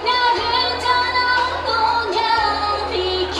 나를 따라오는 야비큐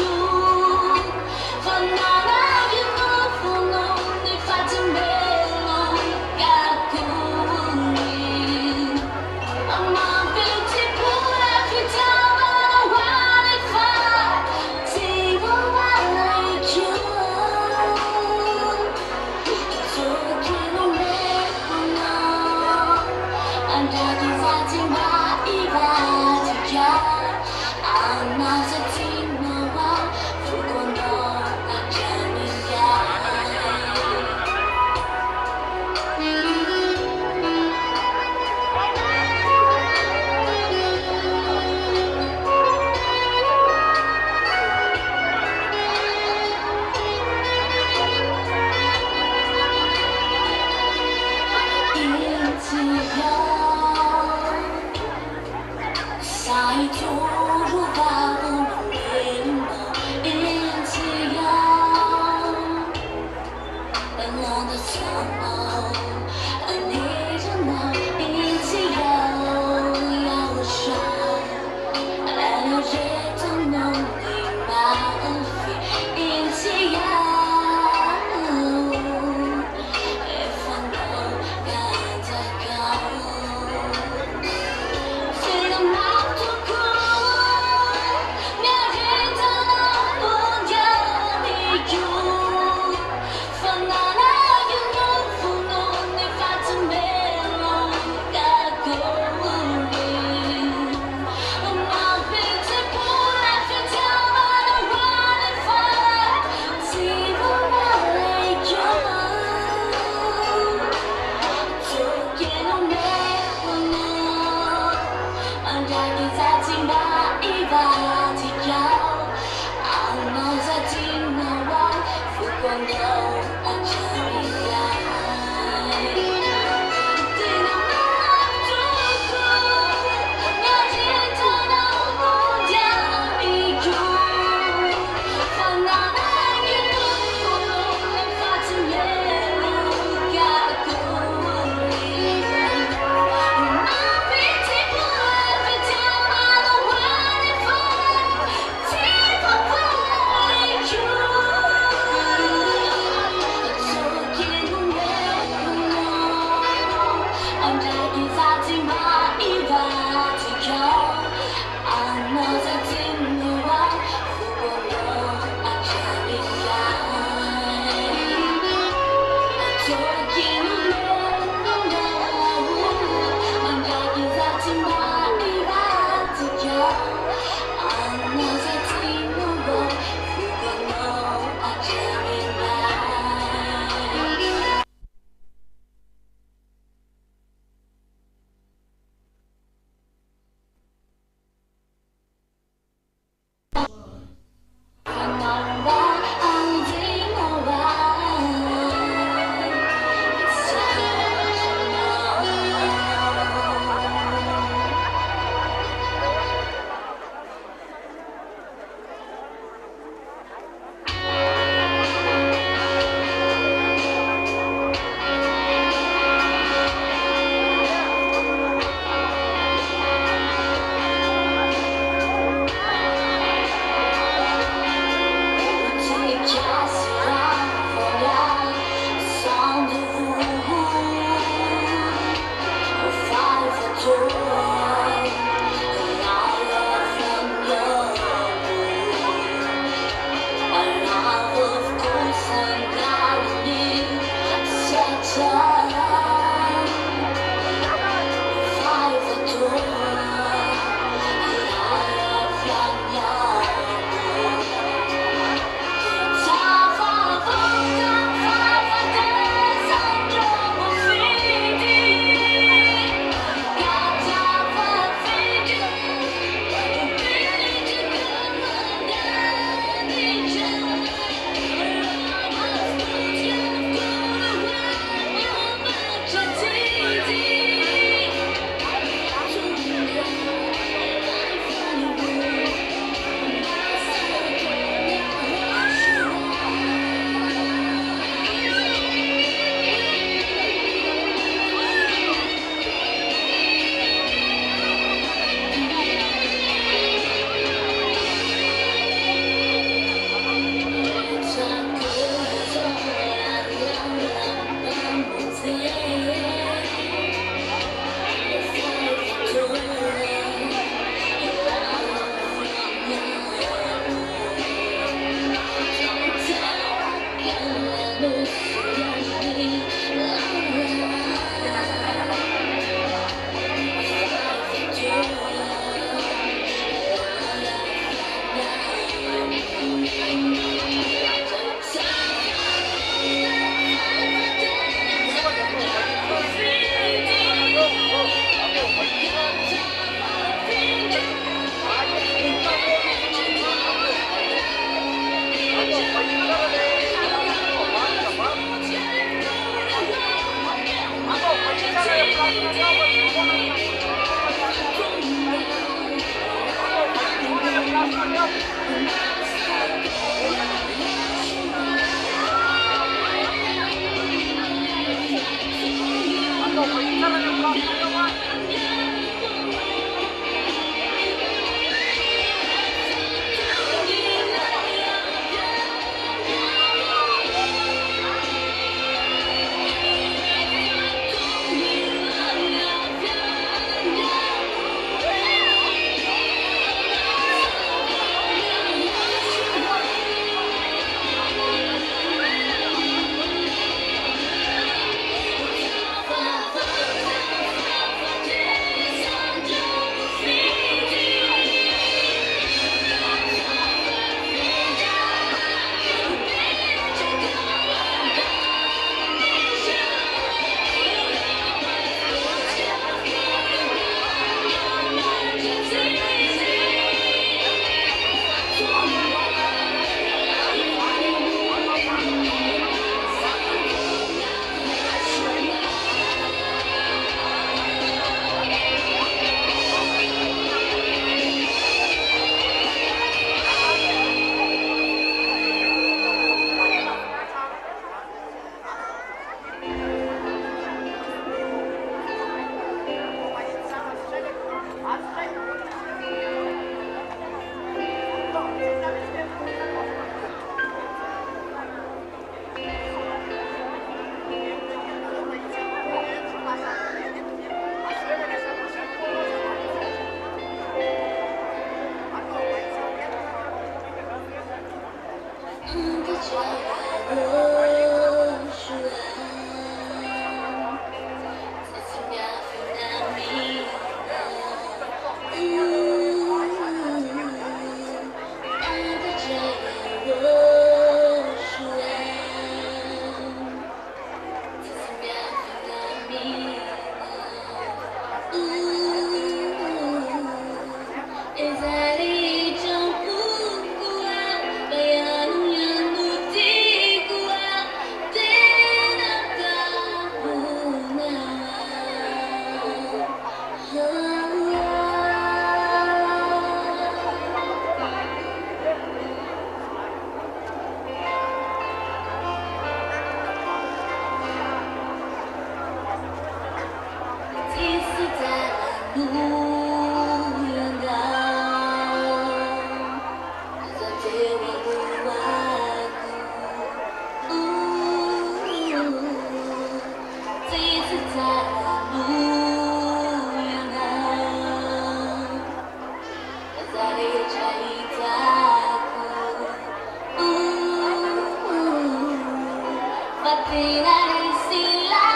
Patinari sila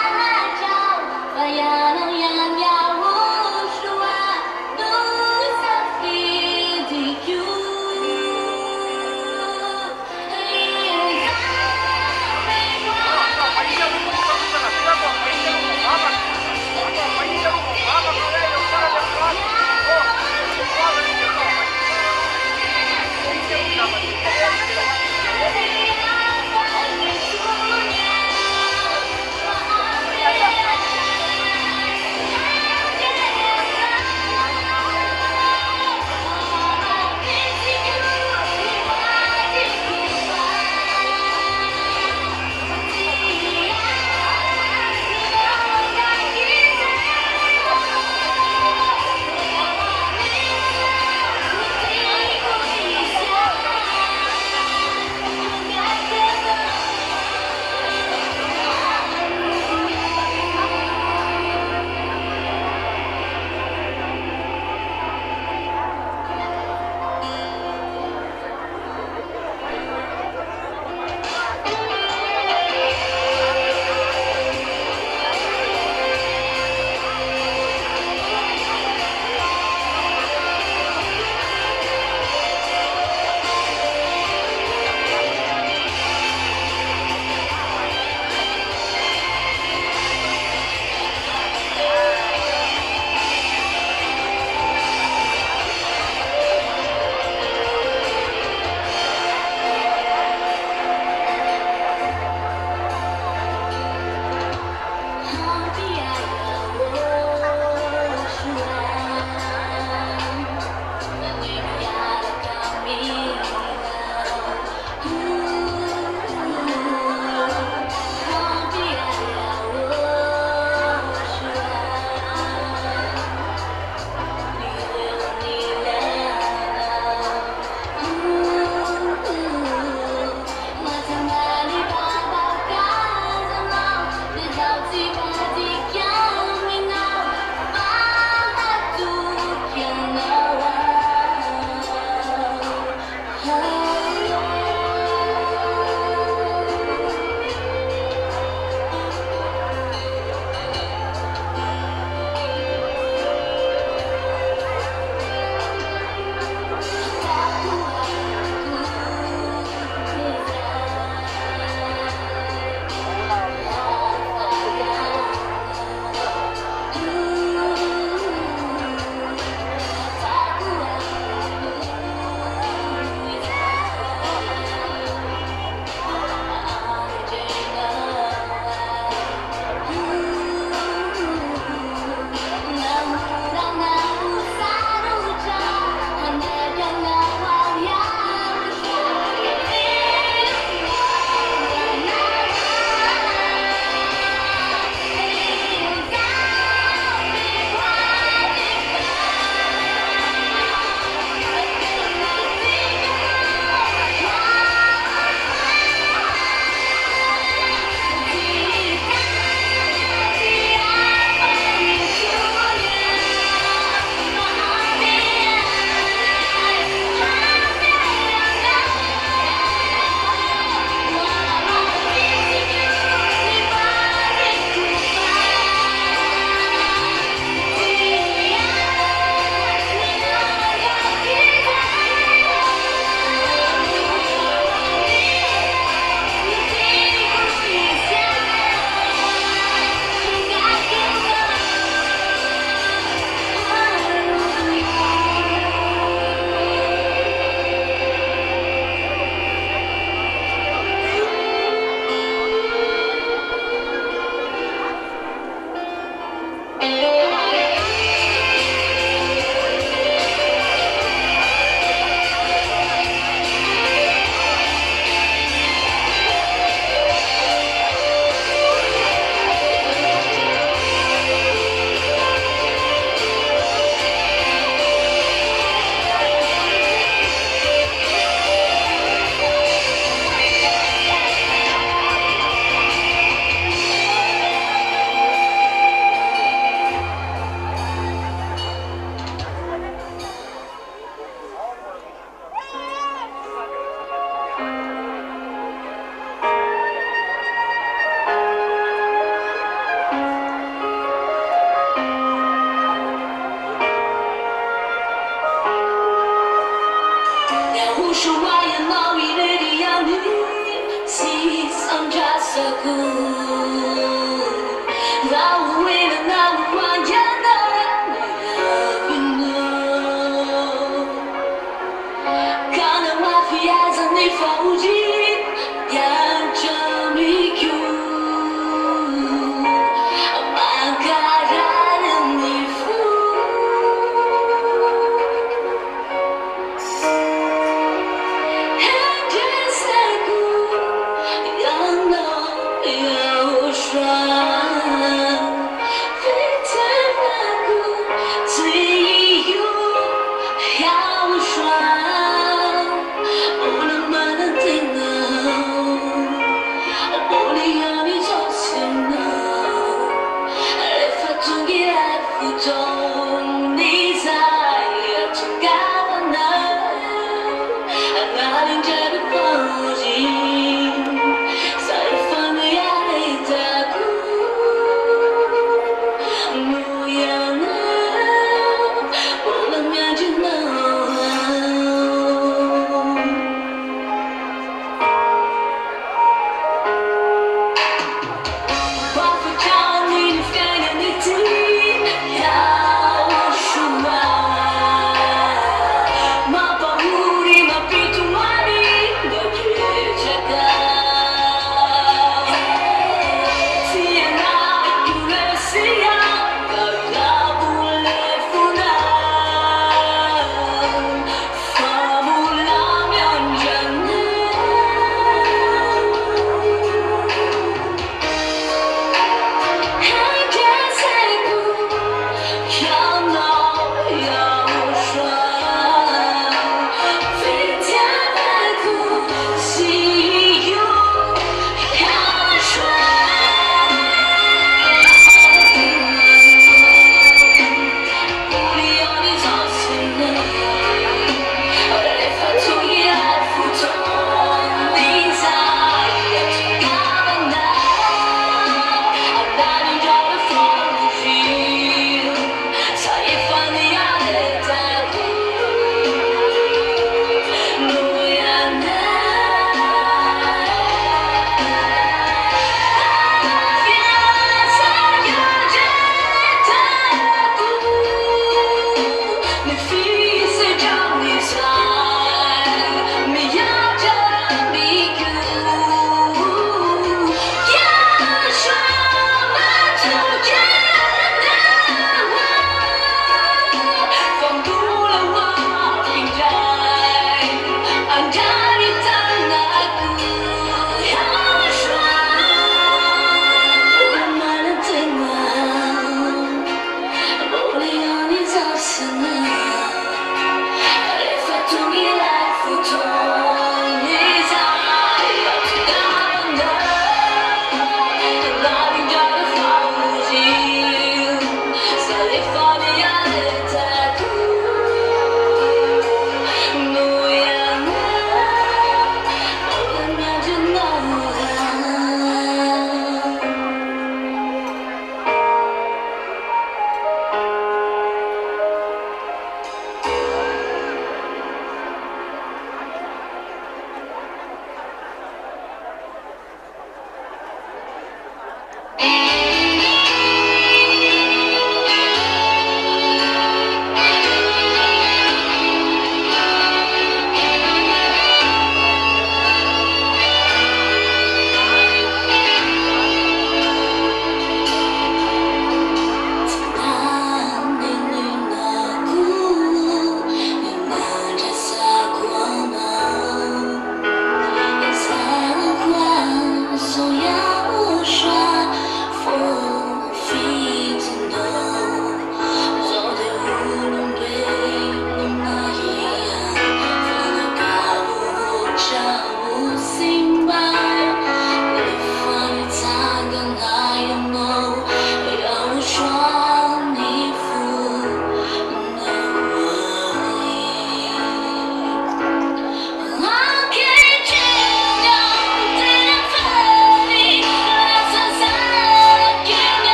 jauh, bayano yang Yahoshua, dosa fidiku.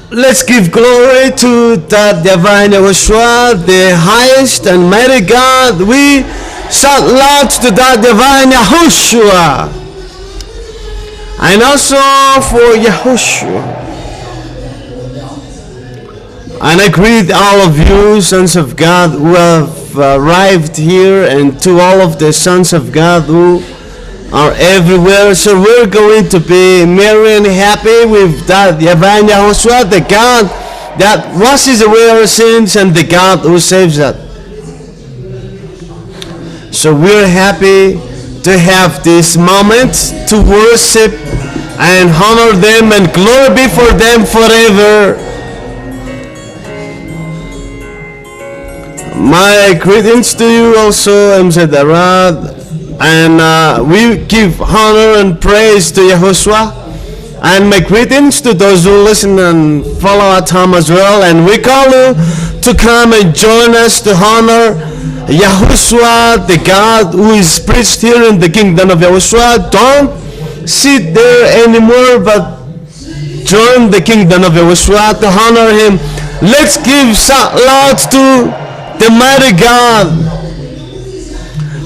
Let's give glory to the divine YAHOSHUA, the highest and mighty God. We shout loud to the divine YAHOSHUA, and also for YAHOSHUA. And I greet all of you, sons of God, who have arrived here, and to all of the sons of God who are everywhere. So we're going to be merry and happy with that divine YAHOSHUA, the God that washes away our sins and the God who saves us. So we're happy to have this moment to worship and honor them, and glory be for them forever. My greetings to you also, MZ Arad. And we give honor and praise to YAHOSHUA. And my greetings to those who listen and follow at home as well. And we call you to come and join us to honor YAHOSHUA, the God who is preached here in the kingdom of YAHOSHUA. Don't sit there anymore, but join the kingdom of YAHOSHUA to honor him. Let's give shout loud to the mighty God.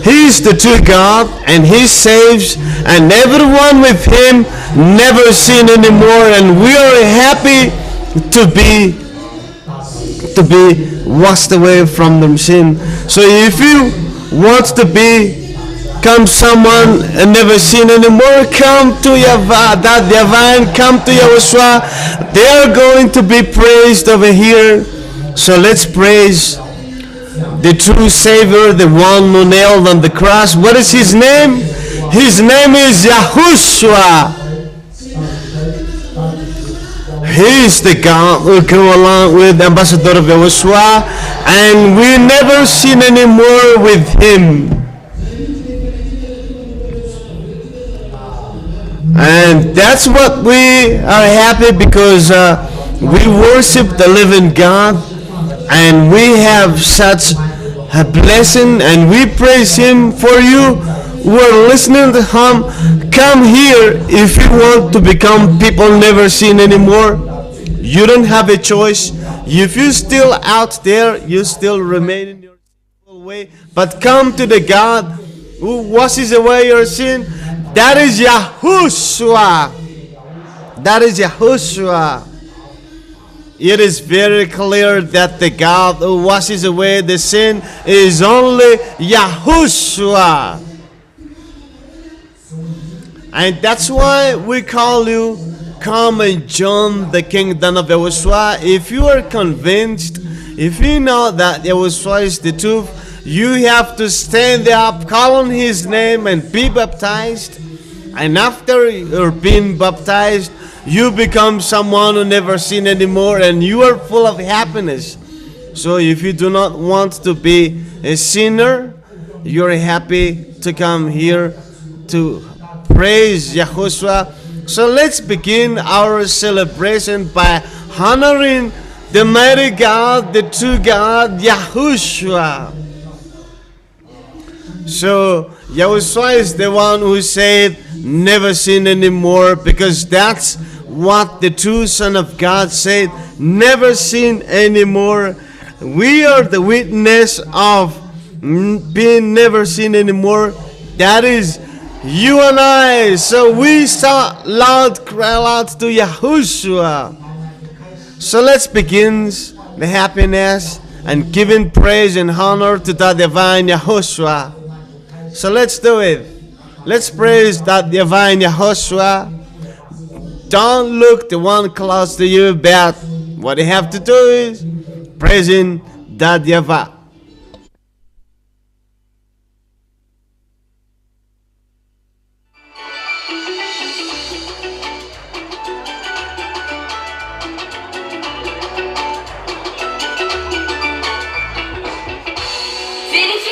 He is the true God, and he saves, and everyone with him never sin anymore. And we are happy to be washed away from their sin. So if you want to become someone and never sin anymore, come to YAHVAH, that divine, come to YAHOSHUA. They are going to be praised over here. So let's praise the true Savior, the one who nailed on the cross. What is his name? His name is YAHOSHUA. He is the God who go along with Ambassador of YAHOSHUA, and we never sin anymore with him. And that's what we are happy, because we worship the living God, and we have such a blessing, and we praise him. For you who are listening to him, come here if you want to become people never sin anymore. You don't have a choice. If you're still out there, you still remain in your sinful way, but come to the God who washes away your sin. That is YAHOSHUA. That is YAHOSHUA. It is very clear that the God who washes away the sin is only YAHOSHUA. And that's why we call you, come and join the kingdom of YAHOSHUA. If you are convinced, if you know that YAHOSHUA is the truth, you have to stand up, call on his name, and be baptized. And after you're being baptized, you become someone who never sin anymore, and you are full of happiness. So if you do not want to be a sinner, you're happy to come here to praise YAHOSHUA. So let's begin our celebration by honoring the mighty God, the true God, YAHOSHUA. So YAHOSHUA is the one who said, never sin anymore, because that's what the true Son of God said, never sin anymore. We are the witness of being never sin anymore. That is you and I. So we shout loud, cry out to YAHOSHUA. So let's begin the happiness and giving praise and honor to the divine YAHOSHUA. So let's do it. Let's praise that divine YAHOSHUA. Don't look the one close to you, but what you have to do is praising that YAHVAH. ZHYAH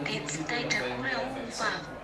It's data real fun.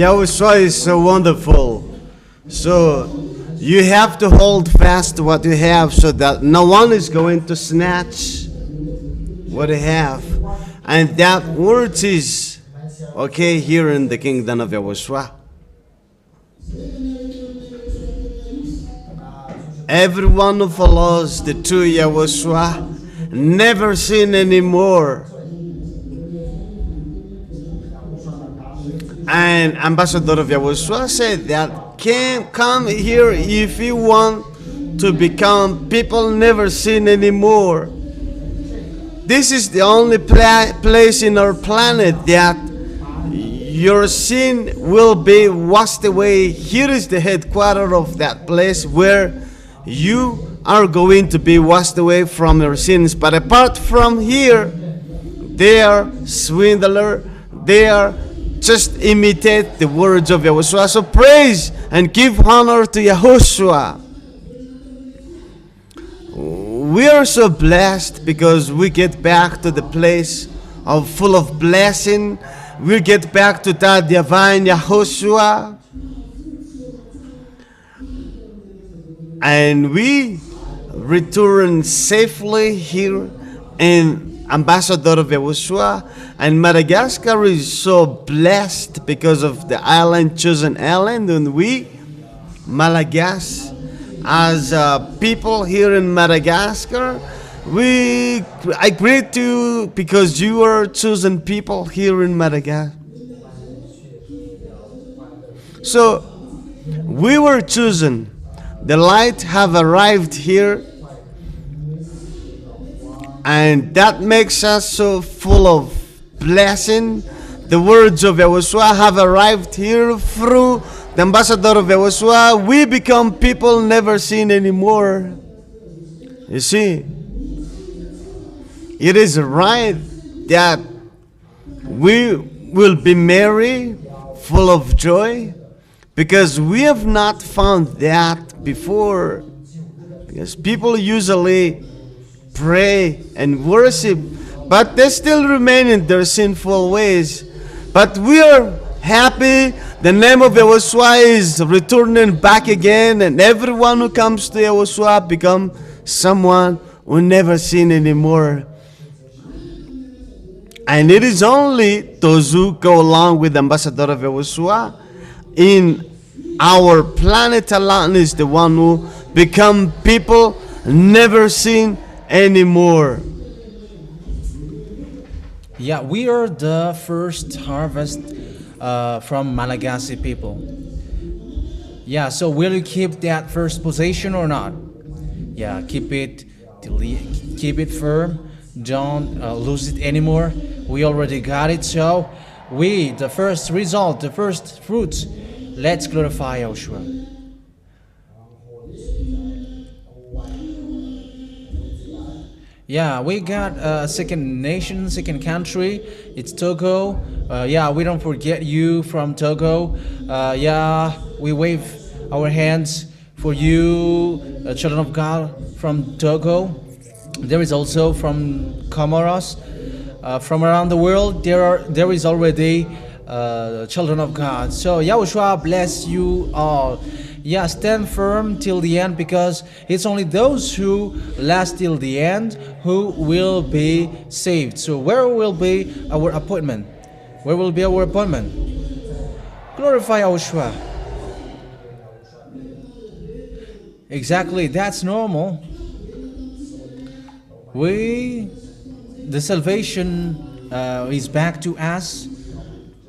YAHOSHUA is so wonderful. So you have to hold fast what you have so that no one is going to snatch what you have. And that word is okay here in the kingdom of YAHOSHUA. Every one who follows the true YAHOSHUA never sin anymore. And Ambassador of YAHOSHUA said that can come here if you want to become people never sin anymore. This is the only place in our planet that your sin will be washed away. Here is the headquarters of that place where you are going to be washed away from your sins. But apart from here, they are swindler. They are just imitate the words of YAHOSHUA. So praise and give honor to YAHOSHUA. We are so blessed because we get back to the place of full of blessing. We get back to that divine YAHOSHUA. And we return safely here in ambassador of Yahushua, and Madagascar is so blessed because of the island, chosen island, and we, Malagas, as people here in Madagascar, I greet you because you are chosen people here in Madagascar. So we were chosen. The light have arrived here, and that makes us so full of blessing. The words of YAHOSHUAH have arrived here through the ambassador of YAHOSHUAH. We become people never seen anymore. You see, it is right that we will be merry, full of joy, because we have not found that before. Because people usually pray and worship, but they still remain in their sinful ways. But we are happy. The name of YAHOSHUAH is returning back again, and everyone who comes to YAHOSHUAH become someone who never sin anymore. And it is only those who go along with the ambassador of YAHOSHUAH in our planet alone is the one who become people never seen anymore. Yeah, we are the first harvest from Malagasy people. Yeah, so will you keep that first position or not? Yeah, keep it firm. Don't lose it anymore. We already got it. So the first result, the first fruits, let's glorify YAHOSHUAH. Yeah, we got a second nation, second country. It's Togo. Yeah, we don't forget you from Togo. Yeah, we wave our hands for you, children of God from Togo. There is also from Comoros. From around the world, there is already children of God. So YAHOSHUAH bless you all. Yeah, stand firm till the end, because it's only those who last till the end who will be saved. So where will be our appointment? Where will be our appointment? Glorify YAHOSHUAH. Exactly, that's normal. The salvation is back to us,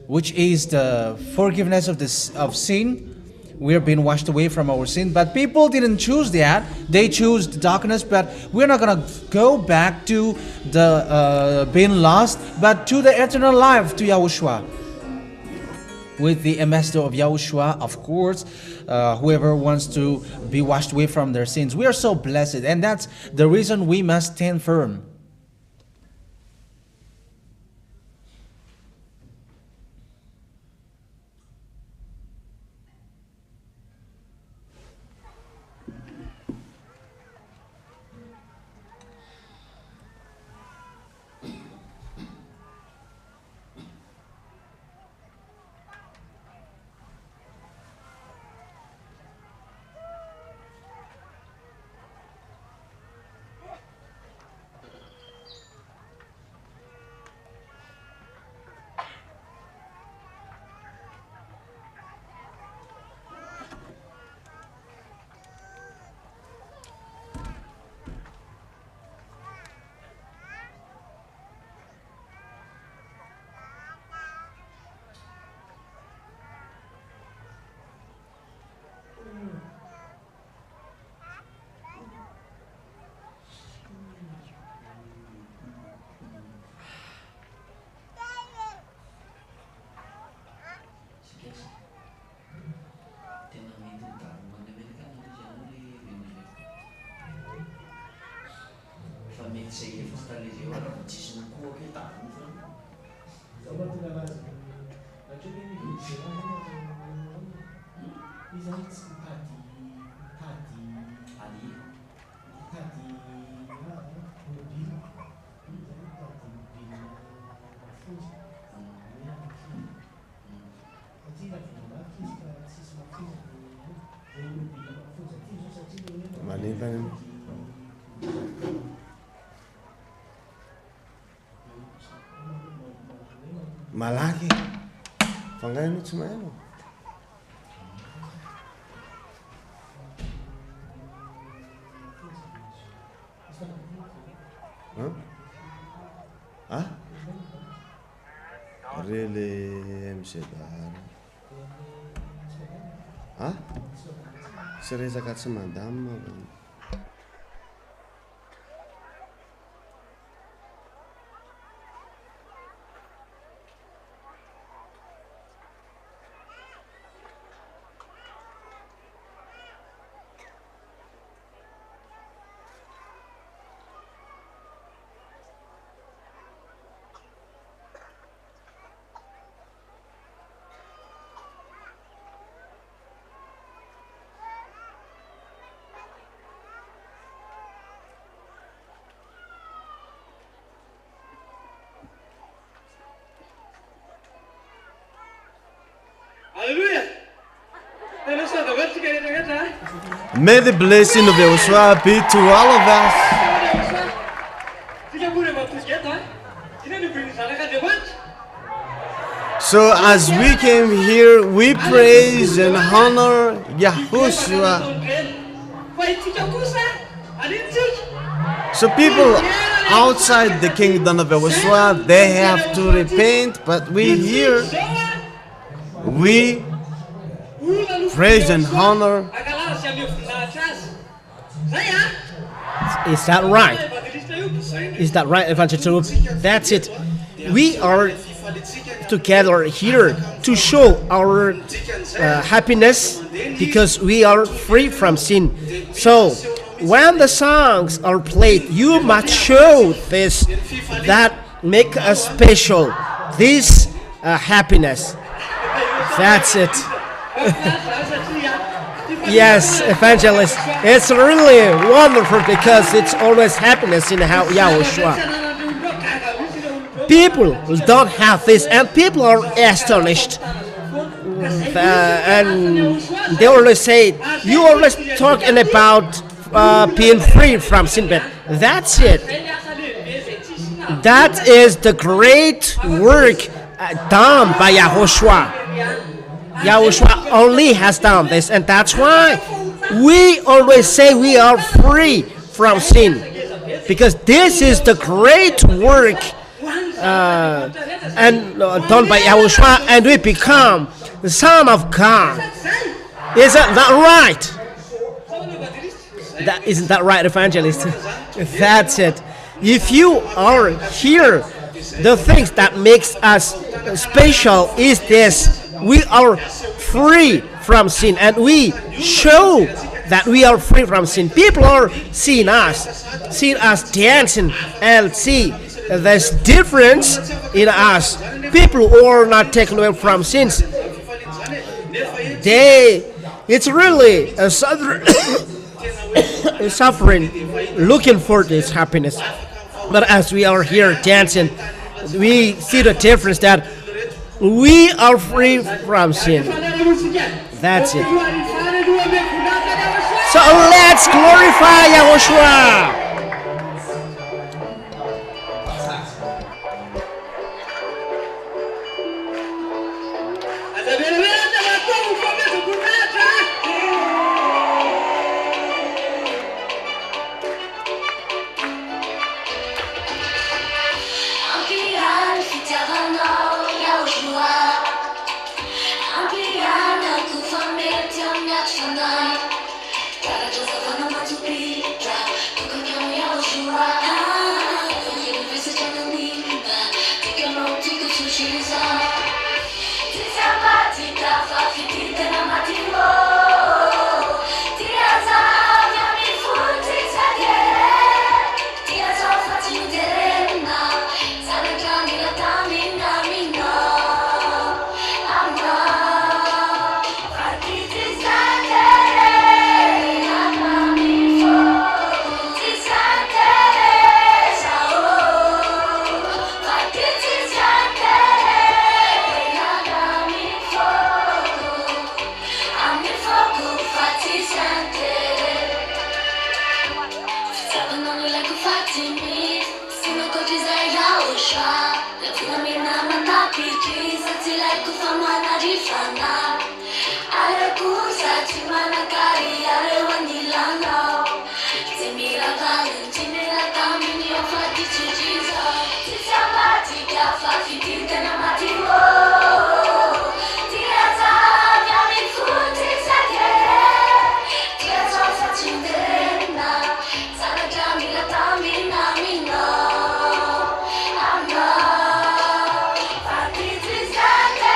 which is the forgiveness of sin. We are being washed away from our sin, but people didn't choose that. They chose the darkness, but we're not gonna go back to the being lost, but to the eternal life, to YAHOSHUAH. With the ambassador of YAHOSHUAH, of course, whoever wants to be washed away from their sins. We are so blessed, and that's the reason we must stand firm. Malaky. Fangaino tsy maino. Ah? Really MCDR. Ah? Sy resaka tsy mandamina. May the blessing of YAHOSHUAH be to all of us. So as we came here, we praise and honor YAHOSHUAH. So people outside the kingdom of YAHOSHUAH, they have to repent, but we here, we praise and honor. Is that right? Is that right, Evangelist? That's it. We are together here to show our happiness because we are free from sin. So when the songs are played, you must show this that make us special. This happiness. That's it. Yes, Evangelist. It's really wonderful because it's always happiness in YAHOSHUAH. People don't have this, and people are astonished. And they always say, you always talking about being free from sin, but that's it. That is the great work done by YAHOSHUAH. YAHOSHUAH only has done this, and that's why we always say we are free from sin, because this is the great work and done by YAHOSHUAH, and we become the Son of God. Isn't that right? Isn't that right, Evangelist? That's it. If you are here, the things that makes us special is this: we are free from sin, and we show that we are free from sin. People are seeing us dancing, and see there's difference in us. People who are not taken away from sins, it's really a suffering, looking for this happiness. But as we are here dancing, we see the difference that we are free from sin. That's it. So let's glorify YAHOSHUAH. Tonight, gotta just fana. Ada kusa cimana kali ada wanilano. Timira kalun timira kami yo fati chujiza. Tisamba tika fafi tika na matiwo. Tiaza yami futi sake. Tiaza fati ndena. Sana jamila tamina mina. Amma fati tisake.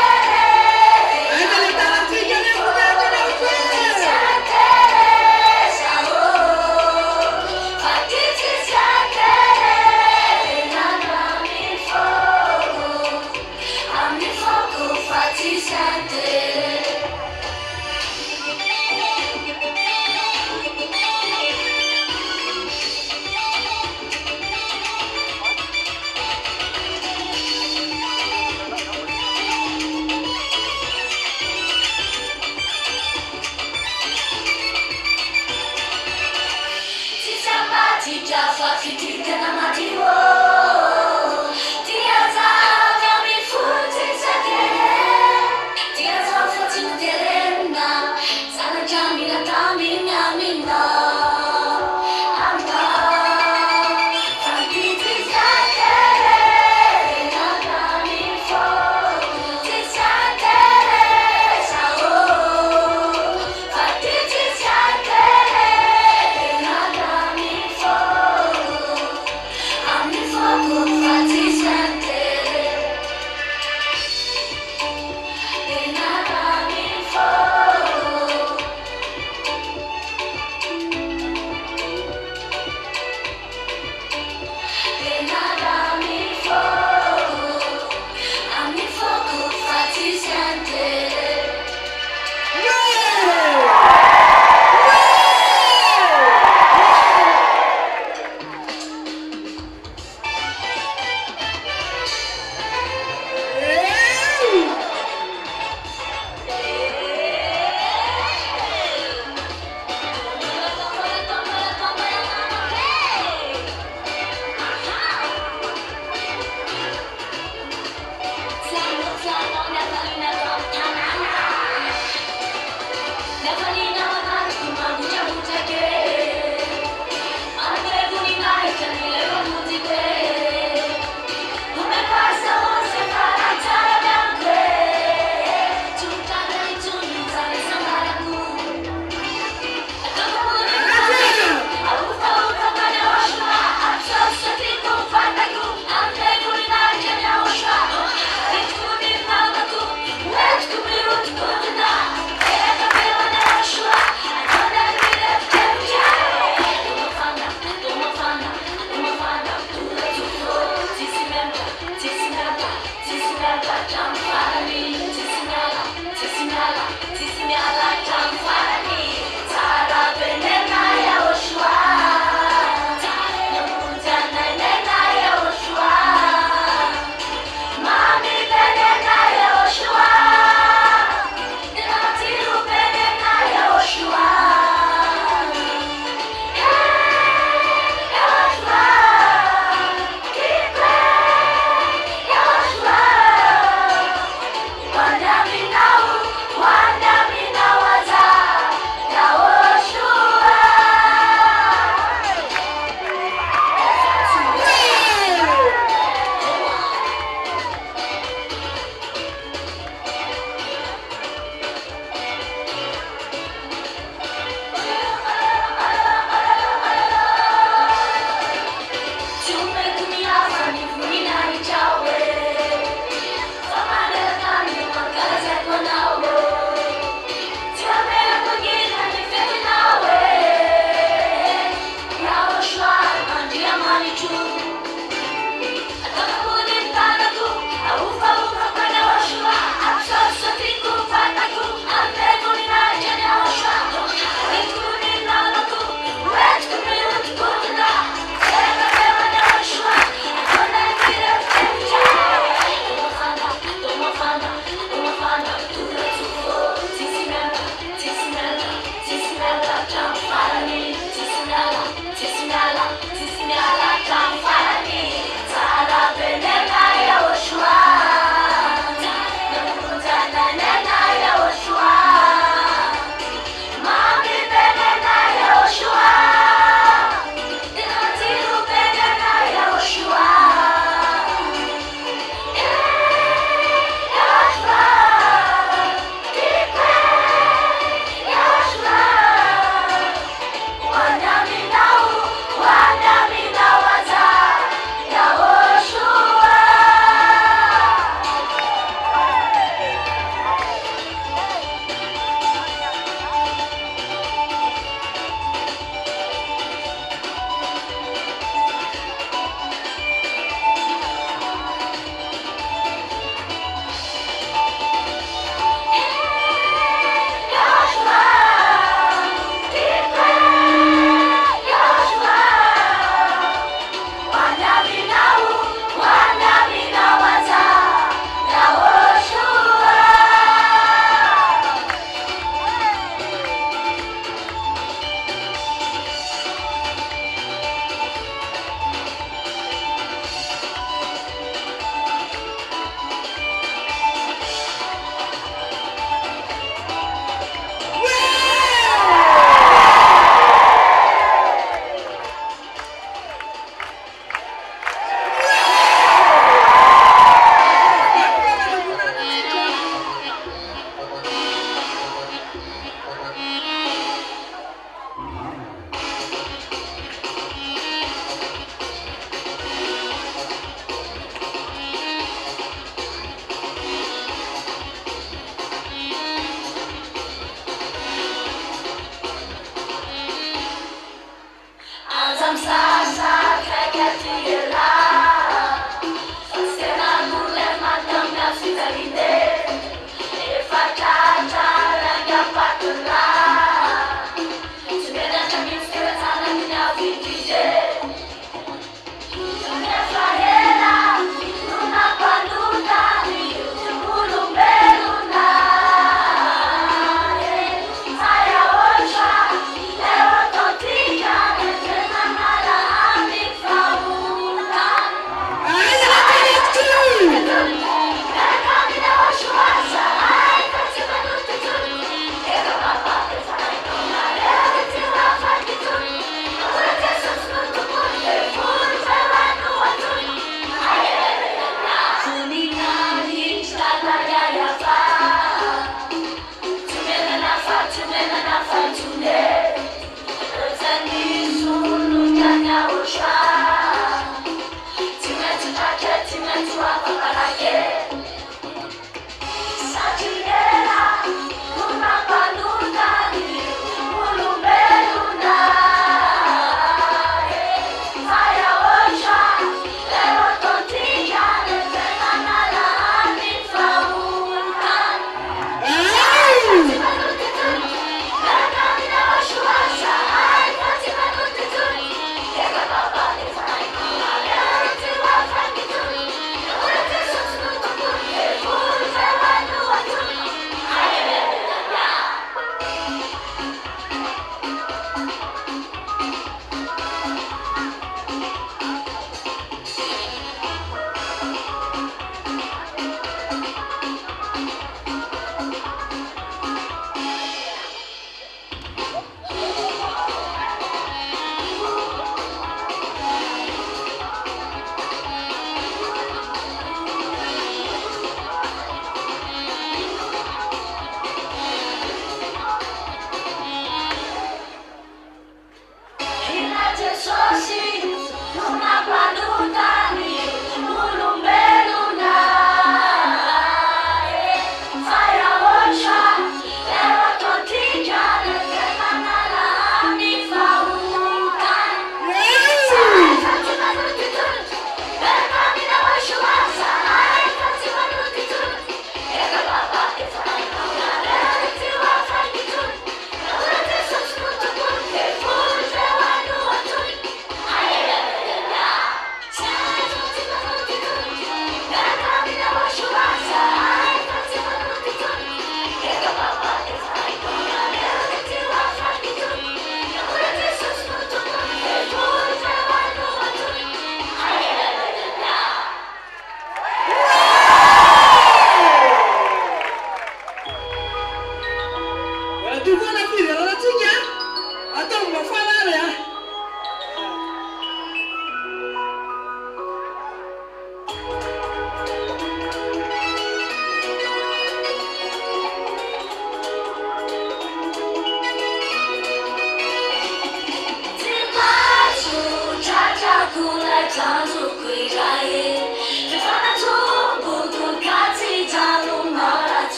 I'm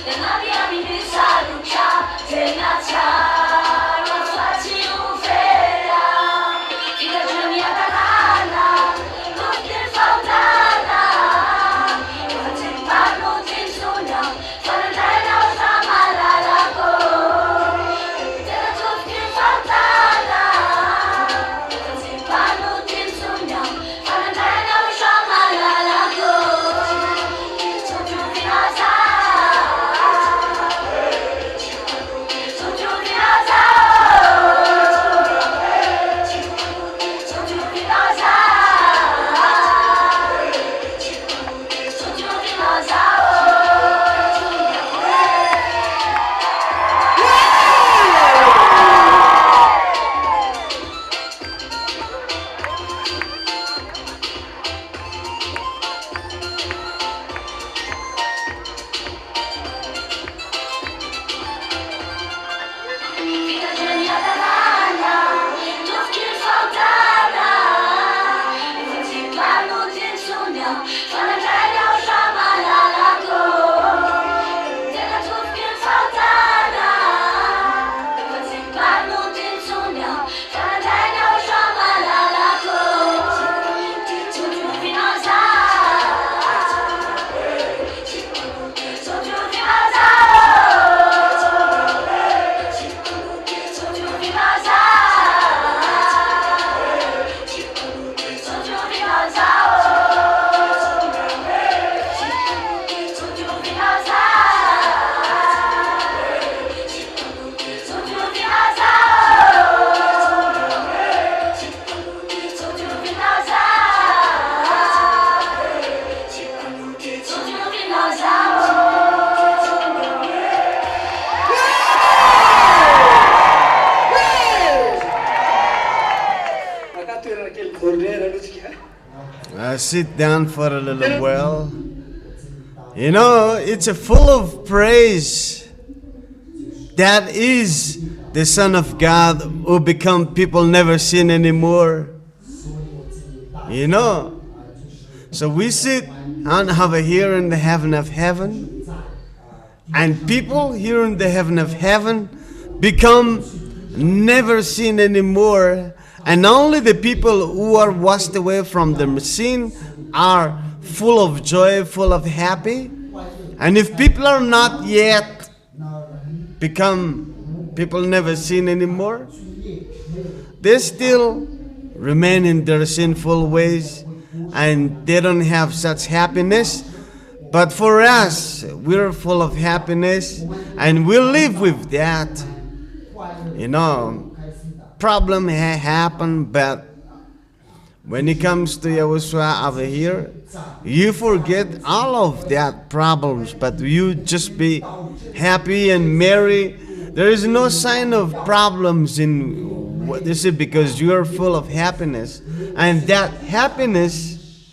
Then I'll be Sit down for a little while. You know, it's a full of praise. That is the Son of God who become people never seen anymore. You know, so we sit and have a here in the heaven of heaven, and people here in the heaven of heaven become never seen anymore. And only the people who are washed away from their sin are full of joy, full of happy. And if people are not yet become people never seen anymore, they still remain in their sinful ways and they don't have such happiness. But for us, we're full of happiness and we live with that. You know, problem happen, but when it comes to YAHOSHUA over here, you forget all of that problems, but you just be happy and merry. There is no sign of problems in what this is because you are full of happiness. And that happiness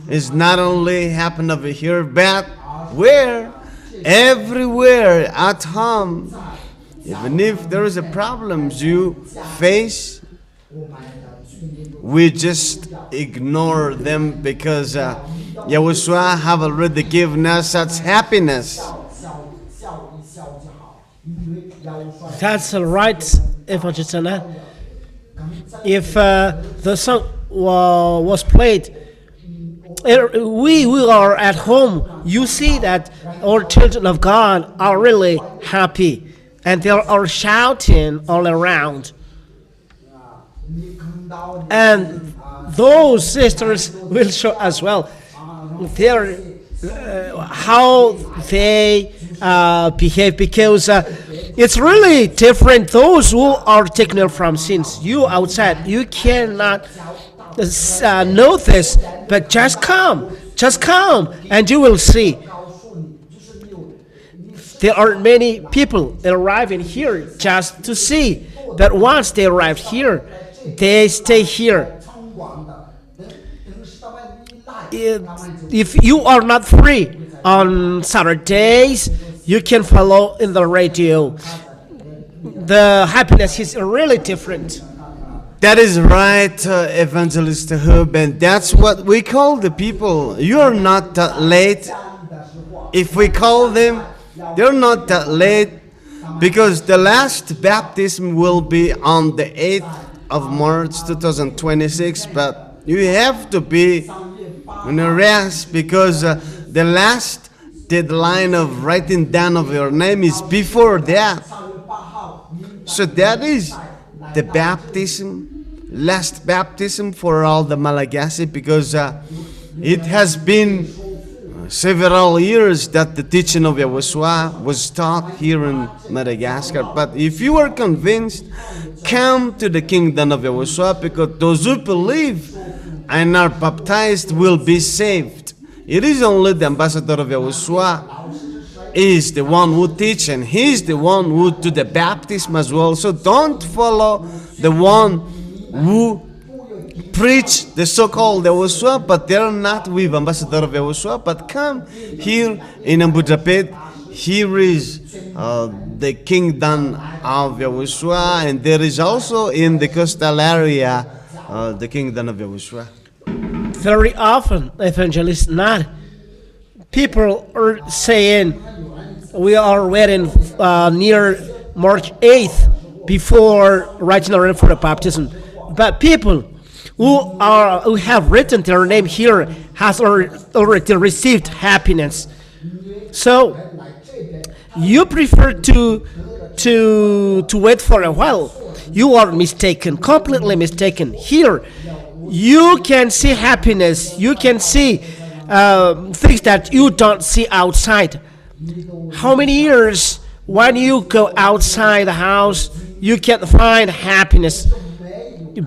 is not only happen over here, but where? Everywhere at home. Even if there is a problems you face, we just ignore them because YAHOSHUA have already given us such happiness. That's right, Evangelist. If the song was played, we are at home, you see that our children of God are really happy. And they are shouting all around. And those sisters will show as well how they behave, because it's really different. Those who are taken from sins, you outside, you cannot know this, but just come, and you will see. There are many people arriving here just to see, but once they arrive here, they stay here. If you are not free on Saturdays, you can follow in the radio. The happiness is really different. That is right, Evangelist Hub, and that's what we call the people. You are not late. If we call them, They're not that late, because the last baptism will be on the 8th of March 2026. But you have to be in a rest, because the last deadline of writing down of your name is before that. So that is the baptism, last baptism for all the Malagasy, because it has been several years that the teaching of YAHOSHUA was taught here in Madagascar. But if you are convinced, come to the kingdom of YAHOSHUA, because those who believe and are baptized will be saved. It is only the ambassador of YAHOSHUA is the one who teach, and he's the one who do the baptism as well. So don't follow the one who preach the so-called YAHOSHUA, but they're not with ambassador of YAHOSHUA. But come here in Budapest. Here is the kingdom of YAHOSHUA, and there is also in the coastal area the kingdom of YAHOSHUA. Very often, evangelists not. People are saying we are waiting near March 8th before writing our name for the baptism. But people who have written their name here has already received happiness. So you prefer to wait for a while. You are mistaken, completely mistaken. Here, you can see happiness. You can see things that you don't see outside. How many years when you go outside the house, you can find happiness.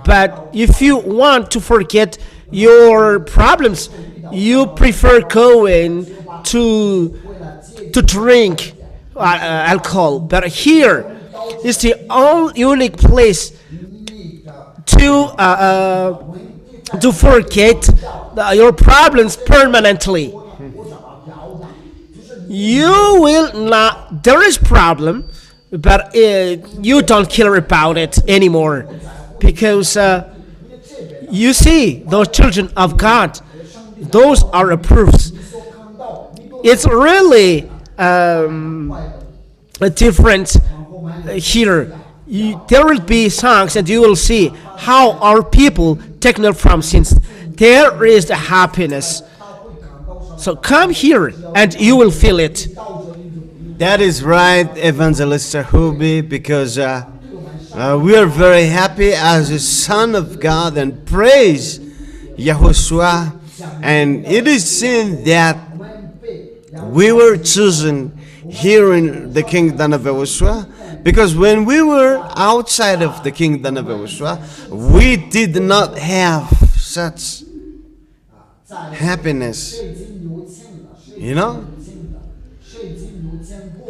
But if you want to forget your problems, you prefer going to drink alcohol. But here is the only unique place to forget your problems permanently. You will not. There is problem, but you don't care about it anymore, because you see those children of God. Those are proofs. It's really different here. There will be songs, and you will see how our people taken up from sins. There is the happiness. So come here, and you will feel it. That is right, Evangelist Hubi, because we are very happy as a son of God and praise YAHOSHUA. And it is seen that we were chosen here in the kingdom of YAHOSHUA, because when we were outside of the kingdom of YAHOSHUA, we did not have such happiness. You know?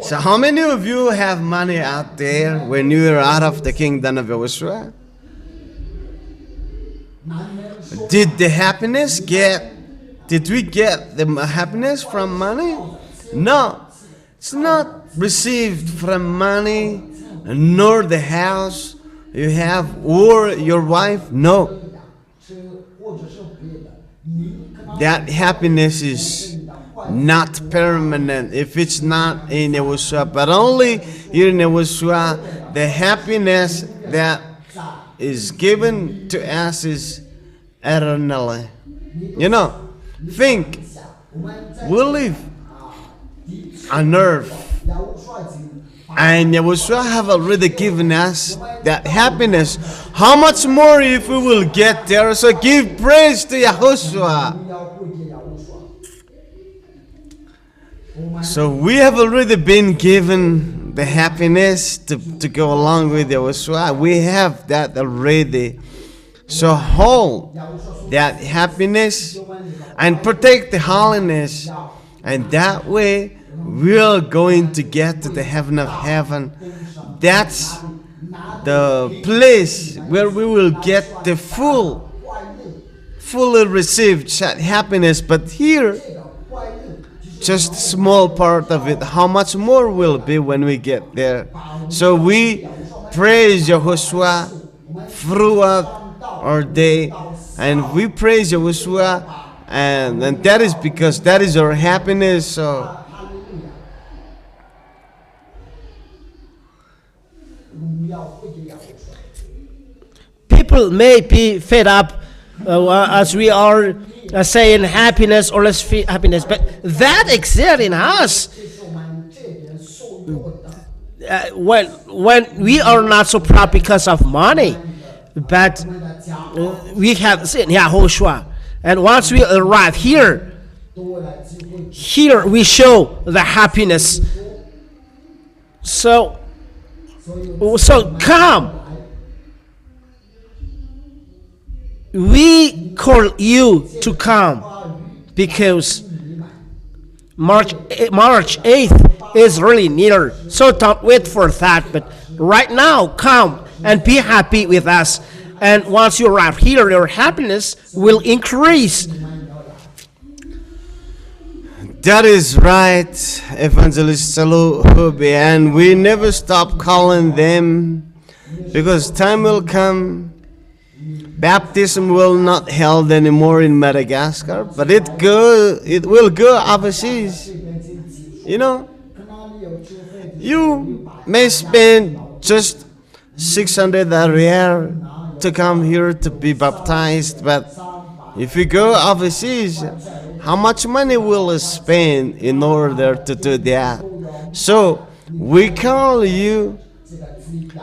So how many of you have money out there when you are out of the kingdom of YAHOSHUA? Did we get the happiness from money? No. It's not received from money, nor the house you have, or your wife. No. That happiness is not permanent if it's not in YAHOSHUA, but only here in YAHOSHUA, the happiness that is given to us is eternally. You know, think, we live on earth, and YAHOSHUA have already given us that happiness. How much more if we will get there? So give praise to YAHOSHUA. So we have already been given the happiness to go along with YAHOSHUA. We have that already. So hold that happiness and protect the holiness, and that way we are going to get to the heaven of heaven. That's the place where we will get the fully received happiness. But here, just a small part of it. How much more will be when we get there? So we praise YAHOSHUA throughout our day, and we praise YAHOSHUA, and that is because that is our happiness. So People may be fed up as we are saying happiness or less happiness, but that exists in us. When we are not so proud because of money, but we have seen Yahushua, and once we arrive here we show the happiness. So come. We call you to come because March 8th is really near. So don't wait for that. But right now, come and be happy with us. And once you arrive here, your happiness will increase. That is right, Evangelist Saluhubi, and we never stop calling them because time will come. Baptism will not held anymore in Madagascar, but it will go overseas. You know, you may spend just 600 rial to come here to be baptized, but if you go overseas, how much money will you spend in order to do that? So we call you.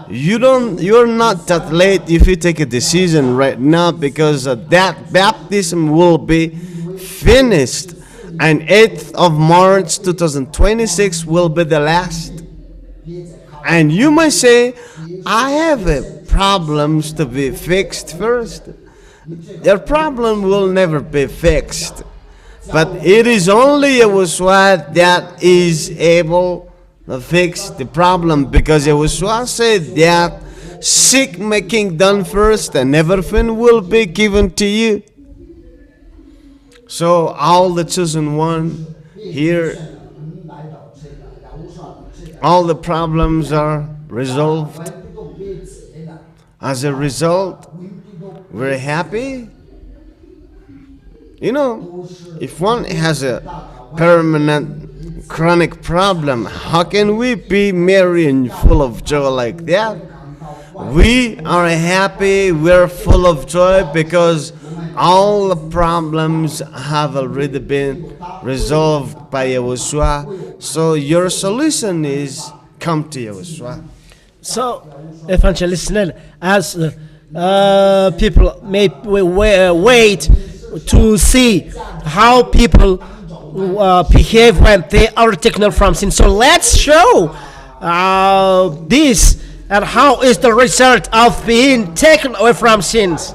You're not that late if you take a decision right now, because that baptism will be finished, and 8th of March 2026 will be the last. And you might say, I have problems to be fixed first. Your problem will never be fixed, but it is only YAHOSHUA that is able fix the problem, because YAHOSHUA said that seek my kingdom first and everything will be given to you. So all the chosen one here, all the problems are resolved. As a result, we're happy. You know, if one has a permanent chronic problem, how can we be merry and full of joy like that? We are happy, we're full of joy, because all the problems have already been resolved by YAHOSHUA. So your solution is come to YAHOSHUA. So, Evangelist, as people may wait to see how people behave when they are taken from sin. So let's show this and how is the result of being taken away from sins.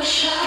YAHOSHUAH.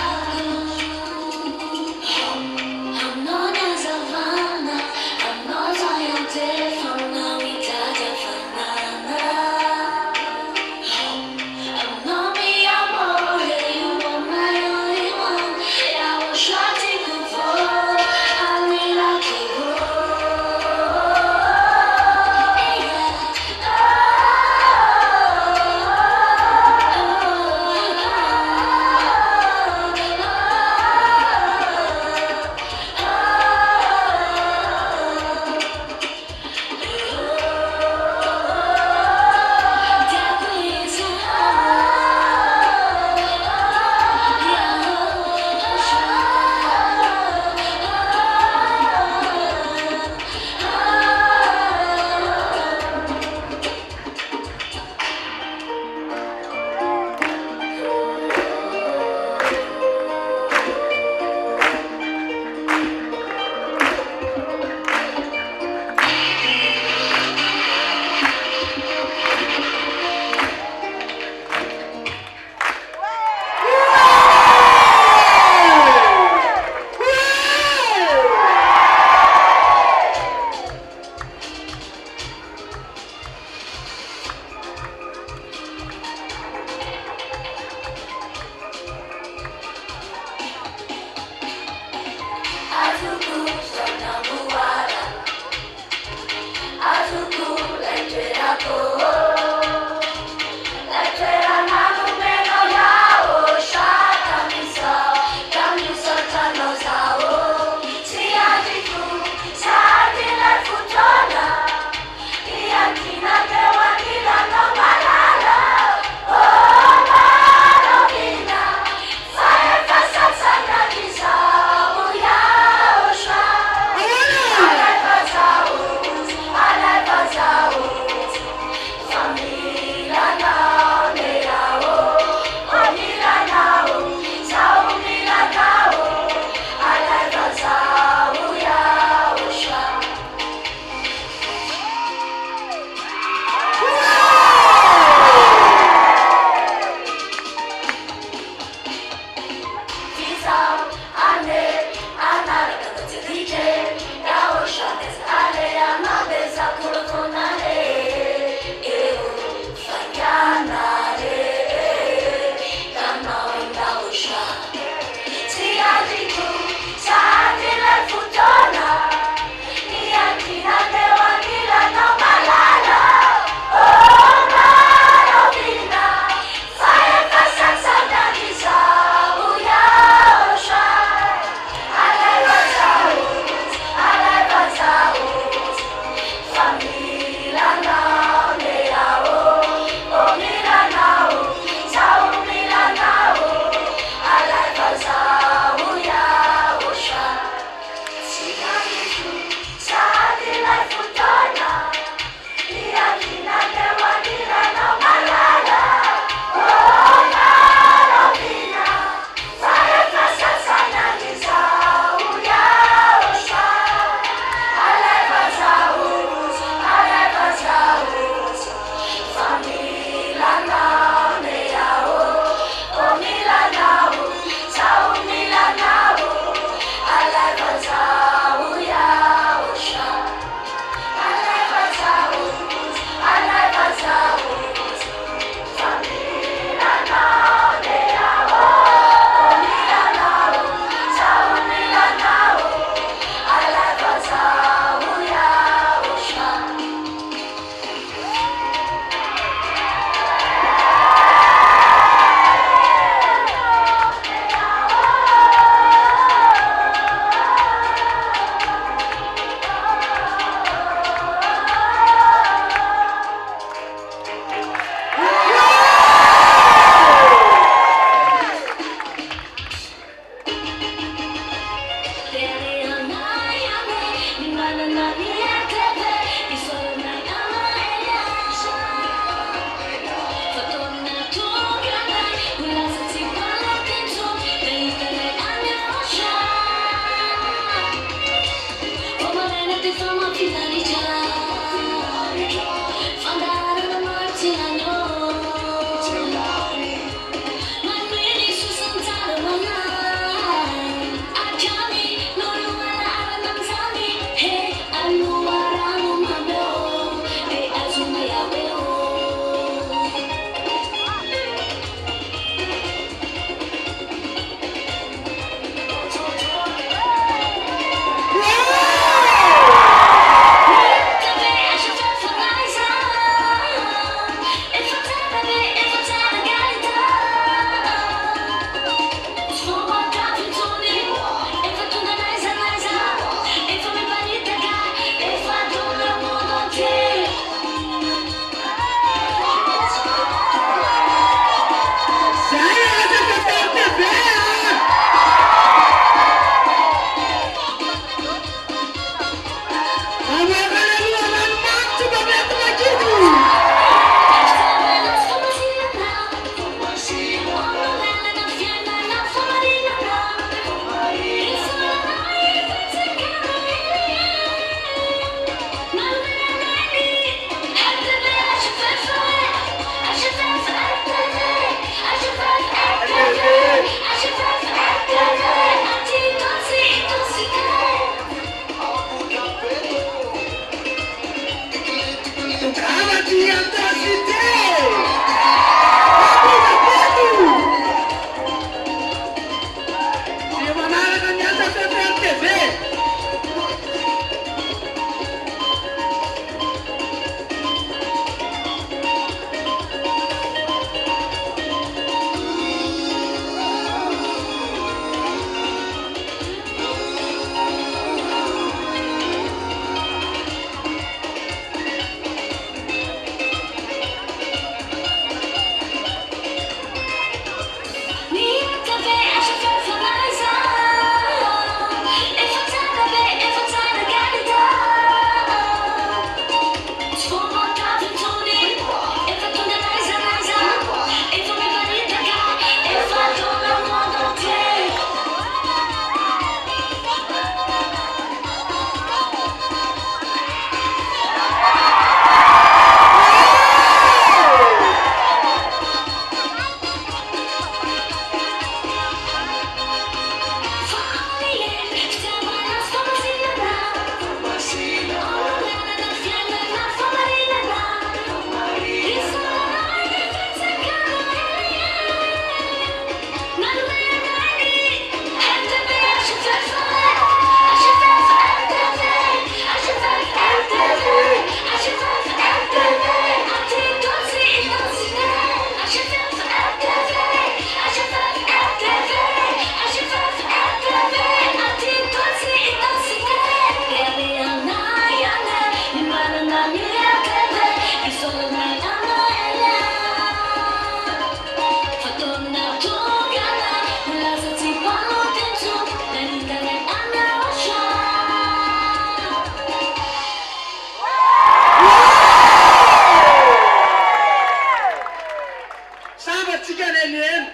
Lenin.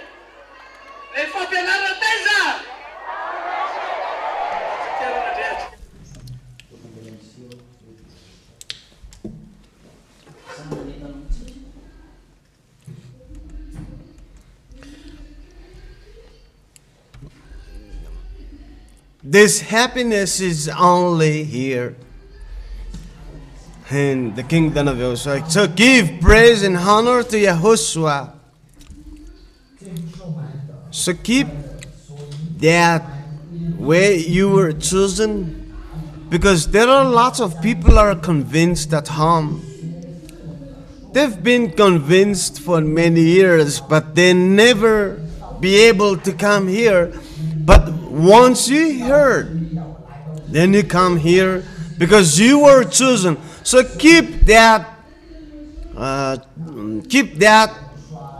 Le fa penare tesa. This happiness is only here in the kingdom of Yahushua. So give praise and honor to Yahushua. So keep that way you were chosen, because there are lots of people are convinced at home. They've been convinced for many years, but they never be able to come here. But once you heard, then you come here because you were chosen. So keep that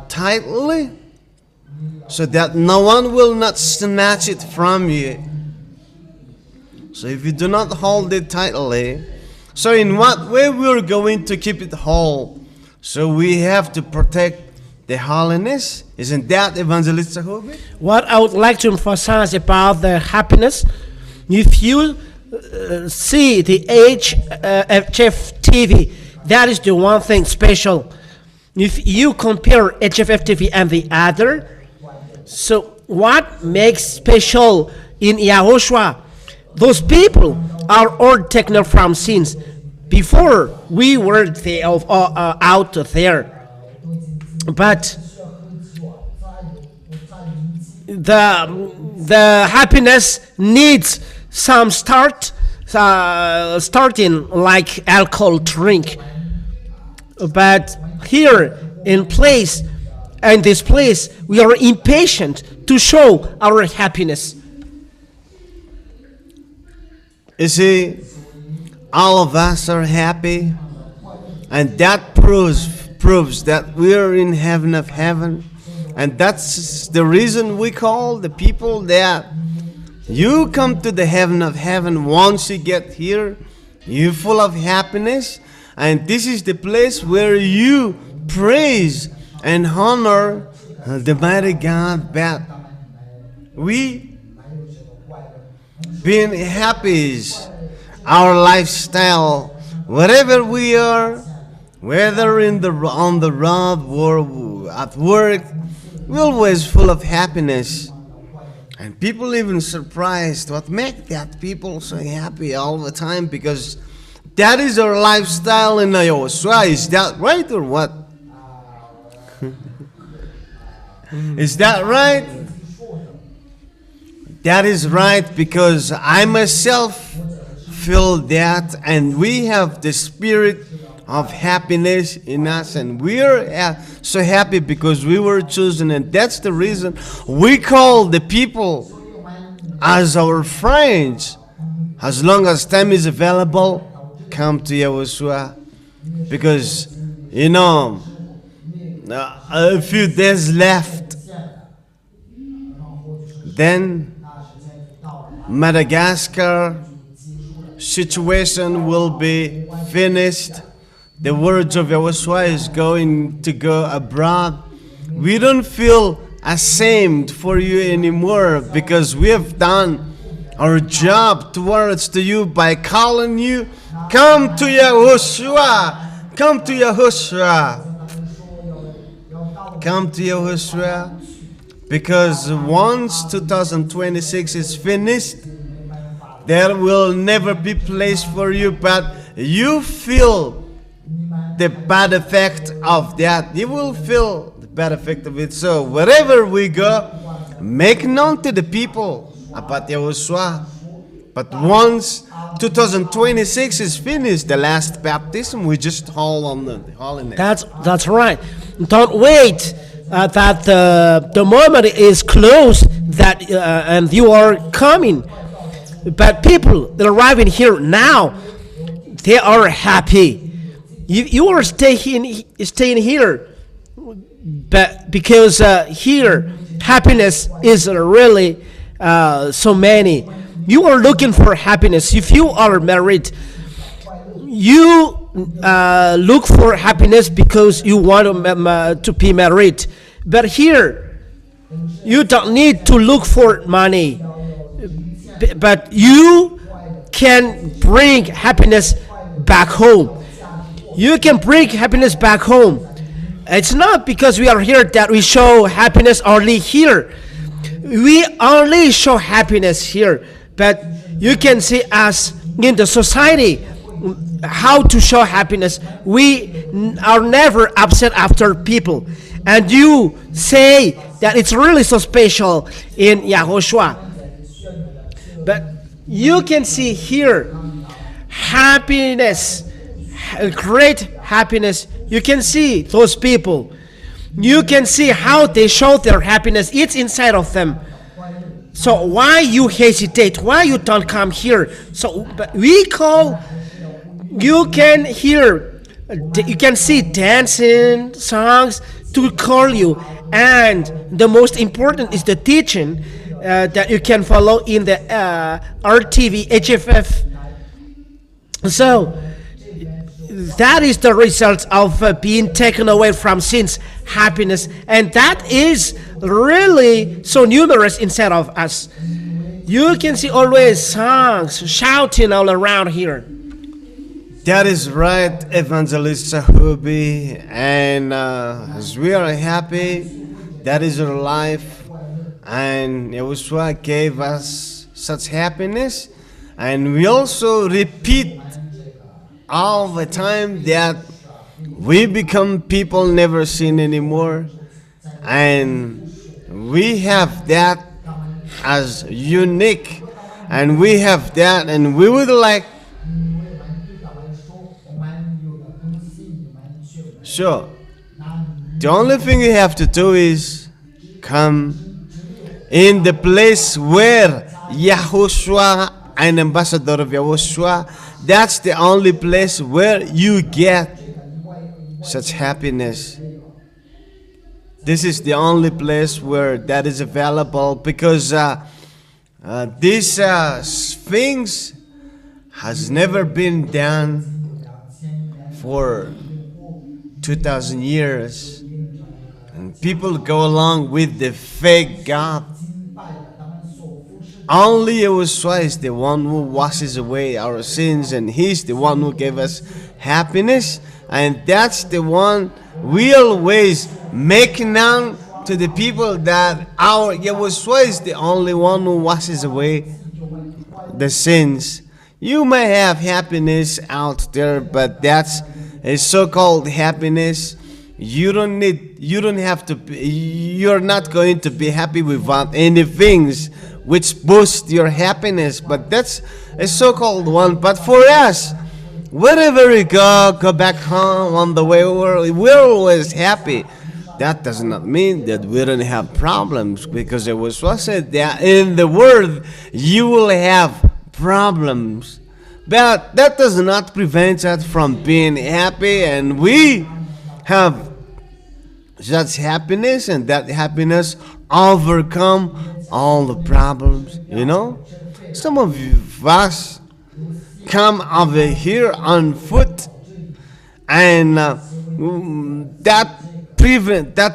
tightly, so that no one will not snatch it from you. So if you do not hold it tightly, so in what way we're going to keep it whole? So we have to protect the holiness. Isn't that Evangelist Jacoby? What I would like to emphasize about the happiness, if you see the HFF TV, that is the one thing special. If you compare HFF TV and the other, so what makes special in Yahushua? Those people are all taken from sins before we were out there. But the happiness needs some starting like alcohol drink. But here in this place, we are impatient to show our happiness. You see, all of us are happy, and that proves that we are in heaven of heaven. And that's the reason we call the people that you come to the heaven of heaven. Once you get here, you're full of happiness, and this is the place where you praise and honor the mighty God. But we being happy is our lifestyle. Wherever we are, whether on the road or at work, we're always full of happiness. And people even surprised what makes that people so happy all the time, because that is our lifestyle in YAHOSHUA. Is that right or what? Is that right? That is right, because I myself feel that, and we have the spirit of happiness in us, and we are so happy because we were chosen, and that's the reason we call the people as our friends. As long as time is available, come to Yahushua, because a few days left, then Madagascar situation will be finished. The words of Yahushua is going to go abroad. We don't feel ashamed for you anymore, because we have done our job towards to you by calling you. Come to Yahushua. Come to Yahushua. Come to Yahushua. Because once 2026 is finished, there will never be place for you, but you feel the bad effect of that. You will feel the bad effect of it. So wherever we go, make known to the people about Yahushua. But once 2026 is finished, the last baptism, we just hold on the holiness. That's right. Don't wait that the moment is close that and you are coming. But people that are arriving here now, they are happy. You are staying here, but because here happiness is really so many. You are looking for happiness. If you are married, you look for happiness because you want to be married. But here, you don't need to look for money, but you can bring happiness back home. You can bring happiness back home. It's not because we are here that we show happiness only here. We only show happiness here, but you can see us in the society how to show happiness. We are never upset after people, and you say that it's really so special in Yahushua. But you can see here happiness, great happiness. You can see those people. You can see how they show their happiness. It's inside of them. So why you hesitate? Why you don't come here? So but we call. You can hear. You can see dancing songs to call you, and the most important is the teaching that you can follow in the RTV HFF. So that is the result of being taken away from sin's happiness, and that is really so numerous inside of us. You can see always songs shouting all around here. That is right, Evangelist Sahubi. And as we are happy, that is our life. And Yahushua gave us such happiness. And we also repeat all the time that we become people never seen anymore. And we have that as unique. And we have that, and we would like. Sure. The only thing you have to do is come in the place where Yahushua, an ambassador of Yahushua, that's the only place where you get such happiness. This is the only place where that is available, because these things has never been done for 2,000 years, and people go along with the fake God. Only Yahushua is the one who washes away our sins, and He's the one who gave us happiness, and that's the one we always make known to the people, that our Yahushua is the only one who washes away the sins. You may have happiness out there, but that's a so-called happiness. You're not going to be happy without any things which boost your happiness, but that's a so-called one. But for us, wherever we go back home on the way, we're always happy. That does not mean that we don't have problems, because it was said that in the world you will have problems. But that does not prevent us from being happy, and we have such happiness, and that happiness overcome all the problems. You know, some of us come over here on foot, and that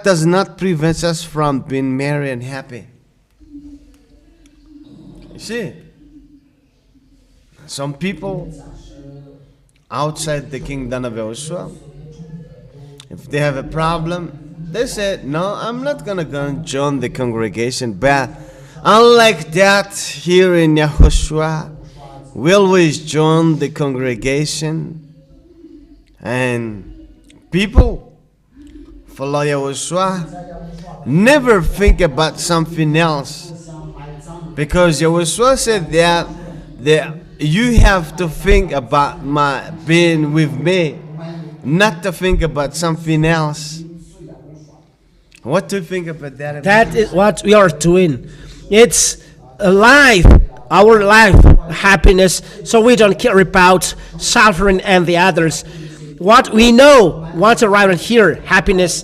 does not prevent us from being merry and happy. You see, some people outside the kingdom of Yahushua, if they have a problem, they say, no, I'm not going to go and join the congregation. But unlike that, here in Yahushua, we always join the congregation. And people follow Yahushua, never think about something else. Because Yahushua said that you have to think about my being with me, not to think about something else. What do you think about that? That is what we are doing. It's a life, our life, happiness, so we don't care about suffering and the others. What we know, what's around here, happiness.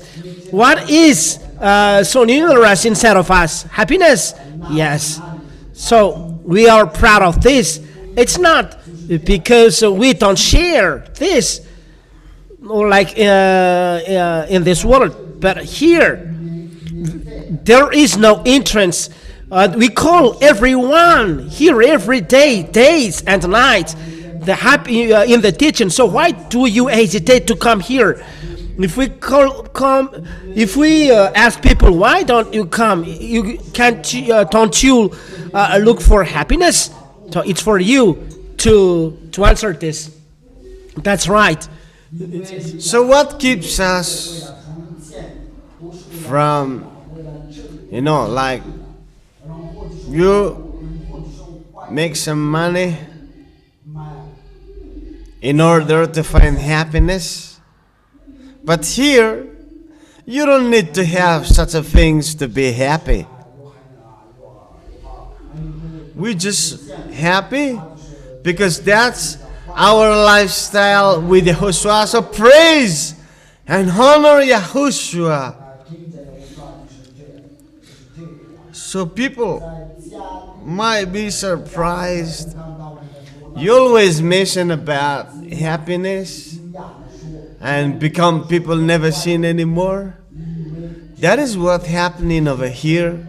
What is so numerous inside of us? Happiness? Yes. So we are proud of this. It's not because we don't share this, or like in this world, but here there is no entrance. We call everyone here every day, days and nights, the happy in the teaching. So why do you hesitate to come here? If we ask people, why don't you come? You can't, don't you look for happiness? So it's for you to answer this. That's right. So what keeps us from, like, you make some money in order to find happiness, but here you don't need to have such a things to be happy. We just happy because that's our lifestyle with YAHOSHUA. So praise and honor YAHOSHUA. So people might be surprised. You always mention about happiness and become people never seen anymore. That is what's happening over here.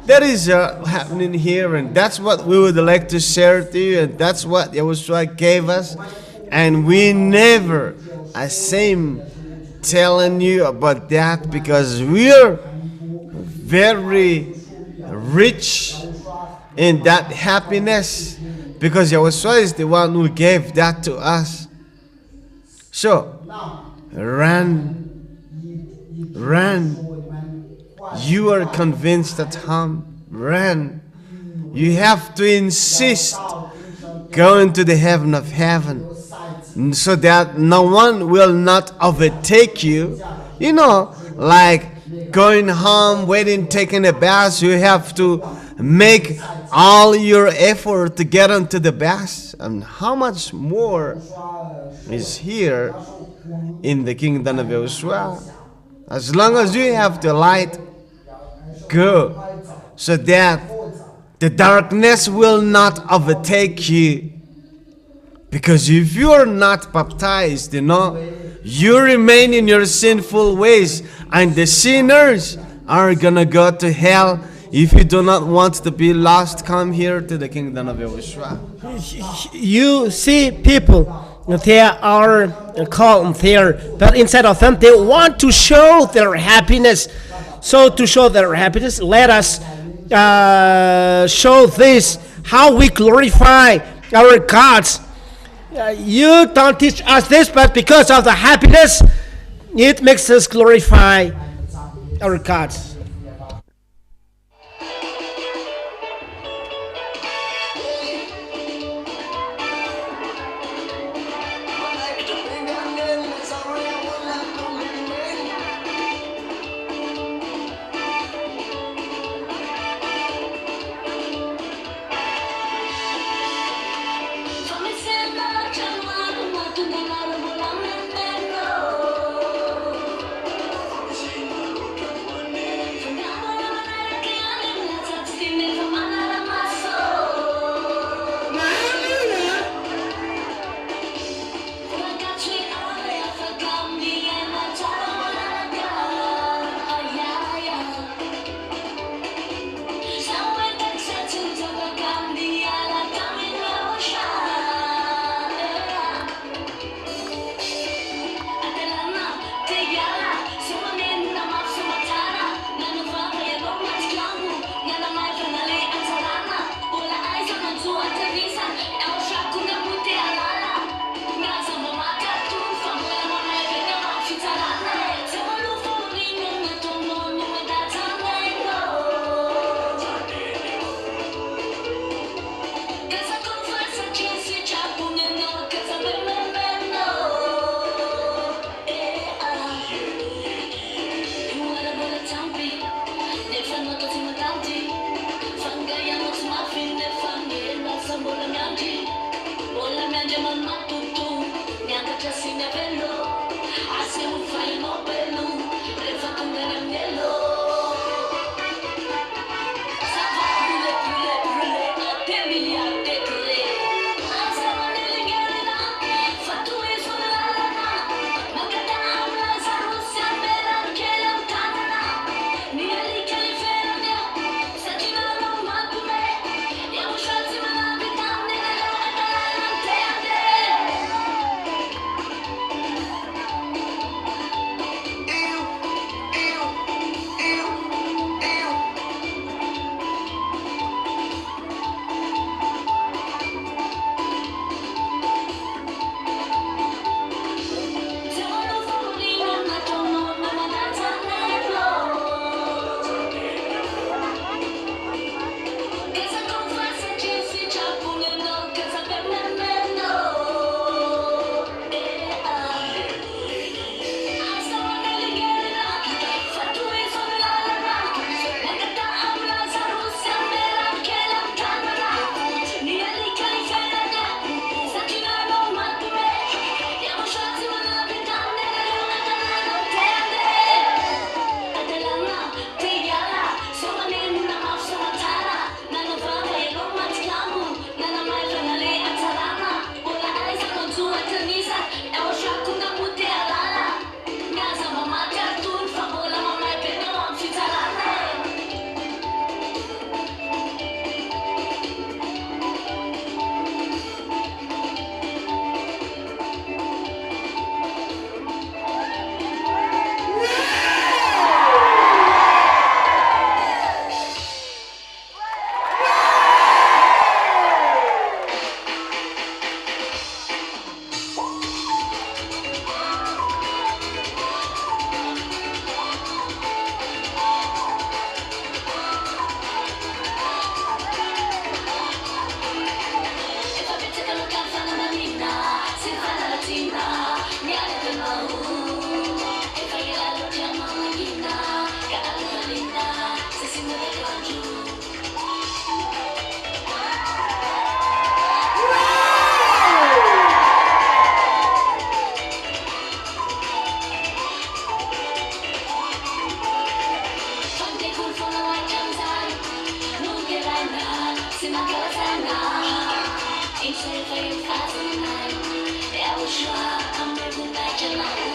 That is happening here, and that's what we would like to share to you, and that's what YAHOSHUA gave us. And we never ashamed telling you about that, because we're very rich in that happiness, because YAHOSHUA is the one who gave that to us. So run. You are convinced at home, run. You have to insist going to the heaven of heaven, so that no one will not overtake you. Like going home, waiting, taking a bath, you have to make all your effort to get onto the bus. And how much more is here in the kingdom of YAHOSHUA? As long as you have the light, go, so that the darkness will not overtake you. Because if you are not baptized, you remain in your sinful ways, and the sinners are gonna go to hell. If you do not want to be lost, come here to the kingdom of YAHOSHUA. You see people, they are calm there, but inside of them they want to show their happiness. So to show their happiness, let us show this, how we glorify our gods. You don't teach us this, but because of the happiness, it makes us glorify our gods. Thank you. YAHOSHUAH, I'm living back in my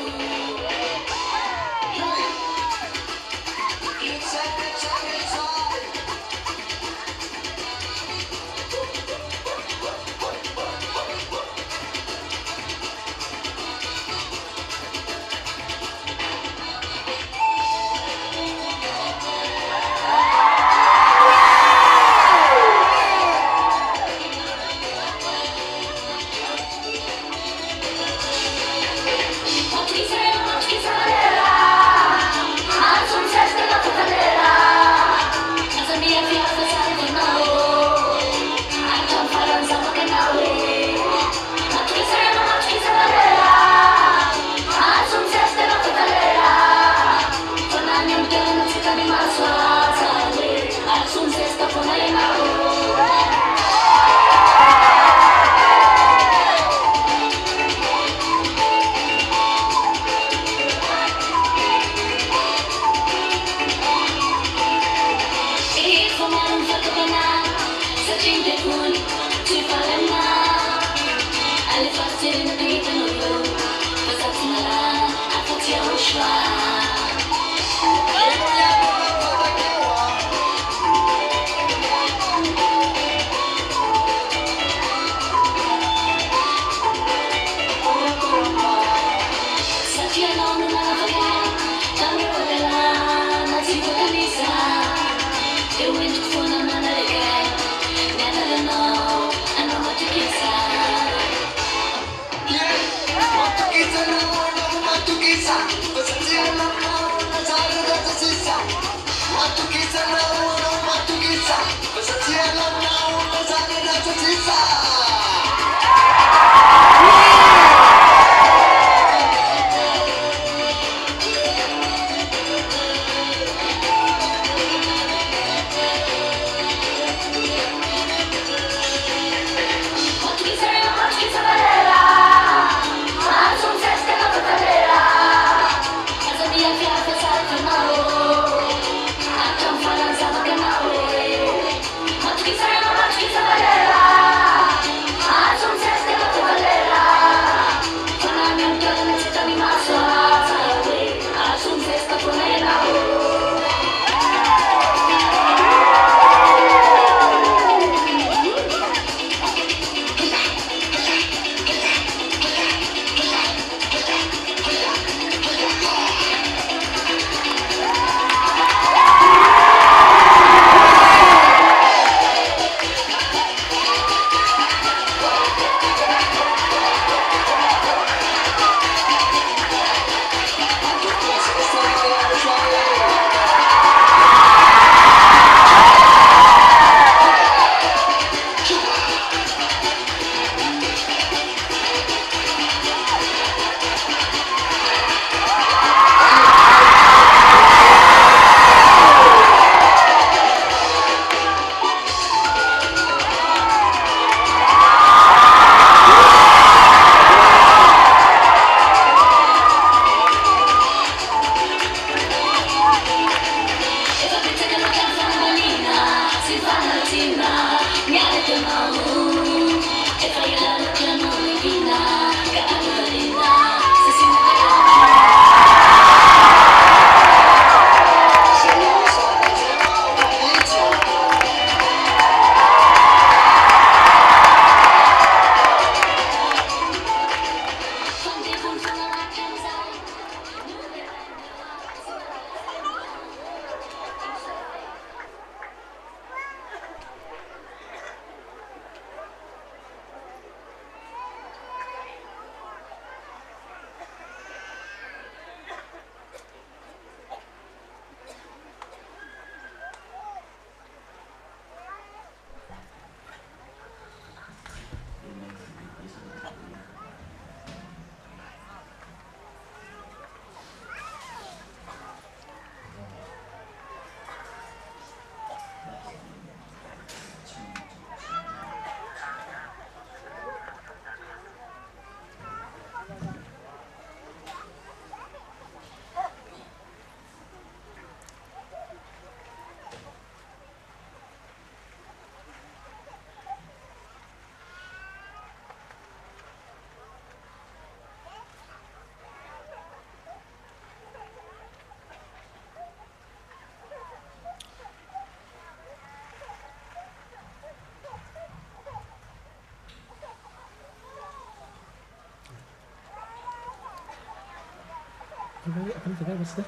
What's that?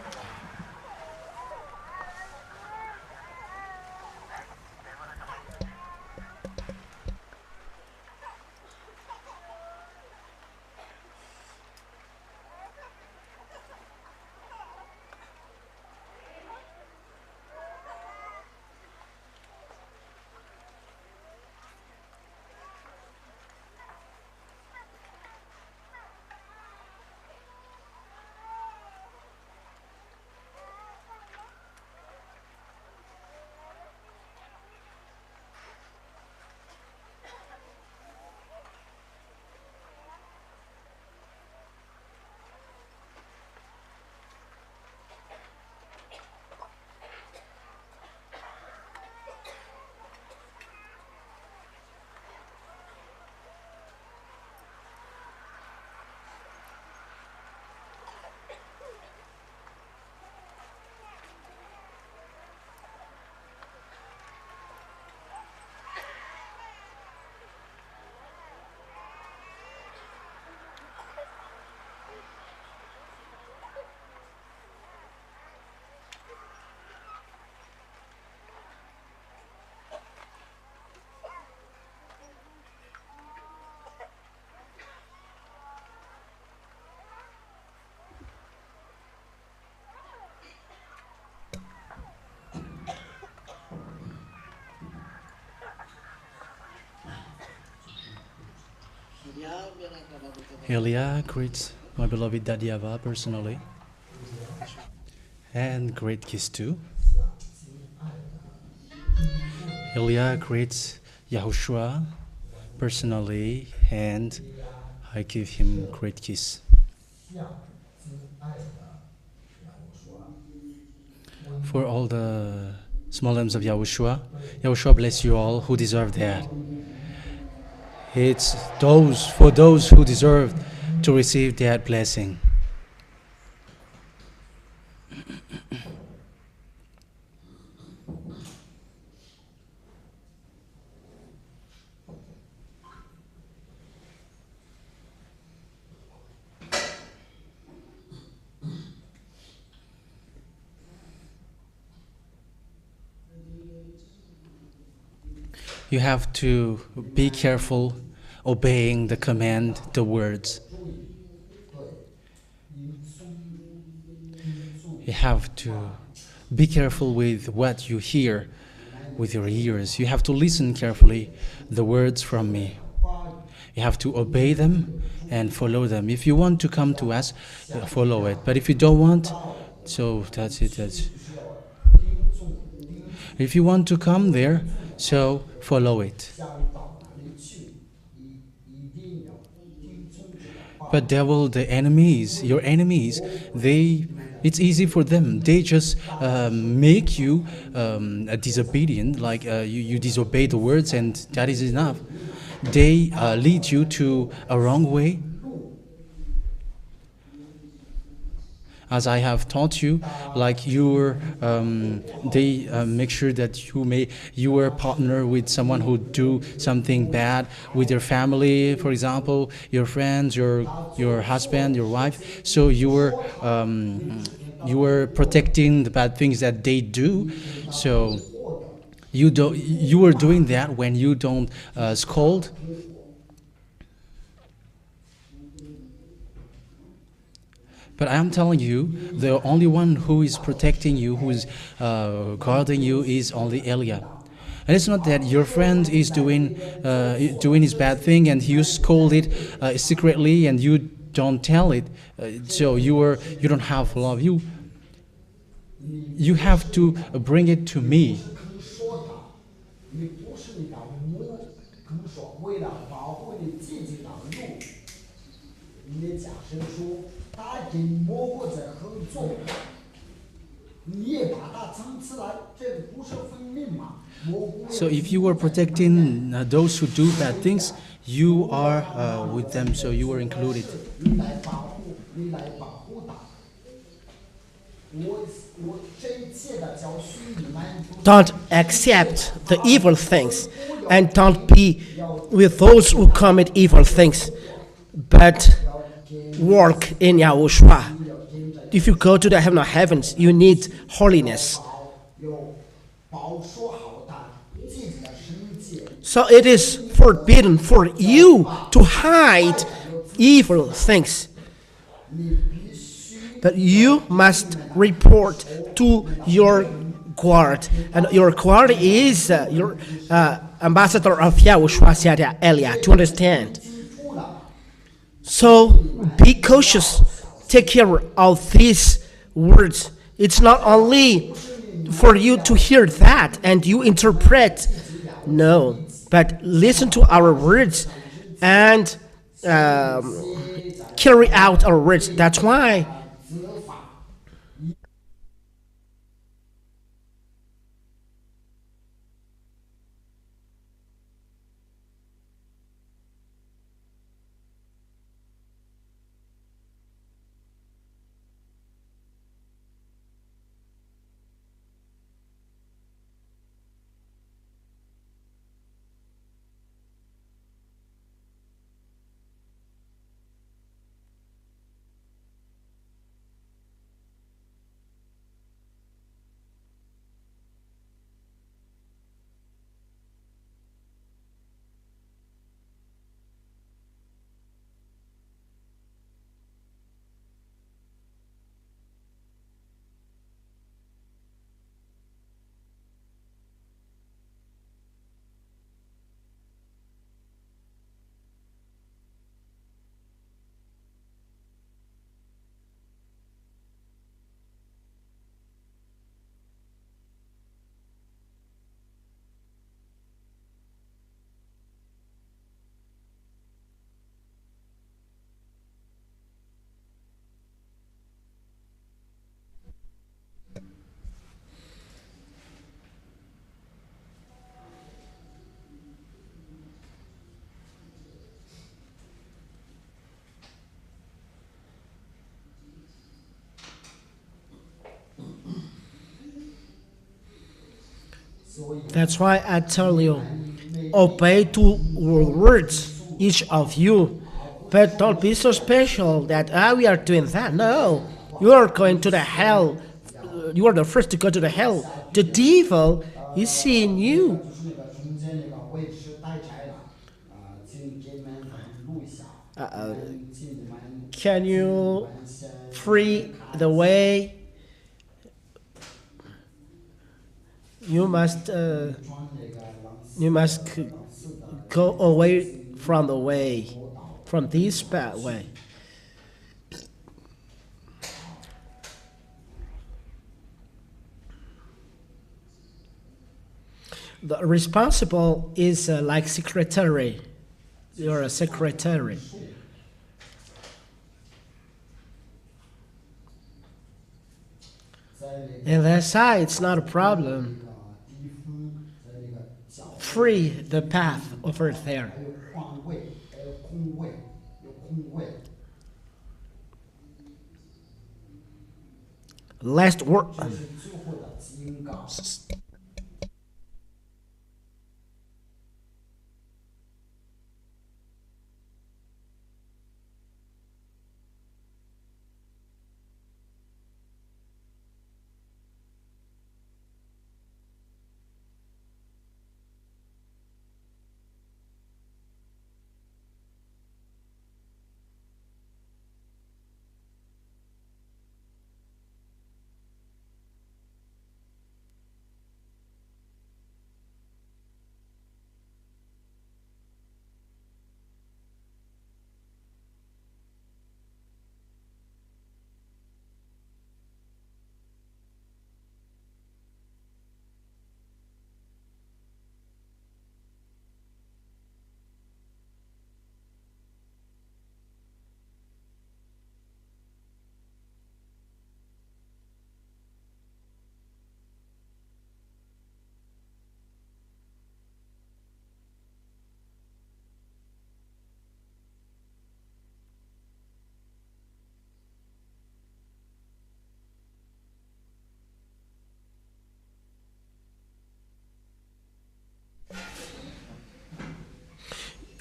YAH greets my beloved Dad YAHVAH personally, and great kiss too. YAH greets YAHOSHUA personally, and I give him great kiss. For all the small names of YAHOSHUA, YAHOSHUA bless you all who deserve that. It's for those who deserve to receive that blessing. You have to be careful obeying the command, the words. You have to be careful with what you hear with your ears. You have to listen carefully the words from me. You have to obey them and follow them. If you want to come to us, follow it. But if you don't want, so that's it. If you want to come there, so follow it. But devil, the enemies, your enemies, it's easy for them. They just make you disobedient, like you disobey the words, and that is enough. They lead you to a wrong way. As I have taught you, like they make sure that you are partner with someone who do something bad with your family, for example, your friends, your husband, your wife. So you were protecting the bad things that they do. So you are doing that when you don't scold. But I am telling you, the only one who is protecting you, who is guarding you, is only YAH. And it's not that your friend is doing his bad thing and you scold it secretly and you don't tell it. So you don't have love. You have to bring it to me. So if you were protecting those who do bad things, you are with them, so you were included. Don't accept the evil things, and don't be with those who commit evil things, but work in YAHOSHUA. if you go to the heaven of heavens, you need holiness. So it is forbidden for you to hide evil things. But you must report to your guard. And your guard is your ambassador of YAHOSHUAH, Eliah, to understand. So be cautious. Take care of these words. It's not only for you to hear that and you interpret. No, but listen to our words and carry out our words. That's why that's why I tell you, obey to words, each of you. But don't be so special that we are doing that. No, you are going to the hell. You are the first to go to the hell. The devil is seeing you. Can you free the way? You must go away from the way, from this bad way. The responsible is like secretary. You're a secretary. And that side, it's not a problem. Free the path over there. Last word.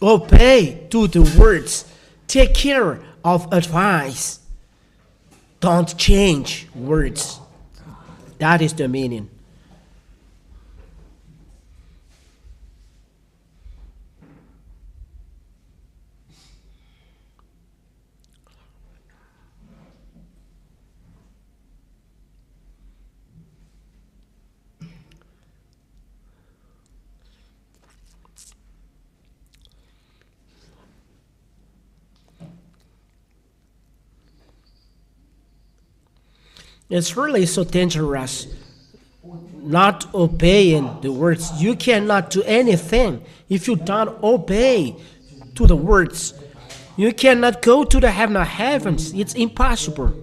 Obey to the words. Take care of advice. don't change words. That is the meaning. It's really so dangerous not obeying the words. You cannot do anything if you don't obey to the words. You cannot go to the heaven of heavens. It's impossible.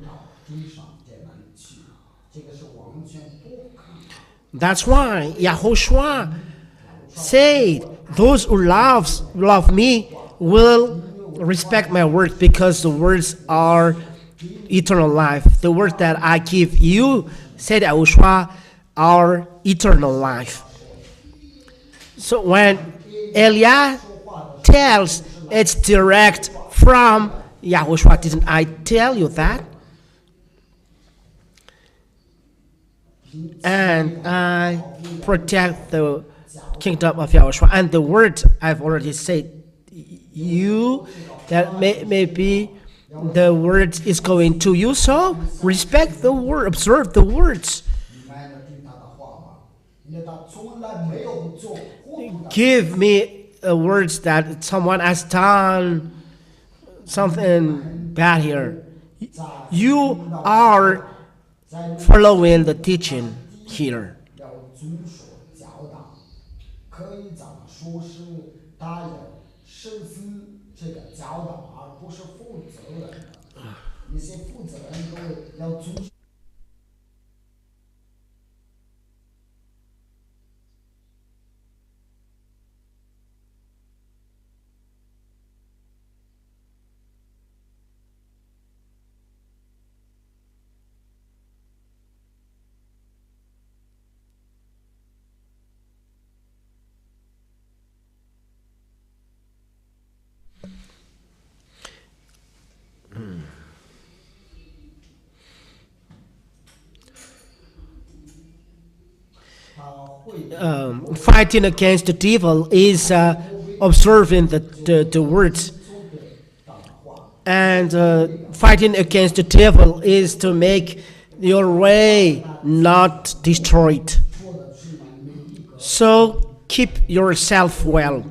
That's why Yahushua said, those who love me will respect my words, because the words are eternal life. The words that I give you, said Yahushua, are eternal life. So when Eliah tells, it's direct from Yahushua. Didn't I tell you that? And I protect the kingdom of Yahushua. And the word I've already said, you, that maybe the word is going to you. So respect the word, observe the words. Give me words that someone has done something bad here. You are following the teaching here. Fighting against the devil is observing the words. And fighting against the devil is to make your way not destroyed. So keep yourself well.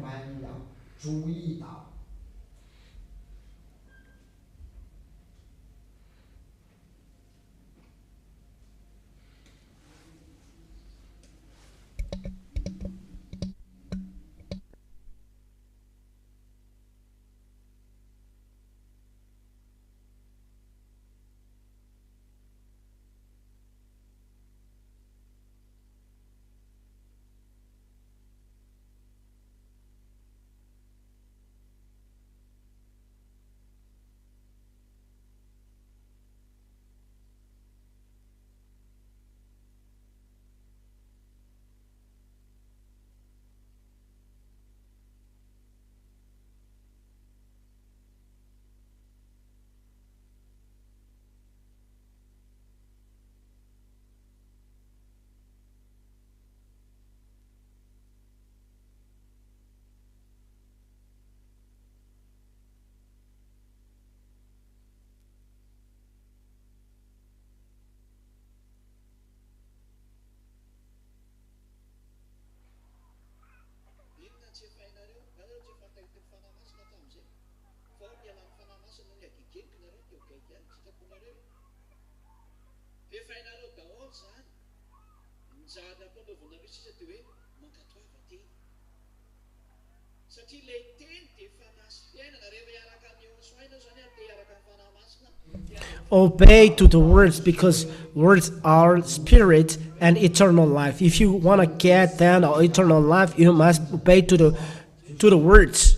Obey to the words, because words are spirit and eternal life. If you want to get that eternal life, you must obey to the words.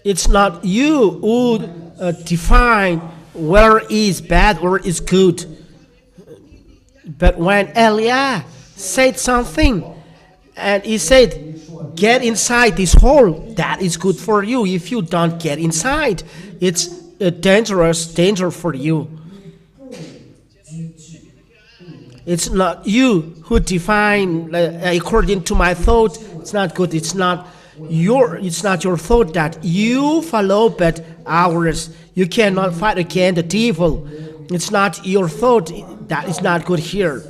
It's not you who define whether is bad or is good. But when Eliah said something, and he said, get inside this hole, that is good for you. If you don't get inside, it's a danger for you. It's not you who define according to my thought. It's not good. It's not your thought that you follow, but ours. You cannot fight against the devil. It's not your thought that is not good here.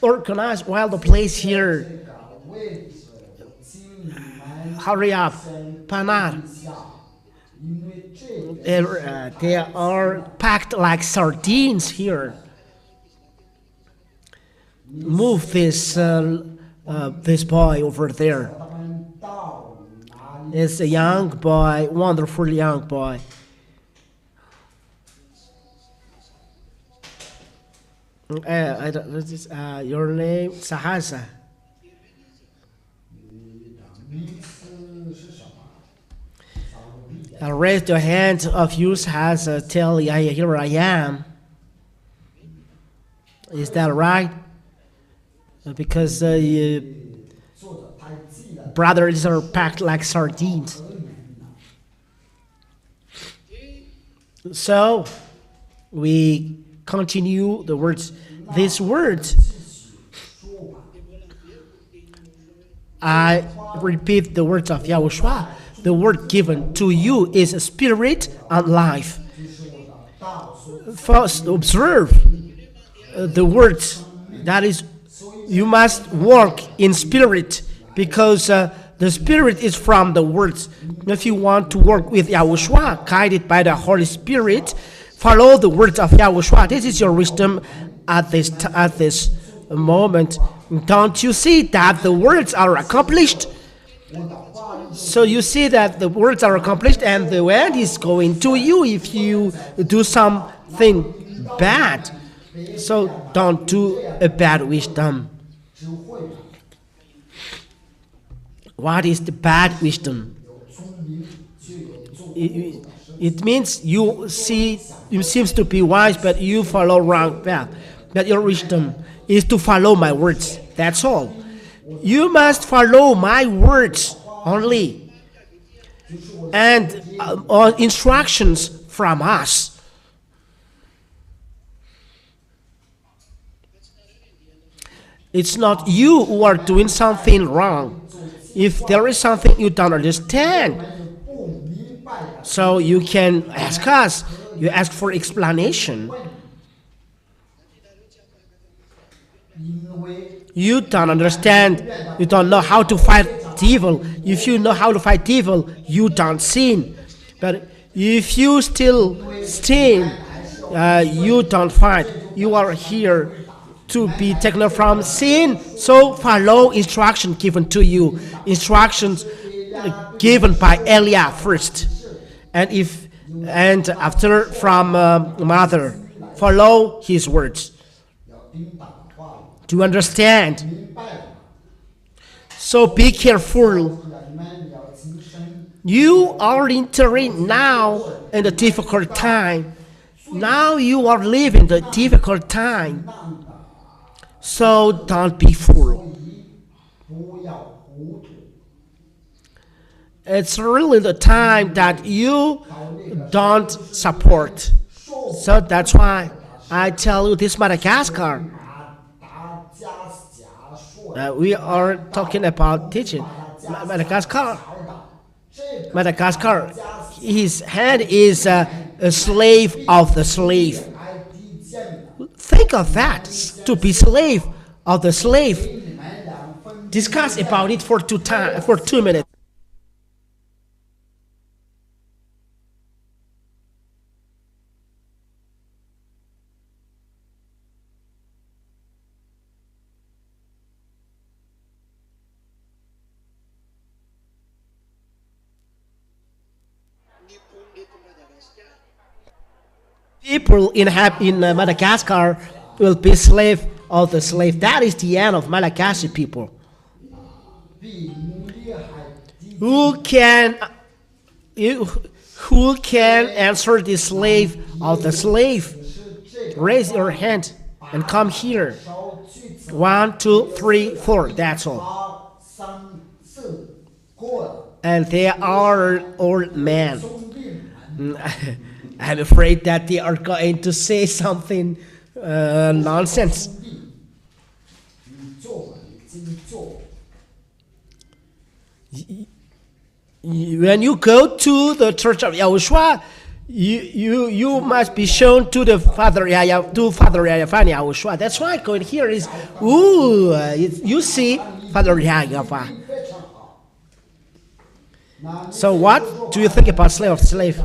Organize while the place here. Hurry up, Panar. They are packed like sardines here. Move this boy over there. It's a young boy, wonderful young boy. Your name, Sahasa. Raise your hand of you, Sahasa. Tell YAHVAH, here I am. Is that right? Because brothers are packed like sardines. So we continue the words. These words, I repeat the words of Yahushua. The word given to you is a spirit and life. First, observe the words. That is, you must walk in spirit, because the spirit is from the words. If you want to work with Yahushua, guided by the Holy Spirit, follow the words of Yahushua. This is your wisdom at this moment. Don't you see that the words are accomplished? So you see that the words are accomplished, and the end is going to you if you do something bad. So don't do a bad wisdom. What is the bad wisdom? It means you seems to be wise, but you follow wrong path. But your wisdom is to follow my words. That's all. You must follow my words only, and on instructions from us. It's not you who are doing something wrong. If there is something you don't understand, so you can ask us. You ask for explanation. You don't understand. You don't know how to fight evil. If you know how to fight evil, you don't sin. But if you still sin, you don't fight. You are here to be taken from sin. So follow instruction given to you. Instructions given by Eliah first, and after from mother. Follow his words. Do you understand? So be careful. You are entering now in a difficult time. Now you are living the difficult time. So don't be fooled. It's really the time that you don't support. So that's why I tell you this Madagascar. We are talking about teaching. Madagascar. His hand is a slave of the slave. Think of that, to be slave of the slave. Discuss about it for 2 minutes. People in Madagascar will be slave of the slave. That is the end of Malagasy people. Who can answer the slave of the slave? Raise your hand and come here. 1, 2, 3, 4. That's all. and they are old men. I'm afraid that they are going to say something nonsense. When you go to the church of Yahushua, you must be shown to the Father YAHVAH, to Father YAHVAH and Yahushua. That's why going here is, you see Father YAHVAH. So what do you think about slave?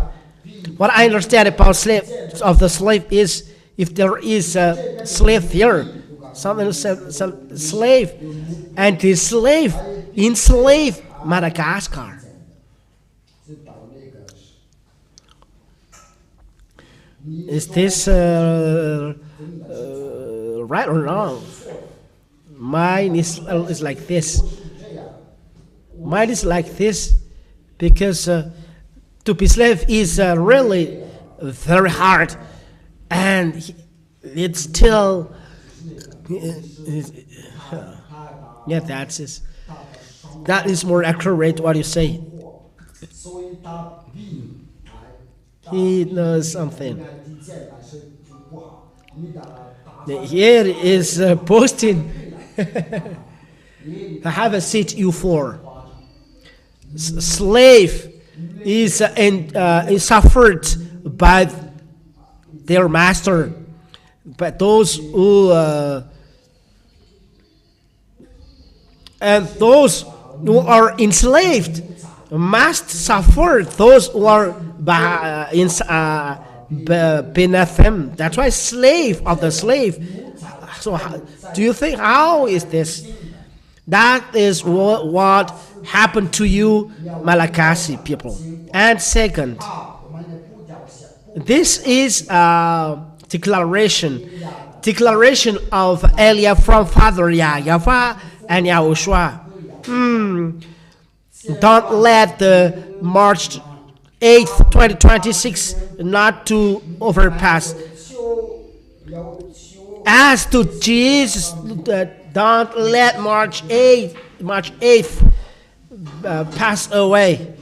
What I understand about the slave is, if there is a slave here, some slave, and the slave enslaved Madagascar. Is this right or wrong? Mine is like this. Mine is like this because to be slave is really very hard, and it's still yeah, that is more accurate what you say. He knows something. Here is posting. Have a seat, you four. Slave is suffered by their master, but those who are enslaved must suffer those who are beneath them. That's why slave of the slave. So do you think, how is this? That is what happened to you, Malagasy people. And second, this is a declaration of Elia from Father YAHVAH and YAHOSHUA. Don't let the March 8th, 2026 not to overpass. As to Jesus, don't let March 8th pass away.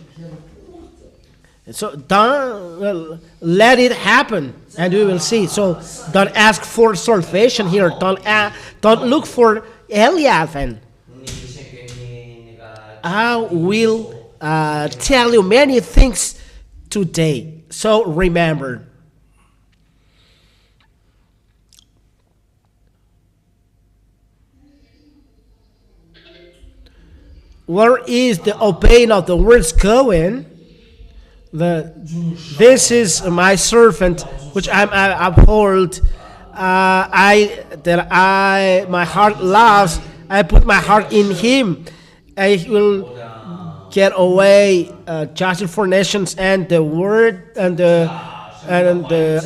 So don't let it happen, and we will see. So don't ask for salvation here. Don't look for Eliav. I will tell you many things today. So remember. Where is the obeying of the words going? This is my servant, which I uphold. My heart loves. I put my heart in him. I will get away justice for nations, and the word and the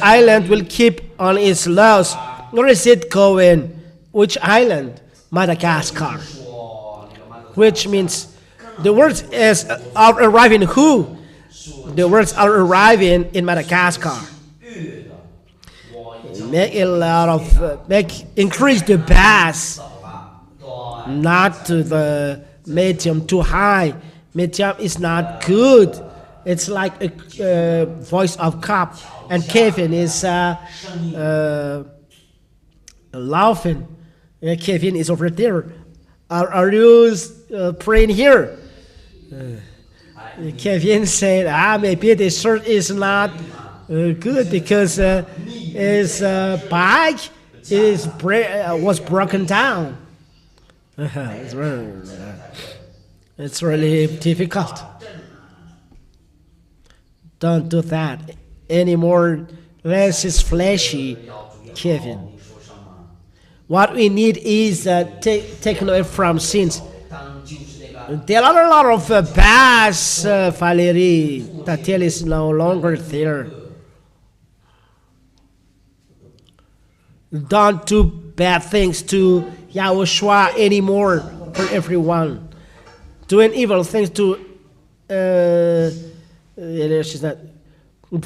island will keep on its laws. Where is it going? Which island? Madagascar. Which means the words are arriving who? The words are arriving in Madagascar. Make a lot of increase the bass, not to the medium too high. Medium is not good. It's like a voice of cup, and Kevin is laughing. Kevin is over there. Are you praying here? Kevin said, maybe the shirt is not good because his bike was broken down. It's really difficult. Don't do that anymore. Less is fleshy, Kevin. What we need is taken away from sins. There are a lot of bass, Valerie. Tatel is no longer there. Don't do bad things to YAHOSHUA anymore for everyone. Doing evil things to she's not.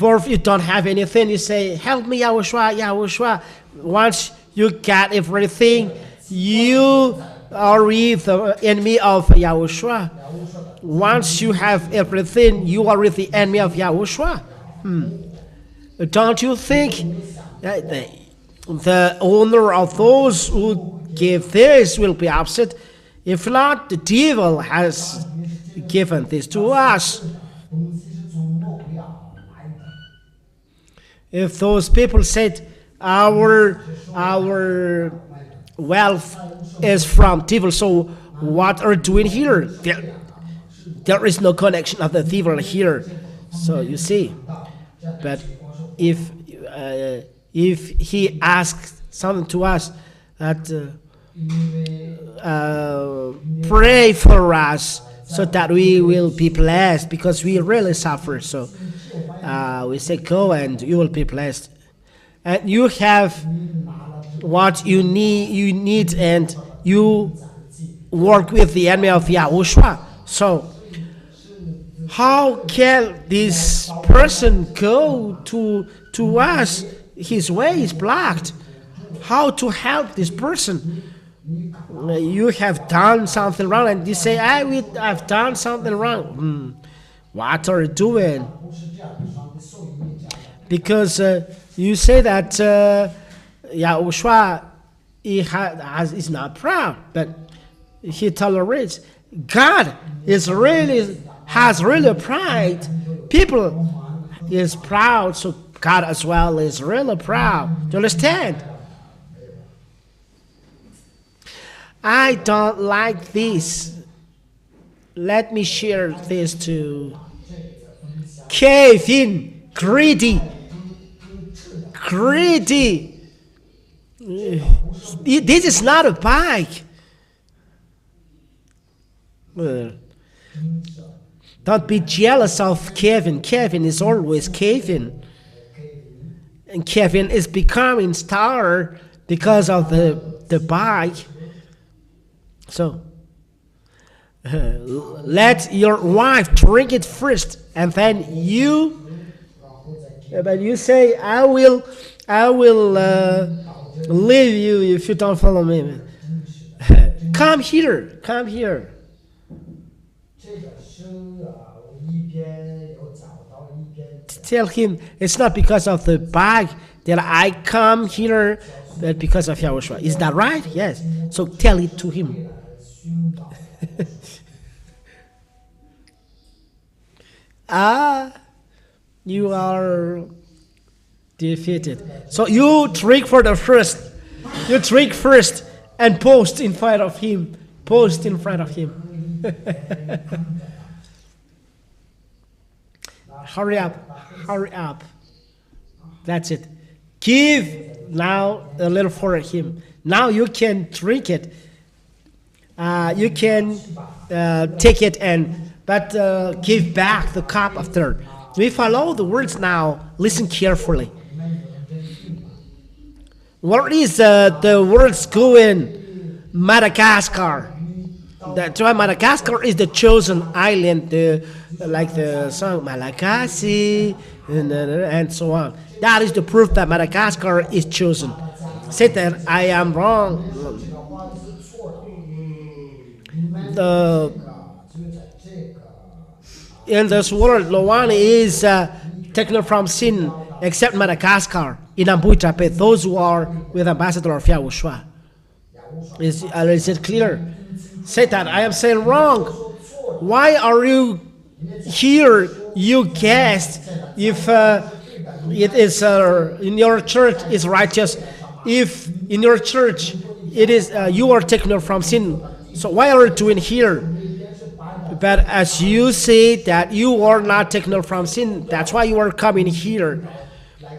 Or if you don't have anything, you say, help me, YAHOSHUA, YAHOSHUA. Once you got everything, you are with the enemy of YAHOSHUA. once you have everything, you are with the enemy of Yahushua. Don't you think that the owner of those who give this will be upset? If not, the devil has given this to us. If those people said our wealth is from devil, so what are doing here? There is no connection of the devil here. So you see, but if he asks something to us that pray for us so that we will be blessed because we really suffer. So we say go and you will be blessed, and you have what you need, and you work with the enemy of Yahushua. So how can this person go to us? His way is blocked. How to help this person? You have done something wrong, and you say, I've done something wrong. What are you doing? Because you say that YAHOSHUA is not proud, but he tolerates. God has really pride. People is proud, so God as well is really proud. Do you understand? I don't like this. Let me share this too. Kevin, greedy. This is not a bike. Don't be jealous of Kevin. Kevin is always Kevin. And Kevin is becoming star because of the bike. So, let your wife drink it first, and then but you say, I will leave you if you don't follow me. Come here. Tell him it's not because of the bag that I come here, but because of YAHOSHUA. Is that right? Yes. So tell it to him. You are defeated. So you drink for the first. You drink first and post in front of him. Post in front of him. Hurry up. That's it. Give now a little for him. Now you can drink it. You can take it but give back the cup after. We follow the words now. Listen carefully. What is the words going? Madagascar. Madagascar is the chosen island, like the song Malagasy and so on. That is the proof that Madagascar is chosen. Say that I am wrong. In this world, no one is taken from sin except Madagascar. In Ambuitape, those who are with Ambassador of YAHOSHUA. Is it clear? Say that I am saying wrong. Why are you here, you guest, if it is in your church is righteous, if in your church it is you are taken from sin, so why are you doing here? But as you say that you are not taken from sin, that's why you are coming here,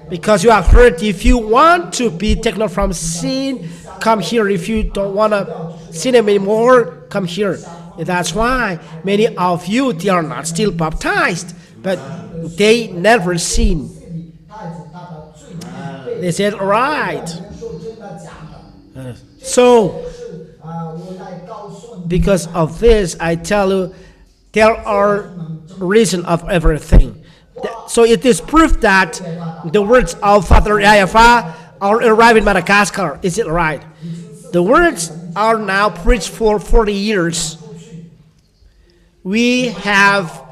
because you have heard if you want to be taken from sin, come here. If you don't want to sin anymore, come here. That's why many of you, they are not still baptized, but they never sin. They said, right. So, because of this, I tell you, there are reasons of everything. So it is proof that the words of Father YAHVAH are arriving in Madagascar. Is it right? The words are now preached for 40 years. we have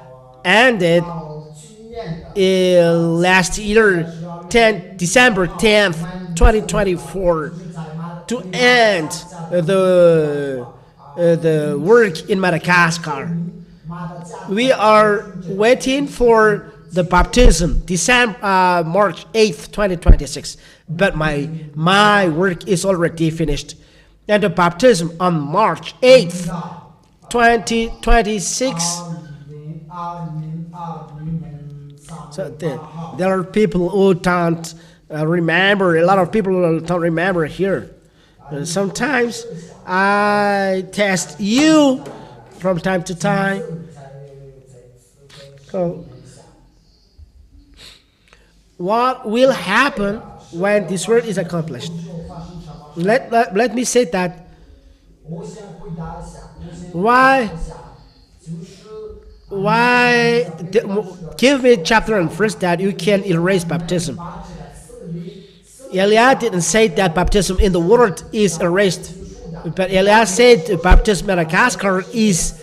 ended last year, December 10th, 2024, to end the work in Madagascar. We are waiting for the baptism, March 8th, 2026. But my work is already finished. And the baptism on March 8th, 2026. So there are people who don't remember. A lot of people don't remember here. Sometimes I test you from time to time. So, what will happen when this work is accomplished? Let me say that. Why? Give me chapter and verse that you can erase baptism. Elias didn't say that baptism in the world is erased, but Elias said baptism in Madagascar is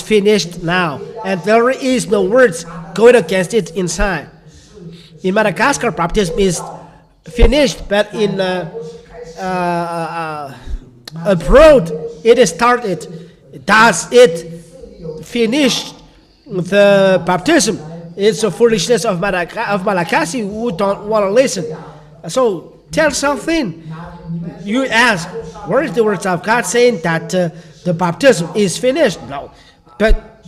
finished now, and there is no words going against it inside. In Madagascar, baptism is finished, but in abroad, it is started. Does it finish the baptism? It's a foolishness of Malagasy who don't want to listen. So tell something. You ask, where is the words of God saying that the baptism is finished? No, but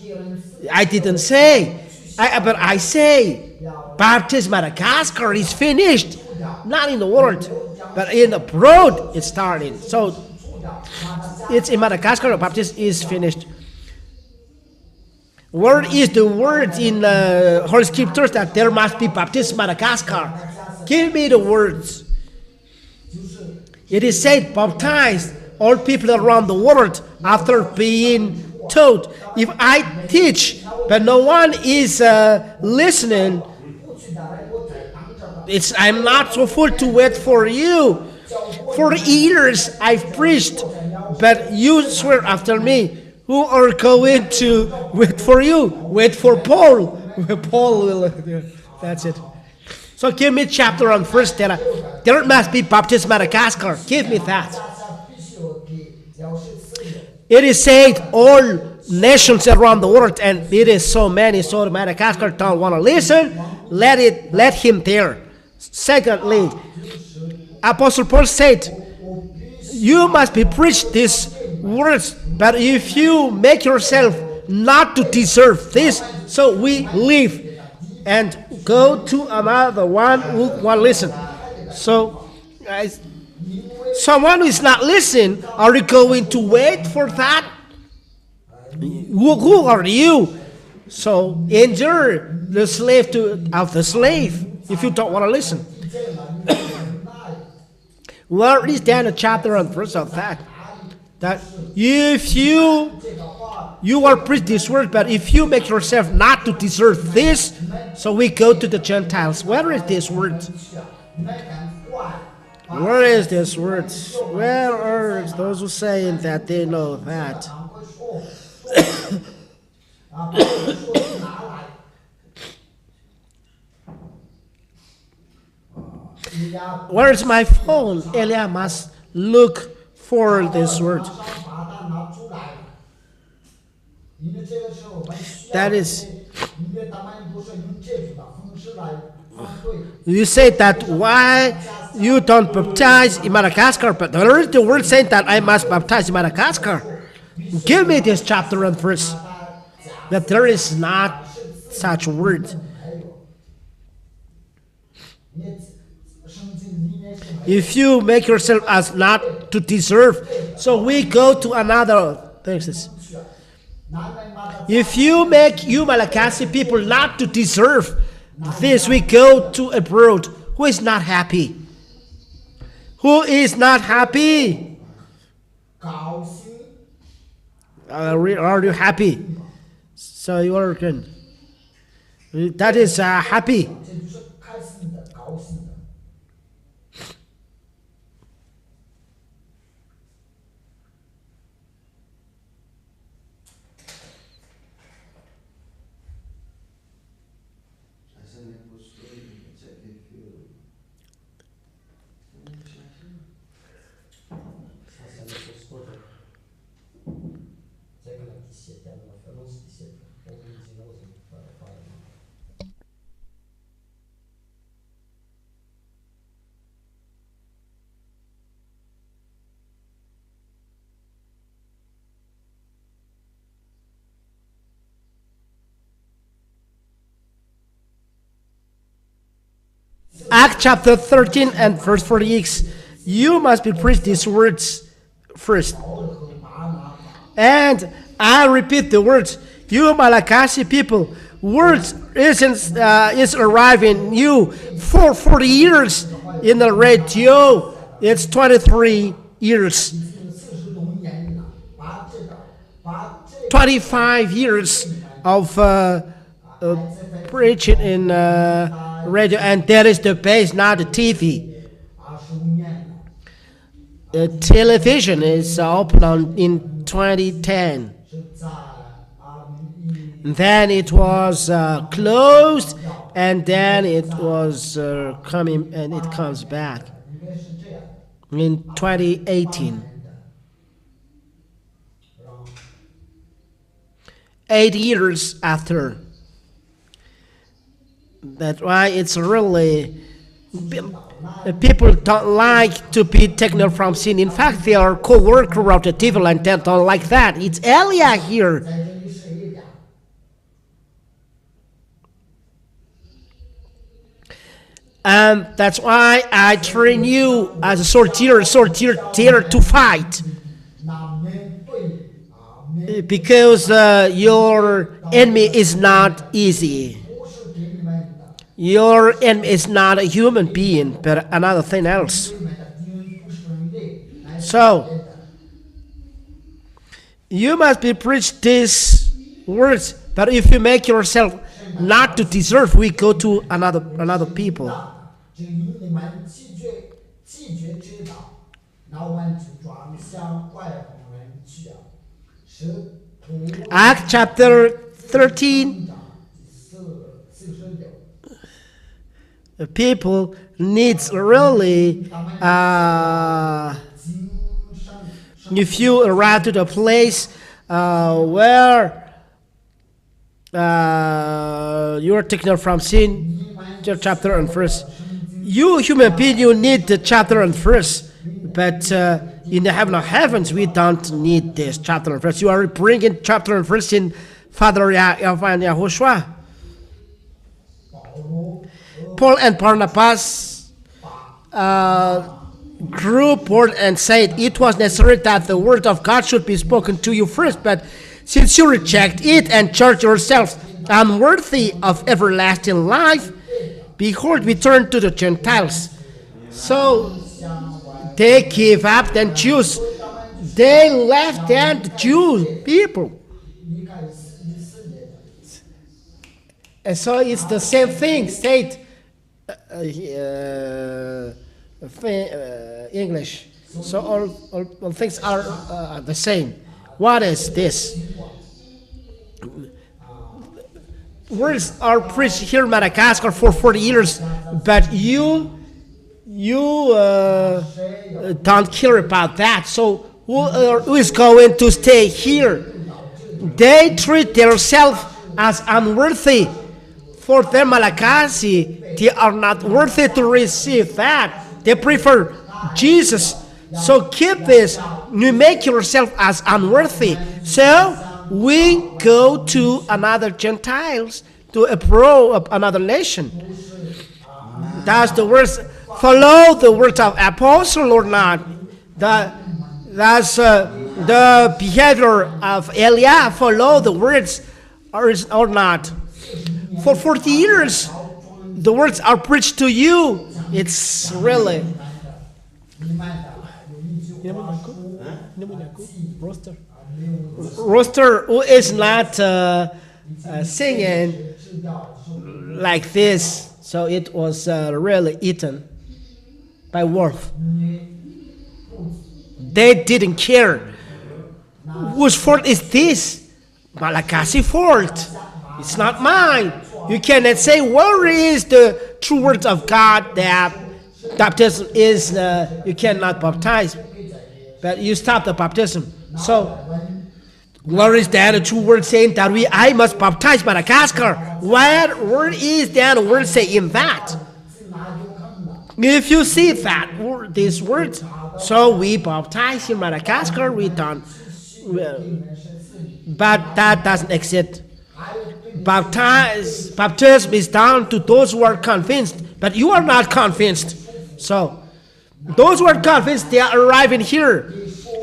I didn't say. But I say, baptism Madagascar is finished, not in the world, but in abroad it started. So it's in Madagascar, the baptism is finished. Where is the word in Holy Scriptures that there must be baptism in Madagascar? Give me the words. It is said, baptize all people around the world after being taught. If I teach, but no one is listening, I'm not so full to wait for you. For years I've preached, but you swear after me. Who are going to wait for you? Wait for Paul. Paul will. That's it. So give me chapter on verse that there must be baptism in Madagascar. Give me that. It is said all nations around the world, and it is so many, so Madagascar don't want to listen. Let him there. Secondly, Apostle Paul said, you must be preached these words, but if you make yourself not to deserve this, so we leave and go to another one who will listen. So, someone who is not listening, are you going to wait for that? Who are you? So, endure the slave of the slave if you don't want to listen. Where is then a chapter and verse of that? That if you are preached this word, but if you make yourself not to deserve this, so we go to the Gentiles. Where is this word? Where is this word? Where are those who saying that they know that? Where's my phone? Elia must look for this word. That is, you say that why you don't baptize in Madagascar, but there is the word saying that I must baptize in Madagascar. Give me this chapter and verse. That there is not such a word. If you make yourself as not to deserve, so we go to another thing. If you make you Malagasy people not to deserve this, we go to abroad. Who is not happy? Who is not happy? Are you happy? So you are good. That is happy. Act chapter 13 and verse 46. You must be preached these words first. And I repeat the words. You Malagasy people, words is arriving you for 40 years in the radio. It's 23 years. 25 years of preaching in radio, and that is the base, not the TV. Television is opened in 2010. Then it was closed, and then it was coming, and it comes back in 2018. 8 years after. That's why it's really, people don't like to be taken from sin. In fact, they are co-worker of the devil, and they don't like that. It's Elia here. And that's why I train you as a sortier to fight. Because your enemy is not easy. Your enemy is not a human being, but another thing else. So, you must be preached these words, but if you make yourself not to deserve, we go to another people. Act chapter 13. The people needs really, if you arrive to the place where you are taken from sin, chapter and verse. You human being, you need the chapter and verse, but in the heaven of heavens, we don't need this chapter and verse. You are bringing chapter and verse in Father YAHVAH and YAHOSHUAH. Paul and Barnabas grew bold and said, it was necessary that the word of God should be spoken to you first, but since you reject it and charge yourselves unworthy of everlasting life, behold, we turn to the Gentiles. So they gave up the Jews. They left the Jew people. And so it's the same thing, said English. So all things are the same. What is this? Words are preached here in Madagascar for 40 years, but you don't care about that. So who is going to stay here? They treat themselves as unworthy. For them, Malagasy, they are not worthy to receive that. They prefer Jesus. So keep this. You make yourself as unworthy. So we go to another Gentiles, to another nation. That's the words. Follow the words of apostle or not. That's the behavior of Elia. Follow the words or not. For 40 years, the words are preached to you. It's really. Roaster who is not singing like this, so it was really eaten by wolf. They didn't care. Whose fault is this? Malagasy fault. It's not mine. You cannot say, where is the true words of God that baptism is, you cannot baptize, but you stop the baptism. So, where is that the true word saying that I must baptize Madagascar? Where is that the word saying that? If you see that, these words, so we baptize in Madagascar, we don't. But that doesn't exist. Baptism is down to those who are convinced but you are not convinced. So those who are convinced, they are arriving here.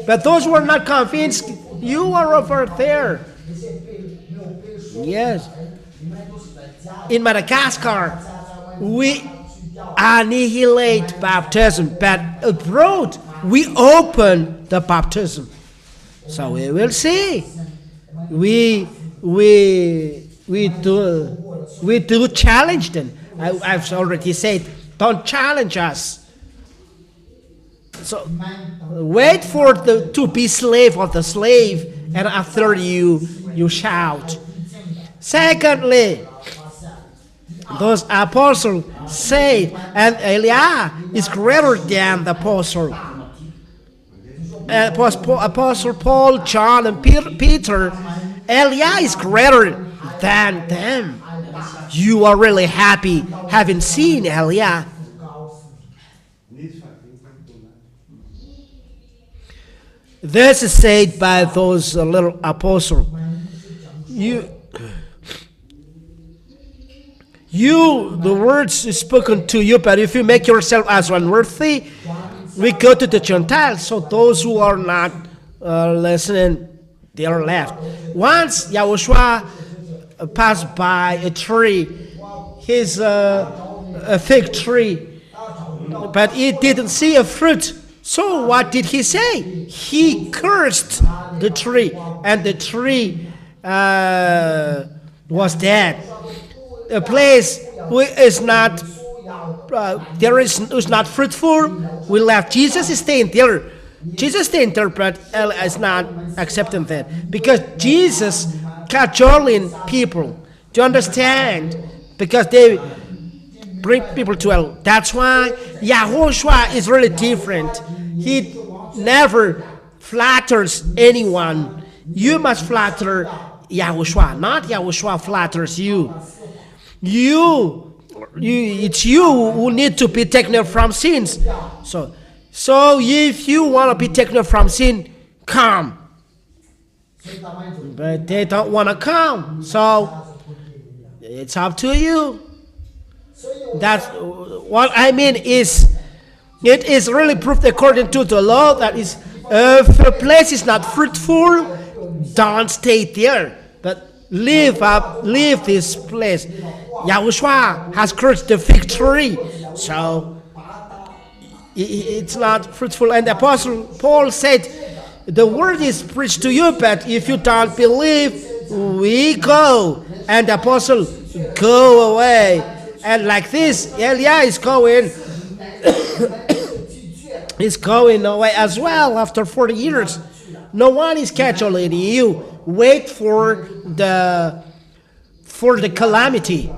But those who are not convinced, you are over there. Yes. In Madagascar, we annihilate baptism, but abroad, we open the baptism. So we will see. We do challenge them. I've already said, don't challenge us. So wait for to be slave of the slave, and after you shout. Secondly, those apostles say, and Eliah is greater than the apostle. Apostle Paul, John, and Peter, Eliah is greater than them. You are really happy having seen Eliah. This is said by those little apostles. The words is spoken to you, but if you make yourself as unworthy, we go to the Gentiles. So those who are not listening, they are left. Once Yahushua passed by a tree, his a fig tree, but he didn't see a fruit. So what did he say? He cursed the tree, and the tree was dead. A place is not is not fruitful. We left Jesus staying there. Jesus staying there, but is not accepting that because Jesus cajoling people. Do you understand? Because they bring people to hell. That's why Yahoshua is really different. He never flatters anyone. You must flatter Yahushua, not Yahushua flatters you. It's you who need to be taken from sins. So if you want to be taken from sin, come. But they don't want to come. So it's up to you. That's what I mean is, it is really proved according to the law that is, if a place is not fruitful, don't stay there, but leave this place. Yahushua has cursed the fig tree, so it's not fruitful. And the Apostle Paul said, the word is preached to you, but if you don't believe, we go. And the apostle go away. And like this, Eliah is going is going away as well after 40 years. No one is cajoling you. Wait for the calamity.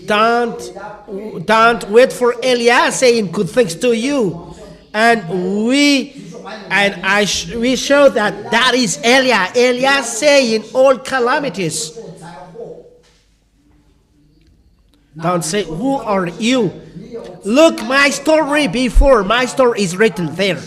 Don't wait for Eliah saying good things to you. And we show that is Eliah. Eliah saying all calamities. Don't say, who are you? Look, my story before. My story is written there.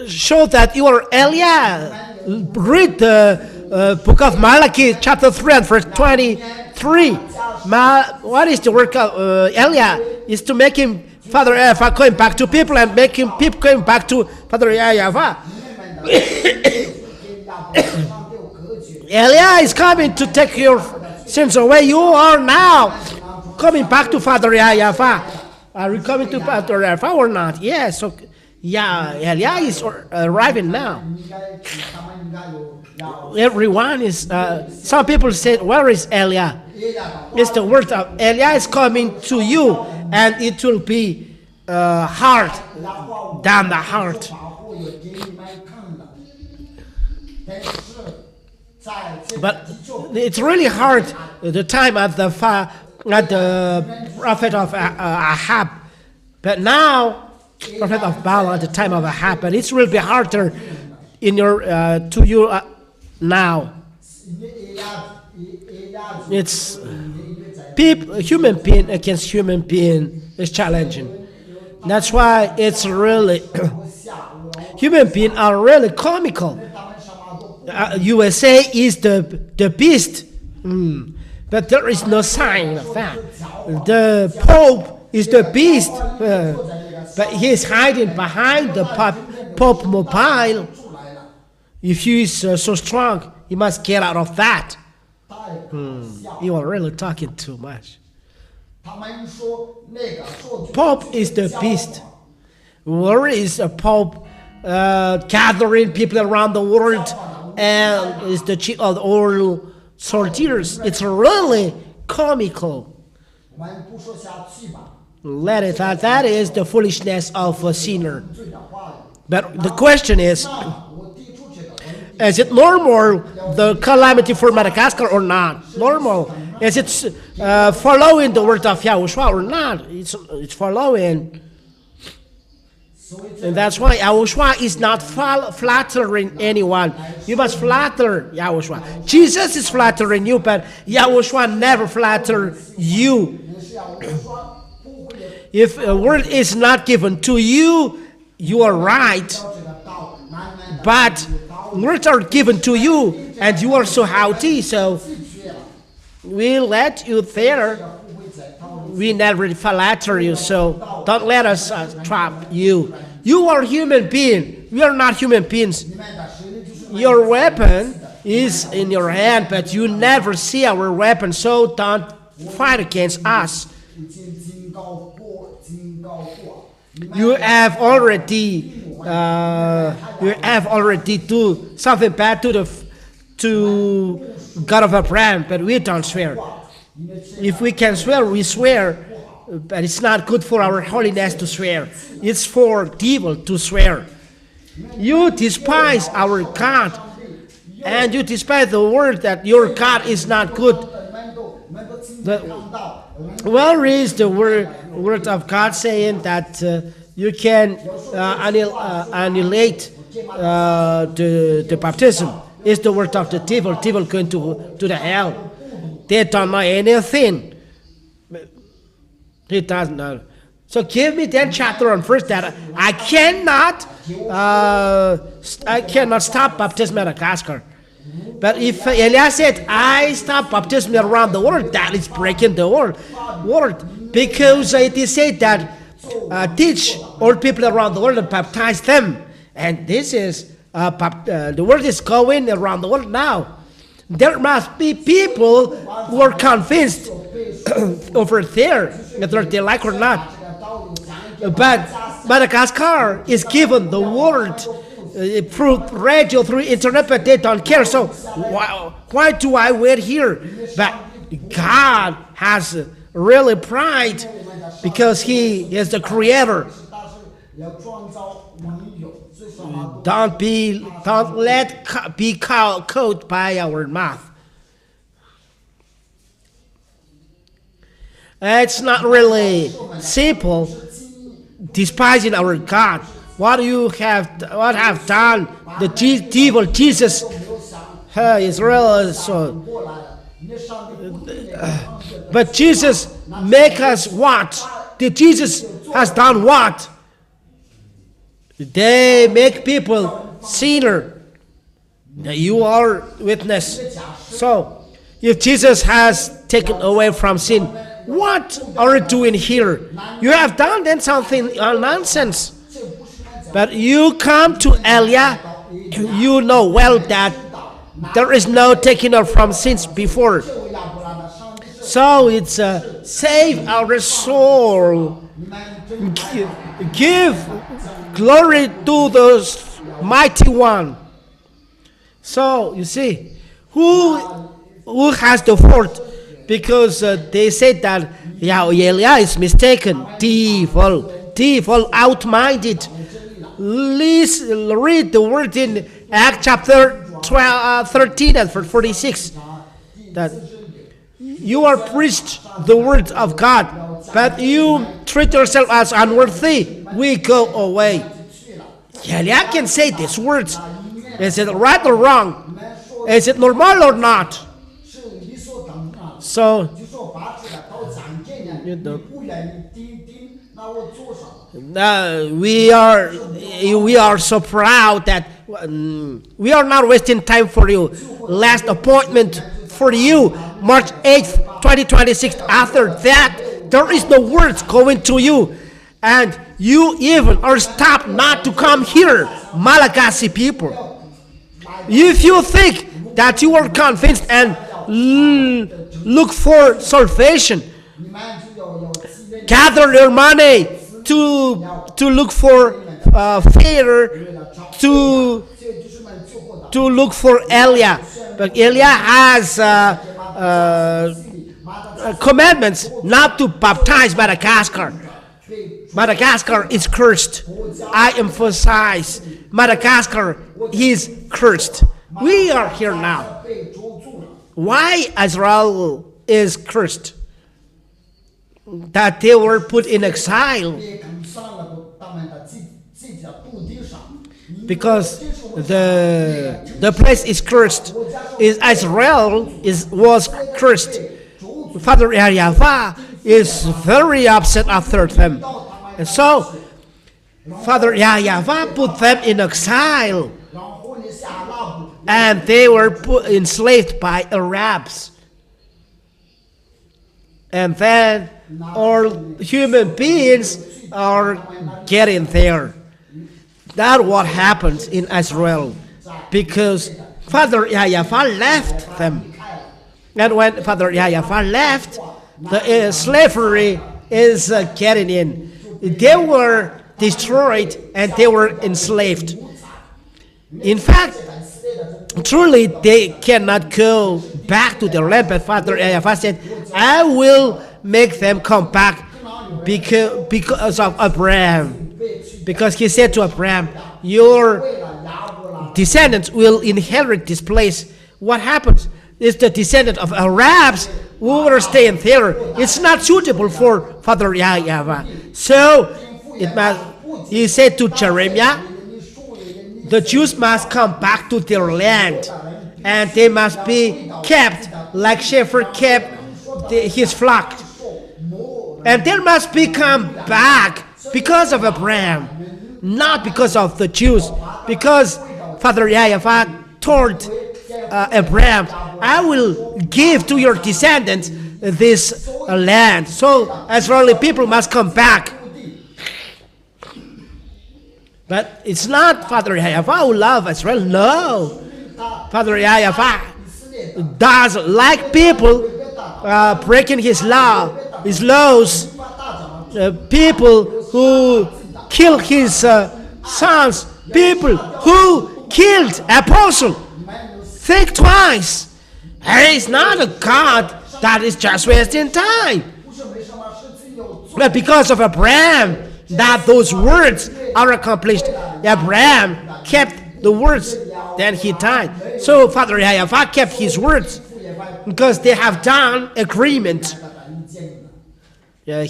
Show that you are Eliah. Read the book of Malachi, chapter 3 and verse 23. What is the work of Eliah? Is to make him Father YAHVAH going back to people and make him people going back to Father YAHVAH. Eliah is coming to take your sins away. You are now coming back to Father YAHVAH. Are you coming to Father YAHVAH or not? Yes. So, yeah, Eliah is arriving now. Everyone is. Some people said, "Where is Eliah?" It's the word of Eliah is coming to you, and it will be hard down the heart. But it's really hard the time at the prophet of Ahab. But now, prophet of Baal at the time of Ahab. But it will be harder in your to you now. It's human being against human being is challenging. That's why it's really human beings are really comical. USA is the beast. But there is no sign of that. The Pope is the beast. But he is hiding behind the Pope mobile. If he is so strong, he must get out of that. You are really talking too much. Pope is the beast. Where is a Pope gathering people around the world and is the chief of all soldiers? It's really comical. Let it out. That is the foolishness of a sinner. But the question is it normal, the calamity for Madagascar, or not? Normal. Is it following the word of Yahushua or not? It's following. And that's why Yahushua is not flattering anyone. You must flatter Yahushua. Jesus is flattering you, but Yahushua never flatters you. If a word is not given to you, you are right. But words are given to you, and you are so haughty, so we let you there. We never flatter you, so don't let us trap you. You are human being. We are not human beings. Your weapon is in your hand, but you never see our weapon, so don't fight against us. You have already do something bad to God of Abraham, but we don't swear. If we can swear, we swear, but it's not good for our holiness to swear. It's for devil to swear. You despise our God, and you despise the word that your God is not good. Where is the word of God saying that you can annihilate the baptism? It's the word of the devil. Devil going to the hell. They don't know anything. He doesn't know. So give me that chapter and verse that I cannot stop baptism in Madagascar. But if Elias said, I stop baptism around the world, that is breaking the word. Because it is said that teach all people around the world and baptize them. And this is, the word is going around the world now. There must be people who are convinced over there, whether they like or not. But Madagascar is given the word through radio, through internet, but they don't care. So why do I wait here? But God has really pride because He is the Creator. Don't let be caught by our mouth. It's not really simple despising our God. What have done the devil Jesus is really so. But Jesus make us what? The Jesus has done what? They make people sinner. You are witness. So, if Jesus has taken away from sin, what are you doing here? You have done then something nonsense. But you come to Elia, you know well that there is no taking off from sins before. So it's save our soul. Give glory to the mighty one. So you see, who has the fault? Because they said that Elia is mistaken. Devil, out-minded. Please read the word in Acts chapter 13 and 46. That you are preached the word of God, but you treat yourself as unworthy. We go away. Elia can say these words. Is it right or wrong? Is it normal or not? So, we are so proud that We are not wasting time for you. Last appointment for you, March 8th, 2026. After that, there is no words going to you. And you even are stopped not to come here, Malagasy people. If you think that you are convinced and look for salvation, gather your money to look for favor, to look for Elia. But Elia has commandments not to baptize Madagascar. Madagascar is cursed. I emphasize, Madagascar is cursed. We are here now. Why Israel is cursed? That they were put in exile. Because the place is cursed. Israel was cursed. Father YAHVAH is very upset after them. And so, Father YAHVAH put them in exile. And they were enslaved by Arabs. And then all human beings are getting there. That's what happens in Israel. Because Father YAHVAH left them. And when Father YAHVAH left, the slavery is getting in. They were destroyed and they were enslaved. In fact, truly they cannot go back to their land. But Father YAHVAH said, I will make them come back because of Abraham. Because he said to Abraham, your descendants will inherit this place. What happens is the descendant of Arabs who are staying there. It's not suitable for Father YAHVAH. So he said to Jeremiah, the Jews must come back to their land, and they must be kept like shepherd kept his flock. And they must become back because of Abraham, not because of the Jews. Because Father YAHVAH told Abraham, I will give to your descendants this land. So Israeli people must come back. But it's not Father YAHVAH who loves Israel. No. Father YAHVAH doesn't like people breaking his laws, people who kill his sons, people who killed apostle. Think twice. He is not a God that is just wasting time. But because of Abraham, that those words are accomplished. Abraham kept the words, then he died. So Father YAHVAH kept his words because they have done agreement. They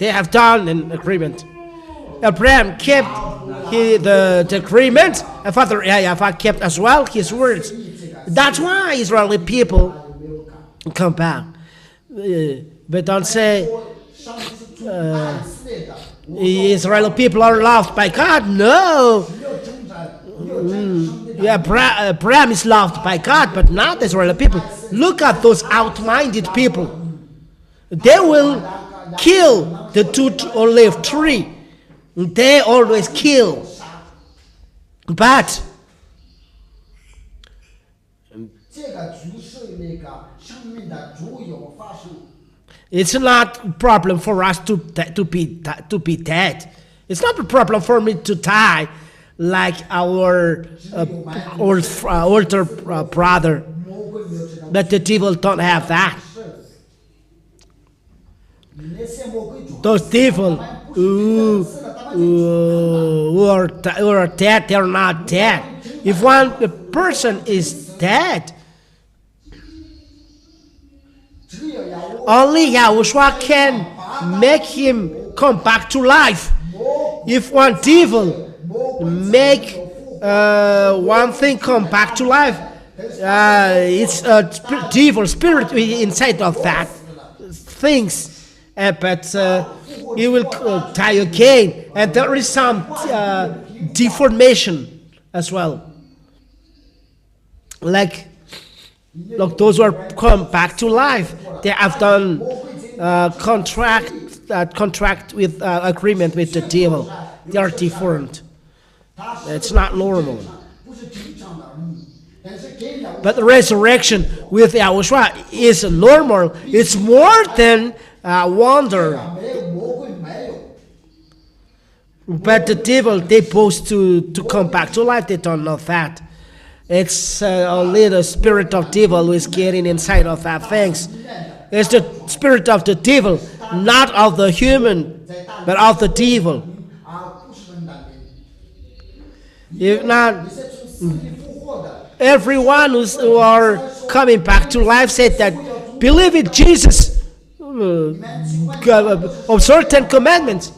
have done an agreement. Abraham kept the agreement, and Father YAHVAH kept as well his words. That's why Israeli people come back. But don't say Israeli people are loved by God. No. Abraham is loved by God, but not Israeli people. Look at those out-minded people. They will kill the two olive tree. They always kill. But it's not a problem for us to be dead. It's not a problem for me to die like our older brother. But the devil don't have that. Those devil who are dead, they are not dead. If one person is dead, only YAHOSHUA can make him come back to life. If one devil make one thing come back to life, it's a devil spirit inside of that things. But he will die again, and there is some deformation as well. Like those who are come back to life, they have done contract with agreement with the devil. They are deformed. It's not normal. But the resurrection with Yahushua is normal. It's more than a wonder. But the devil, they boast to come back to life. They don't know that. It's only the spirit of devil who is getting inside of that things. It's the spirit of the devil, not of the human, but of the devil. If not, everyone who are coming back to life said that believe in Jesus, observe 10 commandments.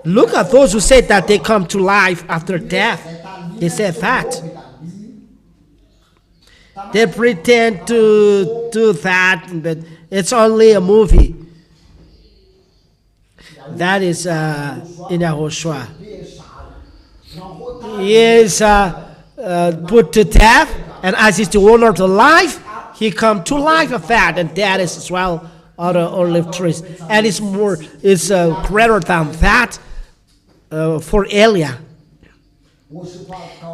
Look at those who said that they come to life after death. They said that. They pretend to do that, but it's only a movie. That is in Yahushua. He is put to death, and as is the owner of the life, he come to life of that, and that is as well other olive trees. And it's more, it's greater than that for Eliah.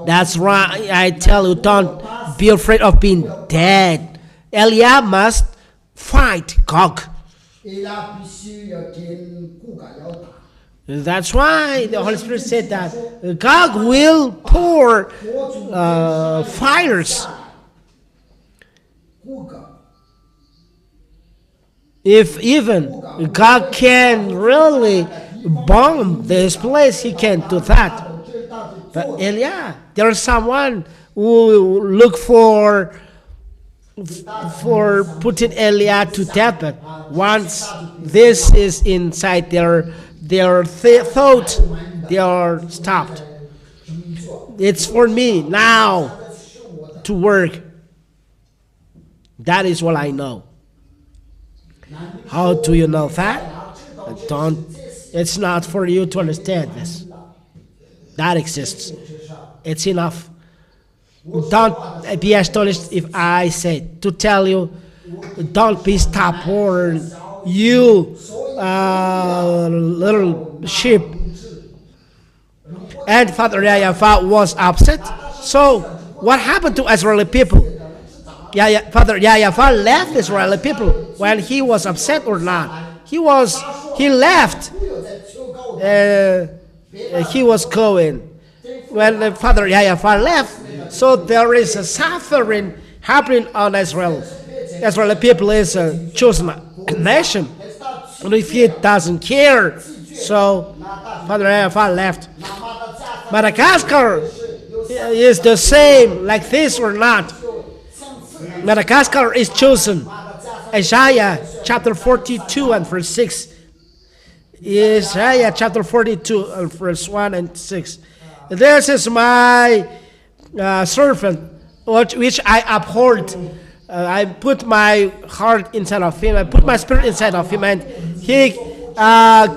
That's why I tell you, don't be afraid of being dead. Eliah must fight Gog. That's why the Holy Spirit said that God will pour fires. If even God can really bomb this place, he can do that. But Eliah, there is someone who look for putting Eliah to death. But once this is inside their thought, they are stopped. It's for me now to work. That is what I know. How do you know that? It's not for you to understand this. That exists. It's enough. Don't be astonished if I say to tell you, don't be stubborn, you little sheep. And Father YAHVAH was upset. So what happened to Israeli people? Father YAHVAH left Israeli people when he was upset or not. He left. He was going when Father YAHVAH left. So there is a suffering happening on Israel. Israeli people is a chosen nation. And if he doesn't care, so Father YAHVAH left. Madagascar is the same like this or not. Madagascar is chosen. Isaiah chapter 42 and verse 6. Isaiah chapter 42 and verse 1 and 6. This is my servant, which I uphold. I put my heart inside of him. I put my spirit inside of him, and he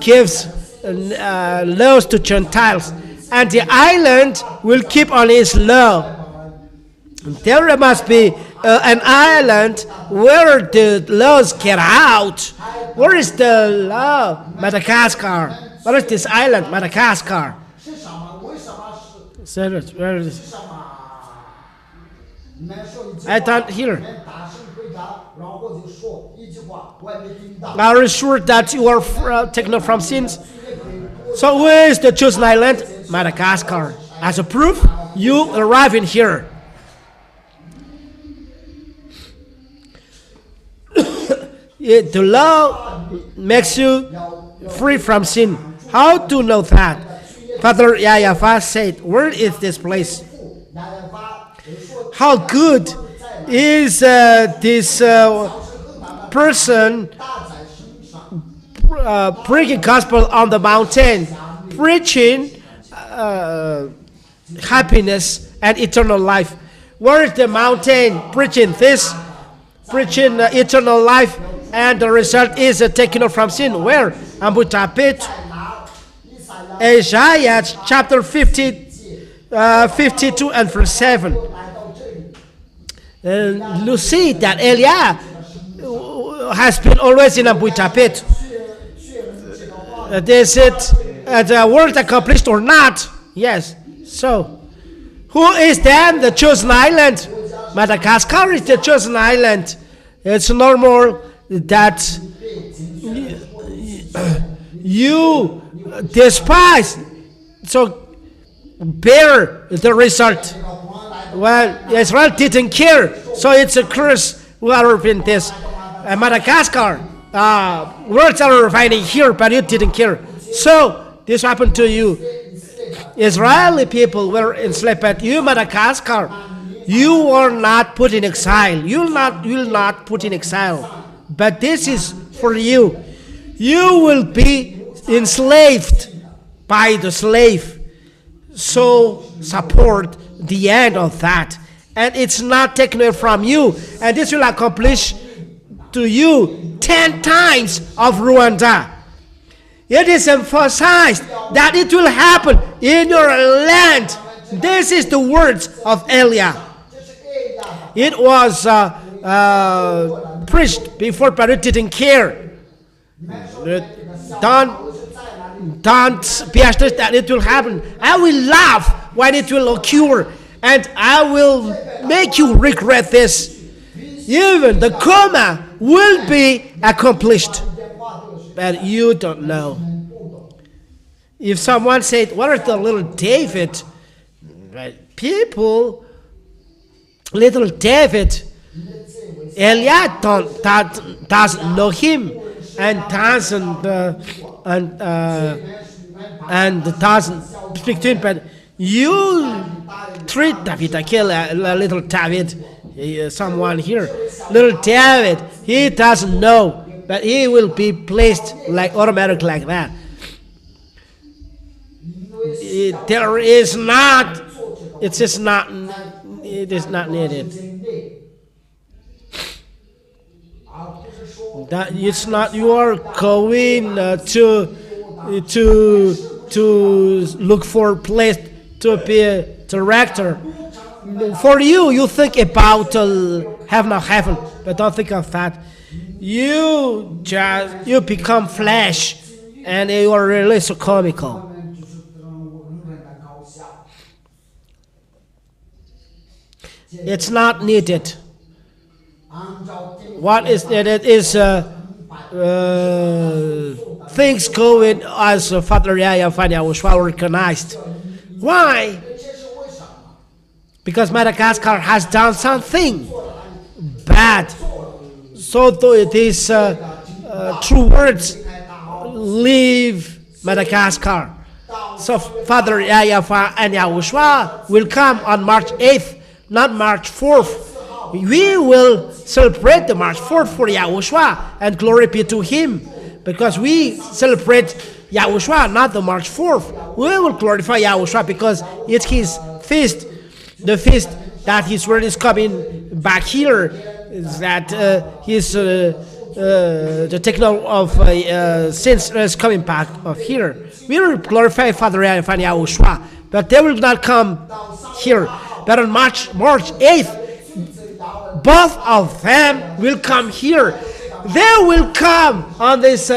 gives laws to Gentiles. And the island will keep on his law. There must be an island where the laws get out. Where is the law? Madagascar. Where is this island? Madagascar. Where is it? I don't hear. Are you sure that you are taken from sins? So where is the chosen island? Madagascar. As a proof, you arrive in here. The law makes you free from sin. How to know that? Father YAHVAH said, where is this place? How good is this person preaching gospel on the mountain, preaching happiness and eternal life? Where is the mountain preaching this? Preaching eternal life, and the result is taken off from sin. Where? Ambutapit, Isaiah chapter 52 and verse 7. You see that Eliah has been always in Ambutapit. Is it the word accomplished or not? Yes. So, who is then the chosen island? Madagascar is the chosen island. It's normal that you despise, so bear the result. Well, Israel didn't care, so it's a curse. We are in this Madagascar. Words are finding here, but you didn't care. So this happened to you. Israeli people were enslaved, but you, Madagascar, you are not put in exile. You will not put in exile. But this is for you. You will be enslaved by the slave. So support the end of that. And it's not taken away from you. And this will accomplish to you 10 times of Rwanda. It is emphasized that it will happen in your land. This is the words of Eliah. It was preached before, but it didn't care. Don't be astonished that it will happen. I will laugh when it will occur, and I will make you regret this. Even the comma will be accomplished, but you don't know. If someone said, "What is the little David?" People, little David, Eliah doesn't know him, and doesn't speak to him. But you treat David like a little David. Someone here, little David, he doesn't know, but he will be placed like automatic like that. It is not needed. That it's not you are going to look for a place to be a director. For you think about heaven of heaven, but don't think of that. You become flesh, and you are really so comical. It's not needed. What is needed is things going as Father YAHVAH and YAHOSHUA organized. Why? Because Madagascar has done something bad. So these true words leave Madagascar. So Father YAHVAH and YAHOSHUA will come on March 8th, not March 4th. We will celebrate the March 4th for YAHOSHUA, and glory be to Him. Because we celebrate YAHOSHUA, not the March 4th. We will glorify YAHOSHUA because it's His feast. The feast that His word is coming back here, that the techno of sins is coming back of here. We will glorify Father YAHVAH and YAHOSHUA, but they will not come here. But on March 8th, both of them will come here. They will come on this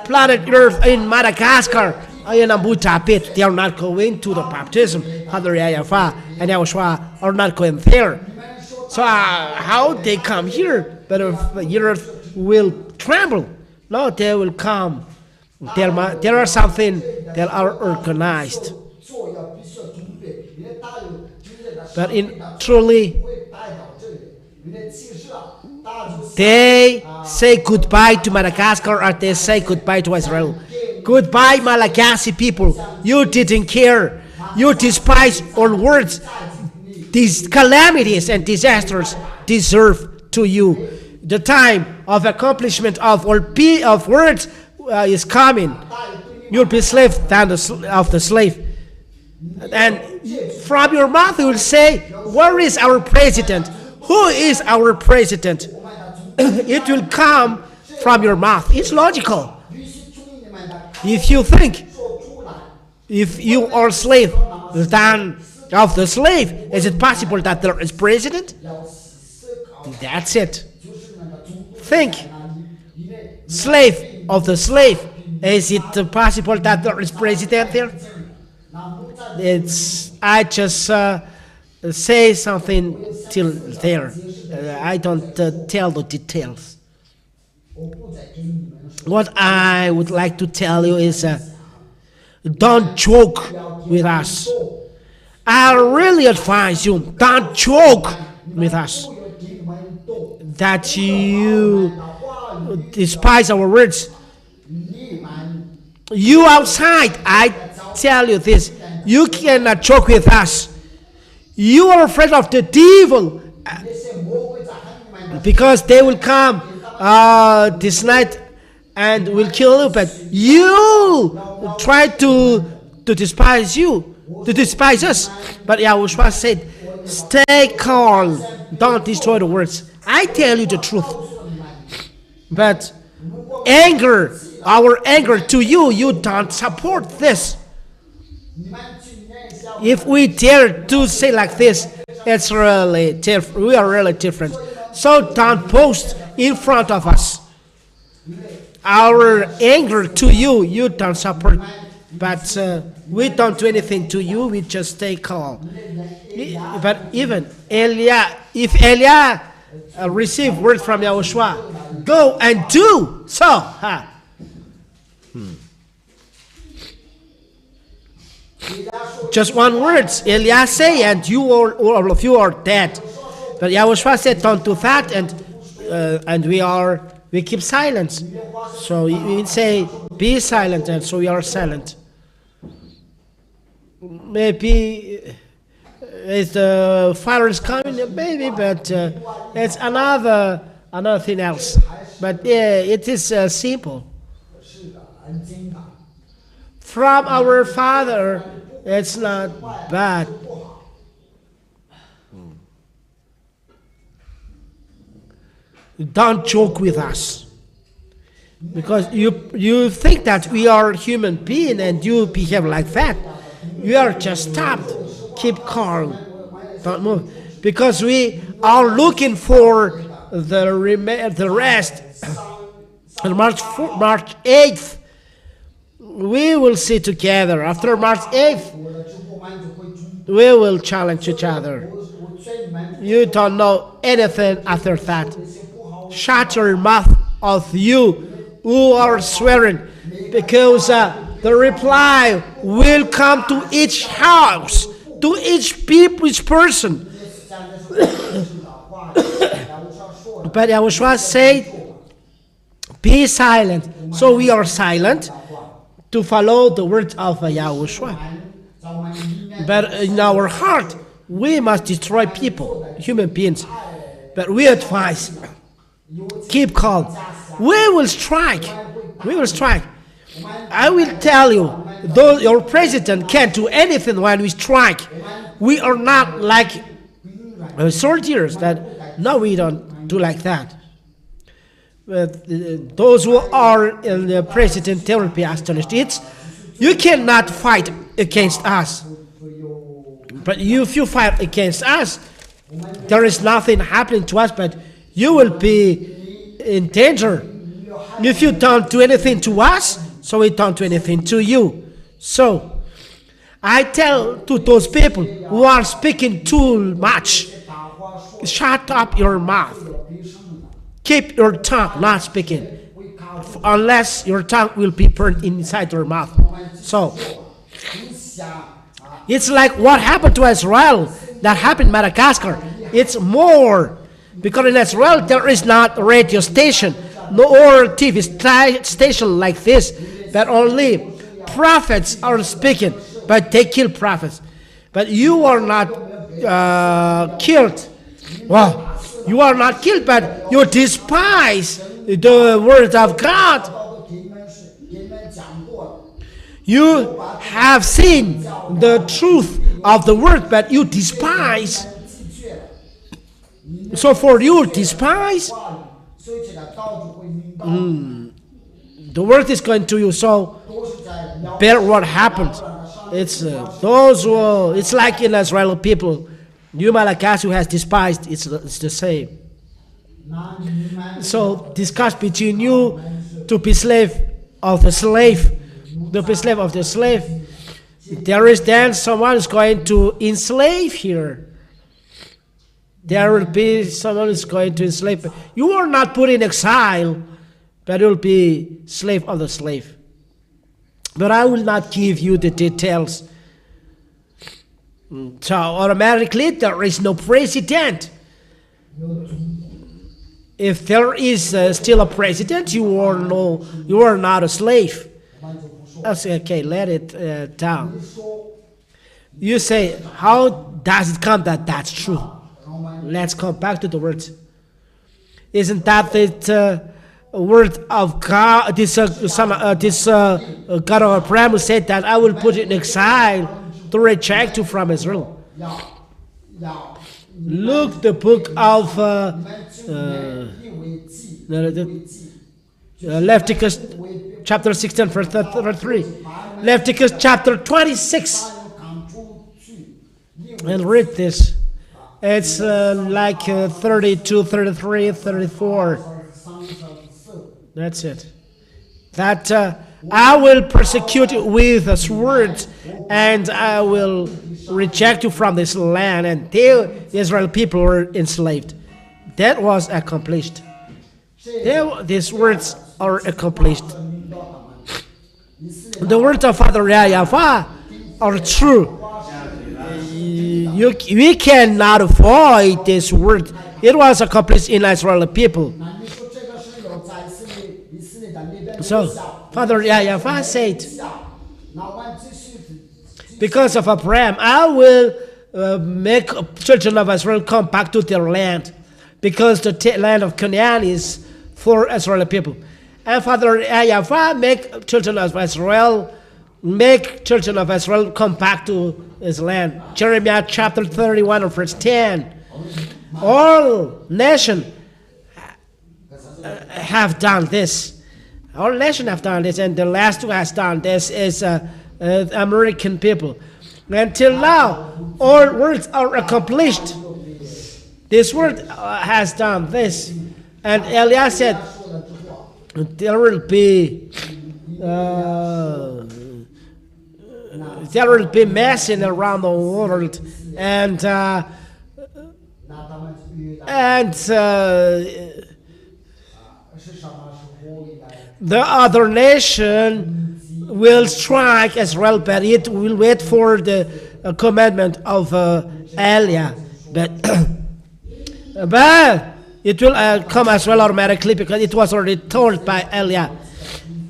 planet Earth in Madagascar, in Ambutapit. They are not going to the baptism. Father YAHVAH and YAHOSHUA are not going there. So how they come here? But the earth will tremble. No, they will come. There are something that are organized. But truly, they say goodbye to Madagascar, or they say goodbye to Israel. Goodbye, Malagasy people. You didn't care. You despise all words. These calamities and disasters deserve to you. The time of accomplishment of words is coming. You'll be slave of the slave. And from your mouth you will say, where is our president? Who is our president? It will come from your mouth. It's logical. If you think, if you are slave than of the slave, is it possible that there is president? That's it. Think, slave of the slave, is it possible that there is president there? I just say something till there. I don't tell the details. What I would like to tell you is, don't joke with us. I really advise you, don't joke with us. That you despise our words. You outside, I tell you this, you cannot joke with us. You are afraid of the devil because they will come this night and will kill you, but you try to despise us. But Yahushua said, stay calm, don't destroy the words. I tell you the truth. But our anger to you, you don't support this. If we dare to say like this, it's really different. We are really different. So don't post in front of us. Our anger to you, you don't support. But we don't do anything to you, we just stay calm. But even if Elia received word from Yahushua, go and do so. Just one word, Elia say, and all of you are dead. But Yahushua said, don't do that, and we keep silence. So we say, be silent, and so we are silent. Maybe if the fire is coming, maybe, but it's another thing else. But it is simple. From our Father, it's not bad. Don't joke with us. Because you think that we are human beings and you behave like that. You are just stopped. Keep calm. Don't move. Because we are looking for the rest. On March 8th, we will sit together. After March 8th, we will challenge each other. You don't know anything after that. Shut your mouth of you who are swearing, because the reply will come to each house, to each person. But Yahushua said, be silent. So we are silent to follow the words of Yahushua. But in our heart, we must destroy people, human beings. But we advise, keep calm. We will strike. We will strike. I will tell you, though your president can't do anything when we strike. We are not like soldiers that, no, we don't do like that. But those who are in the president, they will be astonished. You cannot fight against us. But if you fight against us, there is nothing happening to us, but you will be in danger. If you don't do anything to us, so we don't do anything to you. So I tell to those people who are speaking too much, shut up your mouth. Keep your tongue not speaking, unless your tongue will be burned inside your mouth. So it's like what happened to Israel, that happened in Madagascar. It's more, because in Israel there is not a radio station, or TV station like this, but only prophets are speaking, but they kill prophets. But you are not killed. Well, you are not killed, but you despise the word of God. You have seen the truth of the word, but you despise. So for you despise, the word is going to you. So bear what happened. It's those who, it's like in Israeli people, you Malachi who has despised, it's the same. So discuss between you to be slave of the slave, to be slave of the slave. There is then someone is going to enslave here. There will be someone is going to enslave. You are not put in exile, but you will be slave of the slave. But I will not give you the details. So automatically there is no president. If there is still a president, you are not a slave. I say, okay, let it down. You say, how does it come that that's true? Let's come back to the words. Isn't that the word of God? This God of Abraham who said that I will put you in exile to reject you from Israel. Look the book of Leviticus chapter 16 verse 3. Leviticus chapter 26. And read this. It's like 32, 33, 34. That's it. That I will persecute you with a sword, and I will reject you from this land, and the Israel people were enslaved. That was accomplished. These words are accomplished. The words of Father YAHVAH are true. We cannot avoid this word. It was accomplished in Israeli people. So, Father YAHVAH said, because of Abraham, I will make children of Israel come back to their land, because the land of Canaan is for Israeli people. And Father YAHVAH make children of Israel come back to his land. Jeremiah chapter 31 verse 10. All nations have done this. All nations have done this, and the last who has done this is American people. Until now, all words are accomplished. This word has done this. And Eliah said, there will be messing around the world, and the other nation will strike Israel, but it will wait for the commandment of Eliah. But it will come as well automatically, because it was already told by Eliah.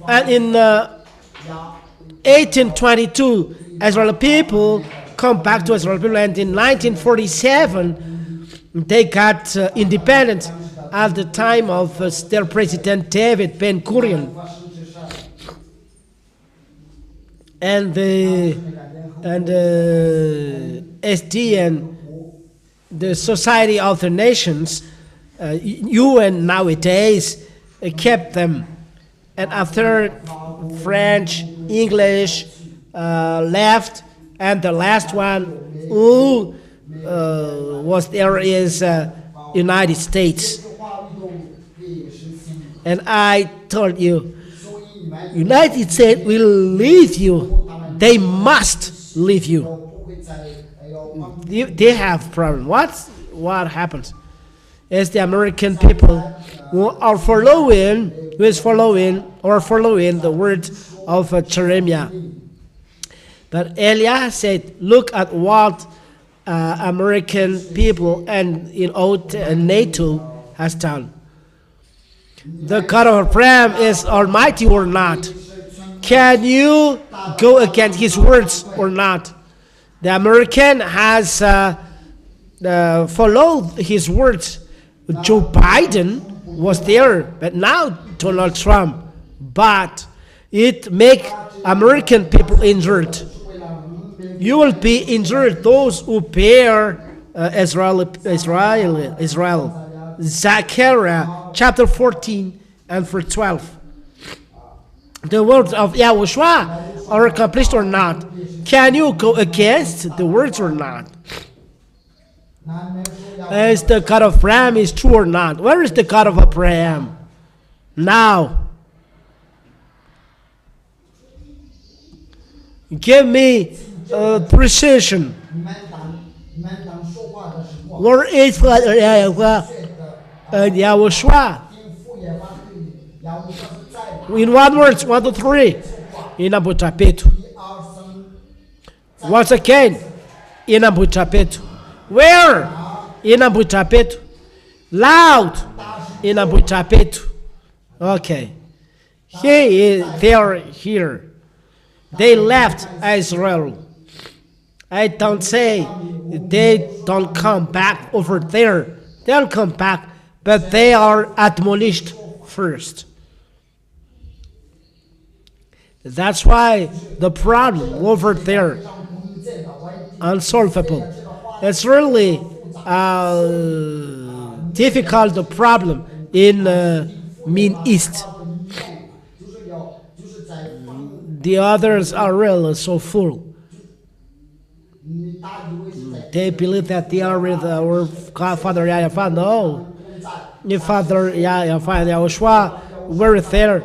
And in 1822, Israeli people come back to Israel people, and in 1947 they got independent at the time of their president David Ben Gurion. And the SDN, the Society of the Nations, UN nowadays, kept them. And after French, English left, and the last one who was there is United States. And I told you, United States will leave you. They must leave you. They have problem. What happens? Is the American people who are following the words of Jeremiah. But Eliah said, look at what American people and NATO has done. The God of Abraham is almighty or not? Can you go against his words or not? The American has followed his words. Joe Biden was there, but now Donald Trump. But it make American people injured. You will be injured, those who bear Israel. Zechariah chapter 14 and verse 12. the words of Yahushua are accomplished or not? Can you go against the words or not? Is the God of Abraham is true or not? Where is the God of Abraham? Now, give me precision. Where is Yahushua? In one word, 1 to 3. Inabuchapetu. Once again, inabuchapetu. Where? Inabuchapetu. Loud. Inabuchapetu. Okay. They are here. They left Israel. I don't say they don't come back over there. They'll come back, but they are admonished first. That's why the problem over there unsolvable. It's really difficult problem in Middle East. The others are really so full. They believe that they are with our Father YAHVAH. No. If Father YAHVAH and Yahushua were there,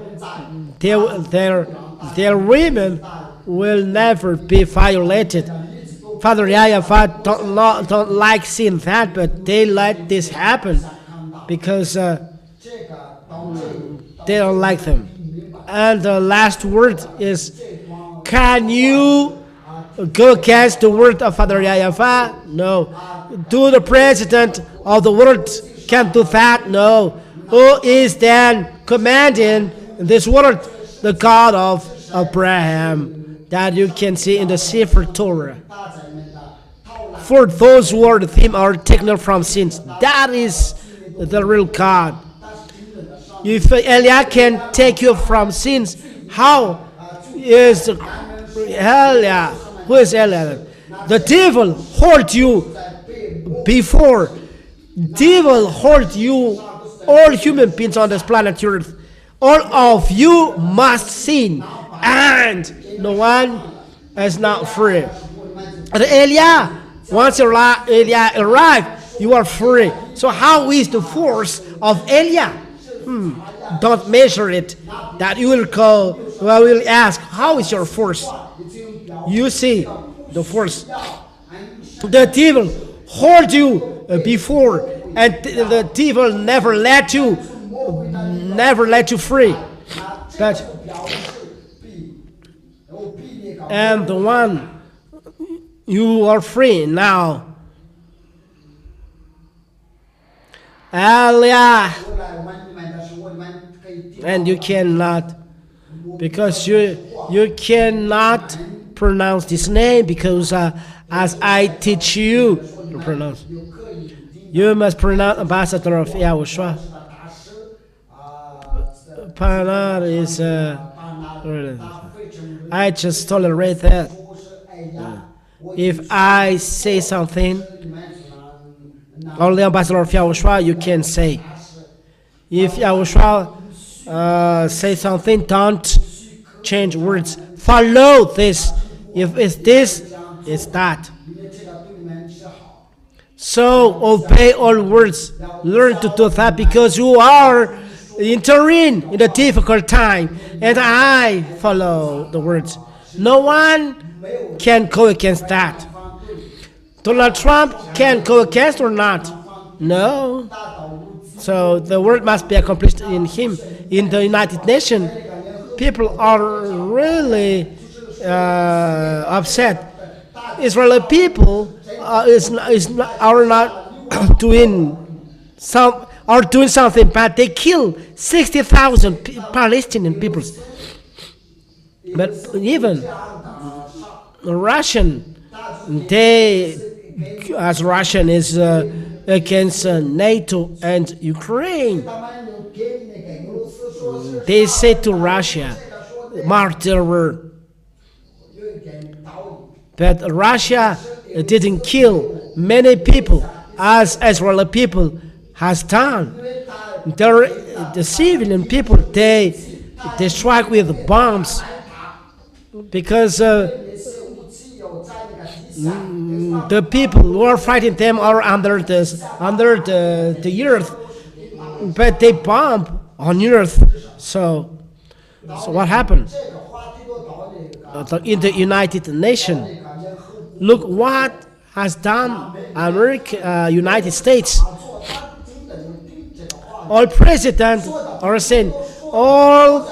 their women will never be violated. Father YAHVAH don't like seeing that, but they let this happen because they don't like them. And the last word is, can you go against the word of Father YAHVAH? No. Do the president of the world can't do that? No. Who is then commanding this world? The God of Abraham, that you can see in the Sefer Torah. For those who are the theme are taken from sins. That is the real God. If Eliah can take you from sins, how is Eliah? Who is Eliah? The devil hurt you before. Devil hurt you, all human beings on this planet Earth. All of you must sin, and no one is not free. And Eliah, once Eliah arrived, you are free. So how is the force of Eliah? Don't measure it. That you will call. Well, will ask, how is your force? You see the force. The devil hold you before, and the devil never let you free. But and the one you are free now. Eliah. And you cannot, because you cannot pronounce this name, because as I teach you to pronounce, you must pronounce ambassador of Yahushua. Panar is I just tolerate that. If I say something, only ambassador of Yahushua you can say. If Yahushua say something, don't change words. Follow this. If it's this, it's that. So obey all words. Learn to do that, because you are entering in a difficult time, and I follow the words. No one can go against that. Donald Trump can go against or not? No. So the word must be accomplished in him. In the United Nations, people are really upset. Israeli people are not doing something bad. They kill 60,000 Palestinian people. But even Russian, as Russian is against NATO and Ukraine, they say to Russia, murderer. But Russia didn't kill many people as Israeli people has done. The civilian people, they they strike with bombs because the people who are fighting them are under the earth, but they bomb on earth. So what happened? In the United Nations, look what has done United States. All presidents are saying all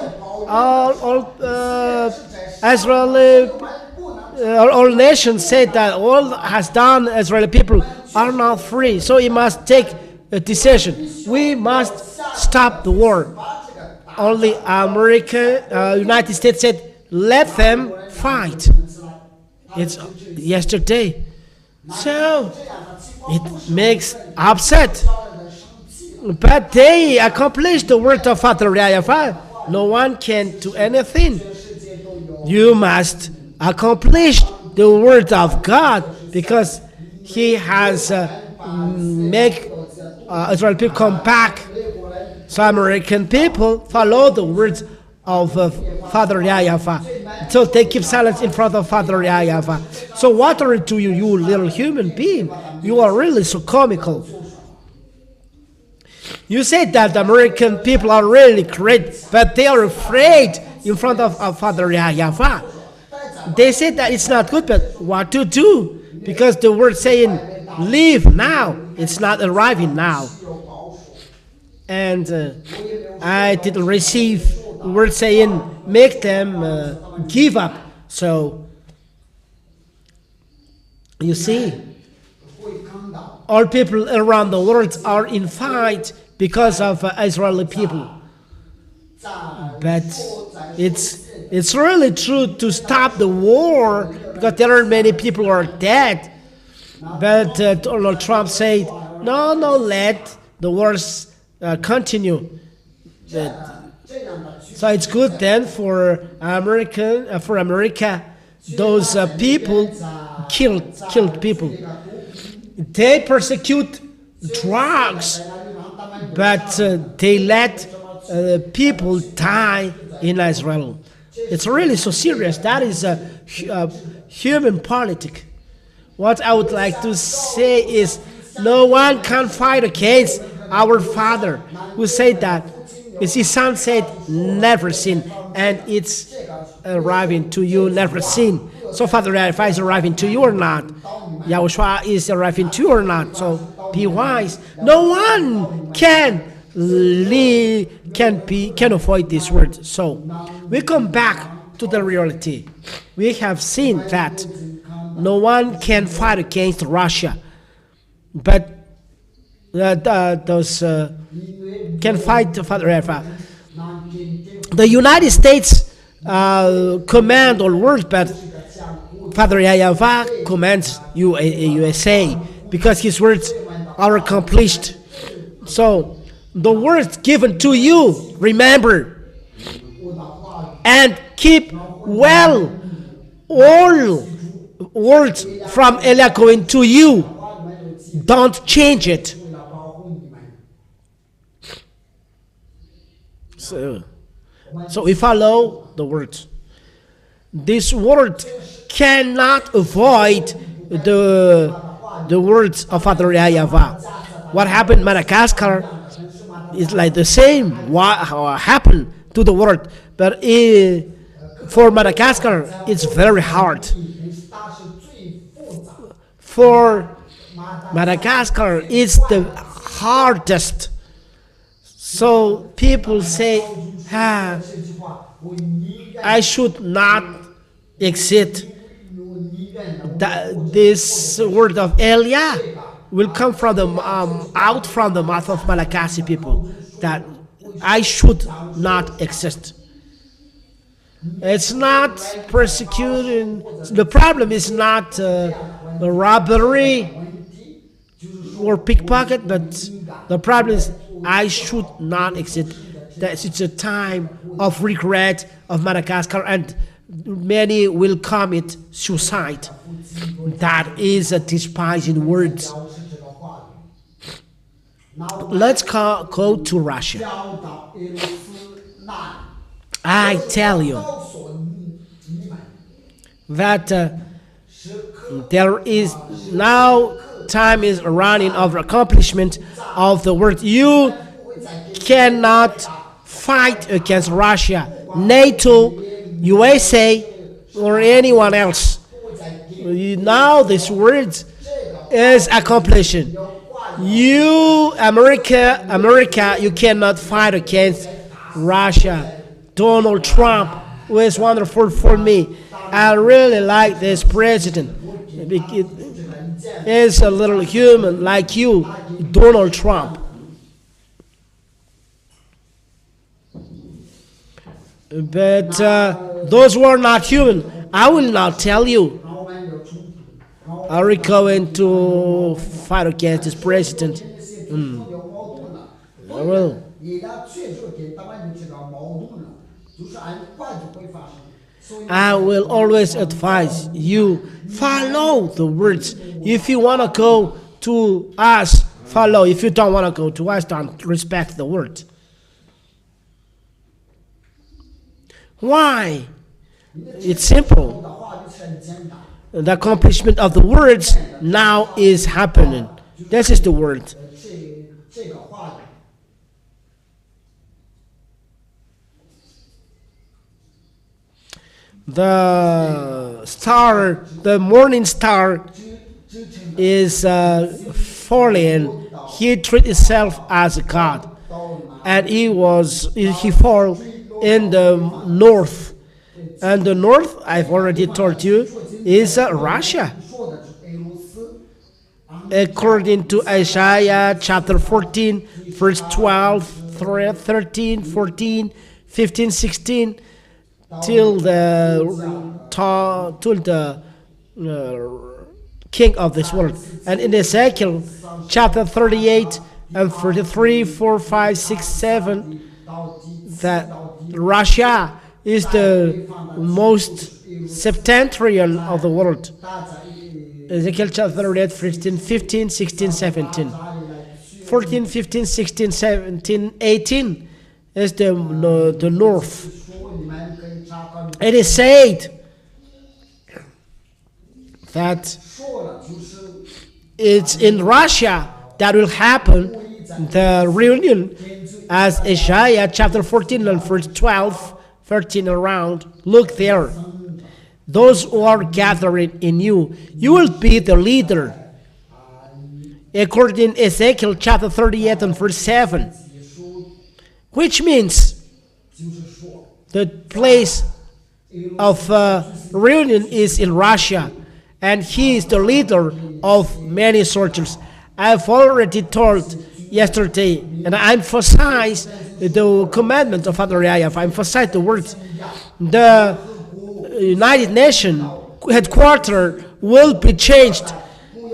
Israeli, all nations said that all has done Israeli people are not free. So he must take a decision. We must stop the war. Only United States said, let them fight. It's yesterday. So it makes upset. But they accomplished the word of Father YAHVAH. No one can do anything. You must accomplish the word of God, because He has make Israel people come back. So American people follow the words of Father YAHVAH. So they keep silence in front of Father YAHVAH. So what are you doing, you little human being? You are really so comical. You say that the American people are really great, but they are afraid in front of Father YAHVAH. They say that it's not good, but what to do? Because the word saying, leave now, it's not arriving now. And I didn't receive the word saying, make them give up. So, you see, all people around the world are in fight because of Israeli people. But it's really true to stop the war, because there are many people who are dead. But Donald Trump said, no, let the wars continue. So it's good then for America, those people killed people. They persecute drugs, but they let people die in Israel. It's really so serious. That is a human politic. What I would like to say is, no one can fight against our Father, who said that. His Son said, never sin, and it's arriving to you, never sin. So Father YAHVAH is arriving to you or not? YAHOSHUA is arriving to you or not? So be wise. No one can avoid this word. So we come back to the reality. We have seen that no one can fight against Russia, but those can fight Father YAHVAH. The United States command all words, but Father YAHVAH commands USA, because his words are accomplished. So the words given to you, remember, and keep well all words from Elia going to you. Don't change it. So we follow the words. This word cannot avoid the words of Father YAHVAH. What happened in Madagascar is like the same what happened to the word, but for Madagascar it's very hard. For Madagascar it's the hardest. So people say, I should not exit. This word of Elia will come from the out from the mouth of Malagasy people, that I should not exist. It's not persecuting. The problem is not the robbery or pickpocket, but the problem is I should not exist. That it's a time of regret of Madagascar, and many will commit suicide. That is a despising word. Let's go to Russia. I tell you that there is now time is running of the accomplishment of the word. You cannot fight against Russia, NATO, USA, or anyone else. Now this word is accomplishing. You, America, you cannot fight against Russia. Donald Trump was wonderful for me. I really like this president. Is a little human like you, Donald Trump. But those who are not human, I will not tell you. Are we going to fight against this president? I will. I will always advise you, follow the words. If you want to go to us, follow. If you don't want to go to us, don't respect the word. Why? It's simple. The accomplishment of the words now is happening. This is the word. The star, the morning star, is falling. He treated himself as a god, and he fell in the north. And the north, I've already told you, is Russia. According to Isaiah chapter 14, verse 12, 13, 14, 15, 16, till the king of this world. And in Ezekiel chapter 38 and 33, 4, 5, 6, 7, that Russia is the most septentrion of the world. Ezekiel chapter 38, 15, 16, 17. 14, 15, 16, 17, 18 is the north. It is said that it's in Russia that will happen the reunion, as ZHYAH chapter 14 and verse 12, 13 around. Look there. Those who are gathering in you, you will be the leader. According to Ezekiel chapter 38 and verse 7, which means the place of reunion is in Russia, and he is the leader of many soldiers. I've already told yesterday, and I emphasize the commandment of Father YAH. I emphasize the words. The United Nations headquarters will be changed.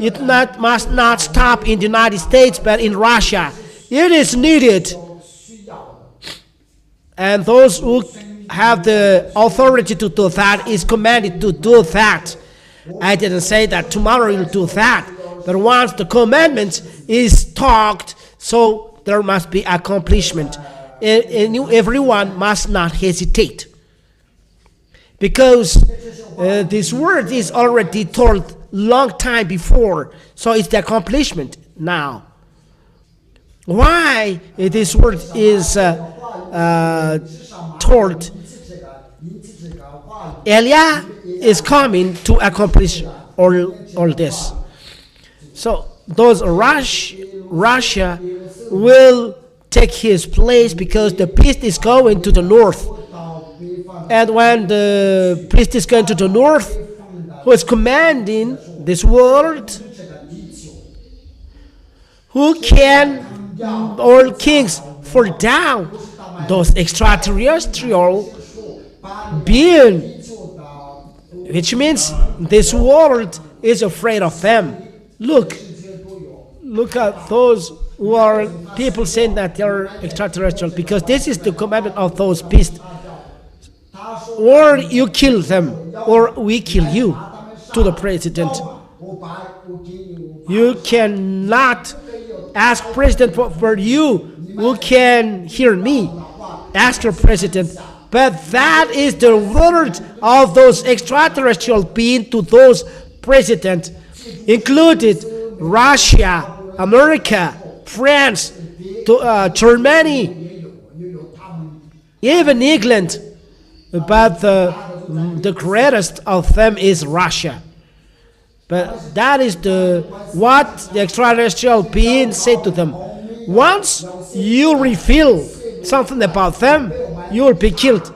It must not stop in the United States, but in Russia. It is needed. And those who have the authority to do that is commanded to do that. I didn't say that tomorrow you'll do that. But once the commandment is talked, so there must be accomplishment. And everyone must not hesitate. Because this word is already told long time before, so it's the accomplishment now. Why this word is told? Elijah is coming to accomplish all this. So those Russia will take his place because the priest is going to the north. And when the priest is going to the north, who is commanding this world, who can all kings fall down, those extraterrestrial beings, which means this world is afraid of them. Look at those who are people saying that they are extraterrestrial, because this is the commandment of those beasts. Or you kill them, or we kill you, to the president. You cannot ask president for you who can hear me. Ask your president, But that is the word of those extraterrestrial beings to those presidents, included Russia, America, France, Germany, even England. But the greatest of them is Russia. But that is what the extraterrestrial beings say to them. Once you reveal something about them, you will be killed.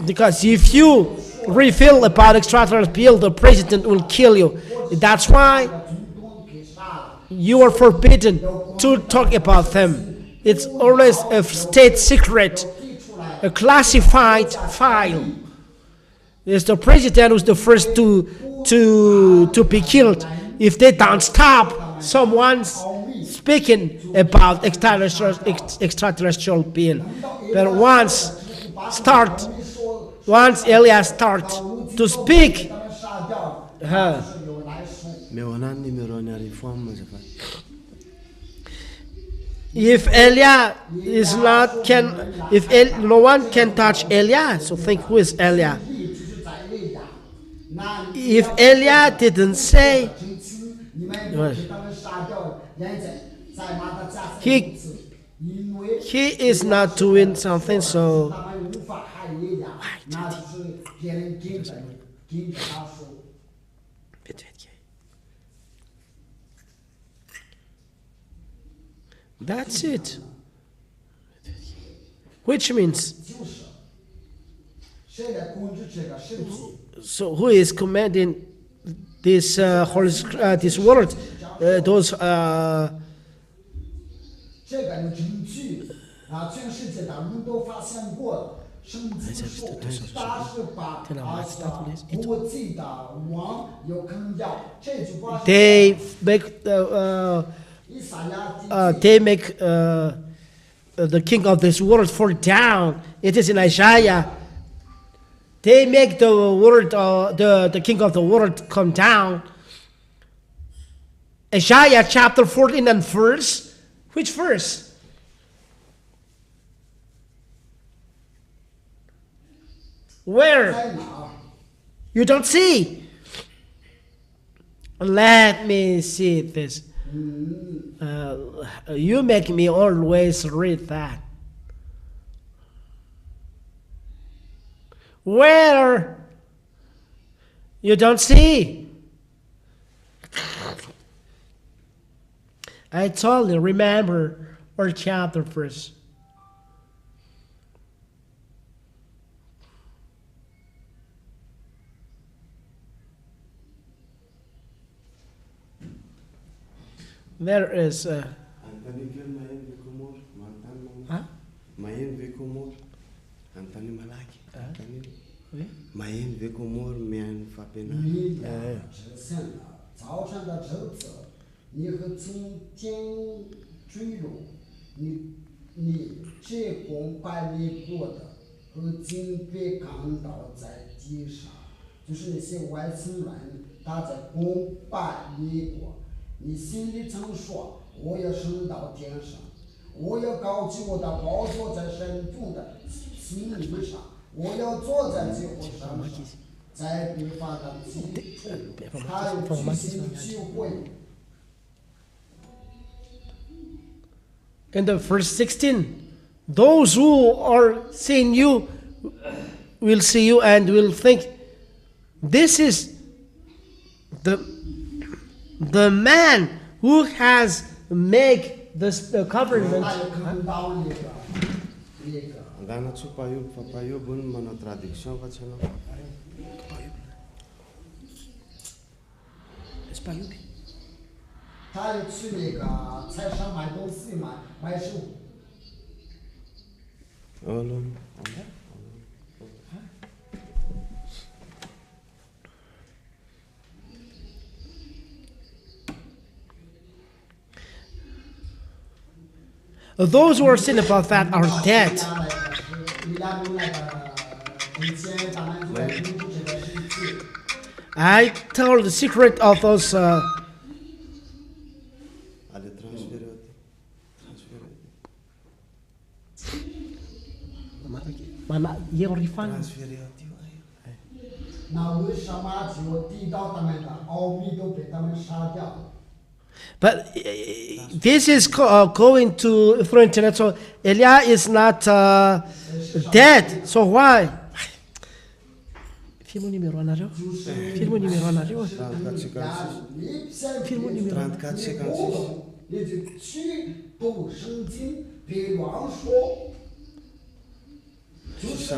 Because if you reveal about extraterrestrial beings, the president will kill you. That's why you are forbidden to talk about them. It's always a state secret, a classified file. It's the president who's the first to be killed if they don't stop someone's speaking about extraterrestrial being. But once Elias start to speak, if Elias is not no one can touch Elias, so think who is Elias? If Elias didn't say, he is not doing something, so that's it. Which means, so who is commanding this this world? Those they make the king of this world fall down. It is in Isaiah. They make the world, the king of the world come down. Isaiah chapter 14 and verse. Which verse? Where? You don't see. Let me see this. You make me always read that. Where? You don't see. I told you, remember our chapter first. There is in the verse 16, those who are seeing you will see you and will think, this is the man who has made this government. Those who are sin about that are dead. I told the secret of those. mà nó yêu đi phân. 那为什么只有地道他们的奥秘都被他们杀掉？ But this is going to Florentine. So Eliah is not dead. So why? Filme numéro 1 alors. Filme numéro 1 alors. 34, 56. 也就去读圣经，比方说，就是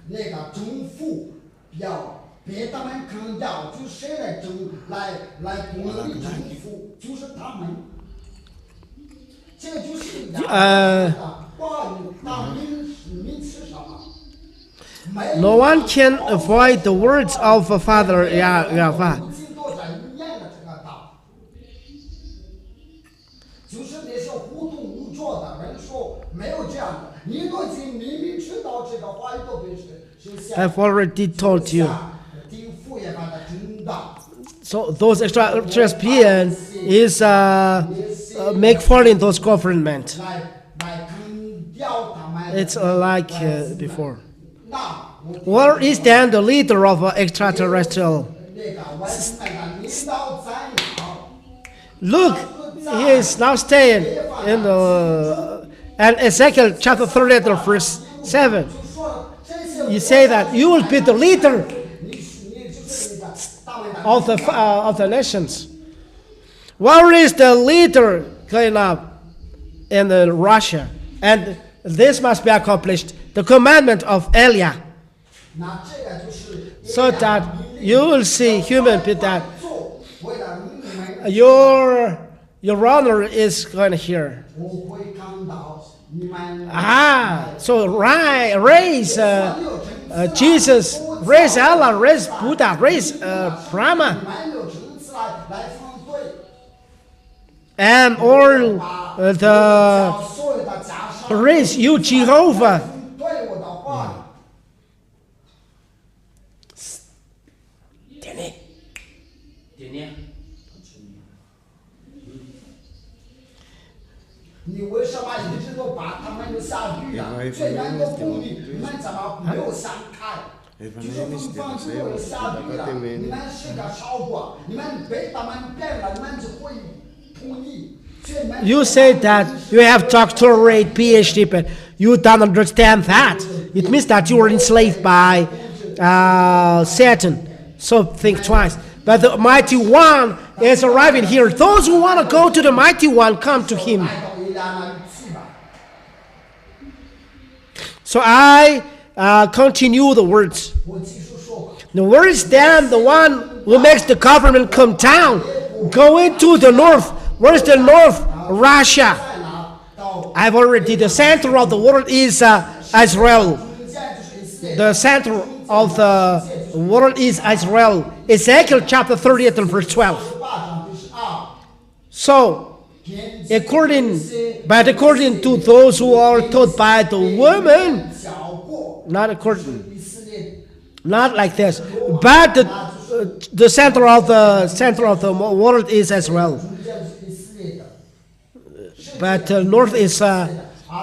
那个政府要别他们看到，就谁来管理政府，就是他们。这个就是话语当名词什么？ No one can avoid the words of Father YAHVAH. 就是那些糊涂无着的人说没有这样的，你都已经明明知道这个话语都不是 I've already told you. 丁父也把它知道。 So those extraterrestrian is make foreign those government. 来坑掉他们。 It's like before. Where is then the leader of extraterrestrial? 那个外星的领导在哪？ Look, he is now staying in the and Ezekiel chapter 30 verse 7. You say that you will be the leader of the nations. Where is the leader going up in Russia? And this must be accomplished. The commandment of Eliah, 那这个就是 so that you will see human being that 为了你们， your honor is going here. 我会看到你们。 So raise Jesus, raise Allah, raise Buddha, raise Brahma, 你们有层次来反对， and all the 所有的假设 raise you Jehovah. 对我的话。 你为什么一直都把他们都下狱了？这两个公寓，你们怎么没有散开？就是分房子都下狱了，你们是个少国，你们被他们变了，你们就会同意。 You say that you have doctorate, PhD, but you don't understand that. It means that you were enslaved by Satan. So think twice. But the mighty one is arriving here. Those who want to go to the mighty one, come to him. So I continue the words. The word is then the one who makes the government come down, go into the north. Where is the north? Russia. I've already, the center of the world is Israel. The center of the world is Israel. Ezekiel chapter 38 and verse 12. So, according to those who are taught by the woman, not like this, but the center of the world is Israel. But north is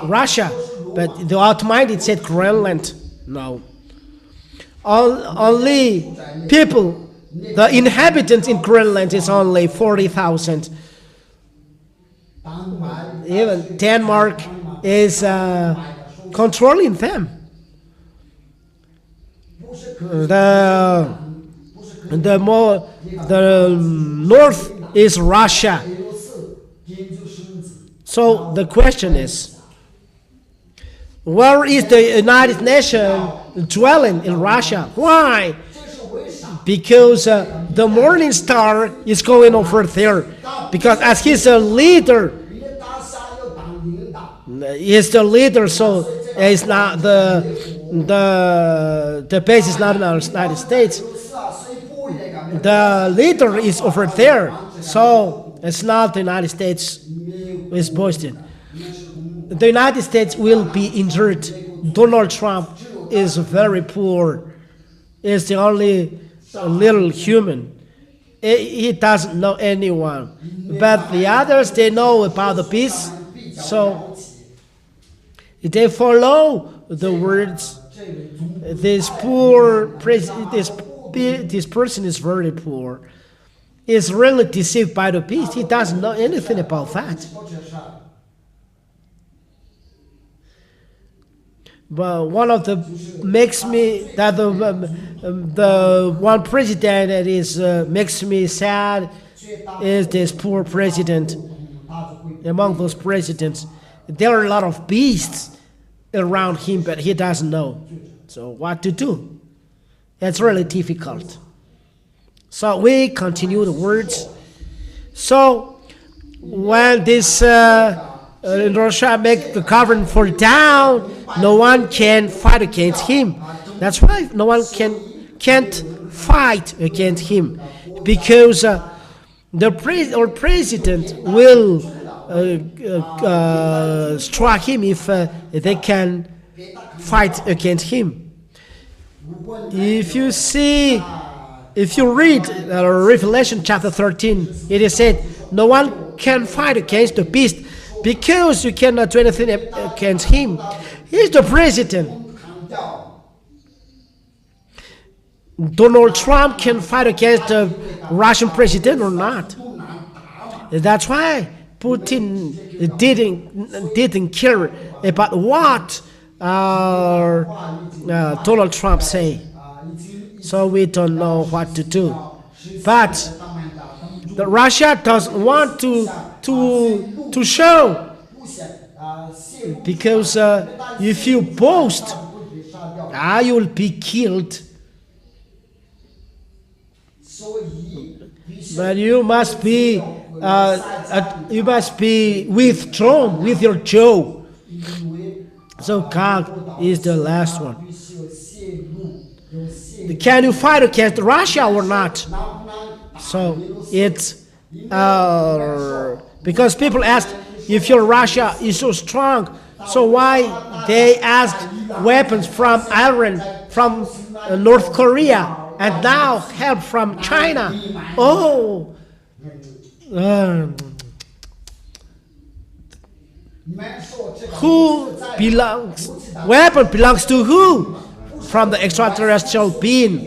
Russia. But the Almighty it said Greenland. No. Only people, the inhabitants in Greenland is only 40,000. Even Denmark is controlling them. The north is Russia. So the question is, where is the United Nations dwelling in Russia? Why? Because the morning star is going over there. Because as he's a leader, he's the leader, so it's not the base is not in the United States. The leader is over there, so it's not the United States is boasting. The United States will be injured. Donald Trump is very poor. He's the only little human. He doesn't know anyone. But the others, they know about the peace. So They follow the words. This person is very poor. Is really deceived by the beast. He doesn't know anything about that. But one of the makes me that the one president that is makes me sad is this poor president. Among those presidents, there are a lot of beasts around him, but he doesn't know. So what to do? It's really difficult. So we continue the words. So when this Russia make the government fall down, no one can fight against him. That's why no one can't fight against him, because the president will strike him if they can fight against him. If you read Revelation chapter 13, it is said, no one can fight against the beast because you cannot do anything against him. He's the president. Donald Trump can fight against the Russian president or not. That's why Putin didn't care about what Donald Trump say. So we don't know what to do. But Russia doesn't want to show, because if you boast, you will be killed. But you must be withdrawn with your jaw. So God is the last one. Can you fight against Russia or not? So it's because people ask, if your Russia is so strong, so why they asked weapons from Iran, from North Korea, and now help from China? Oh, weapon belongs to who? From the extraterrestrial being.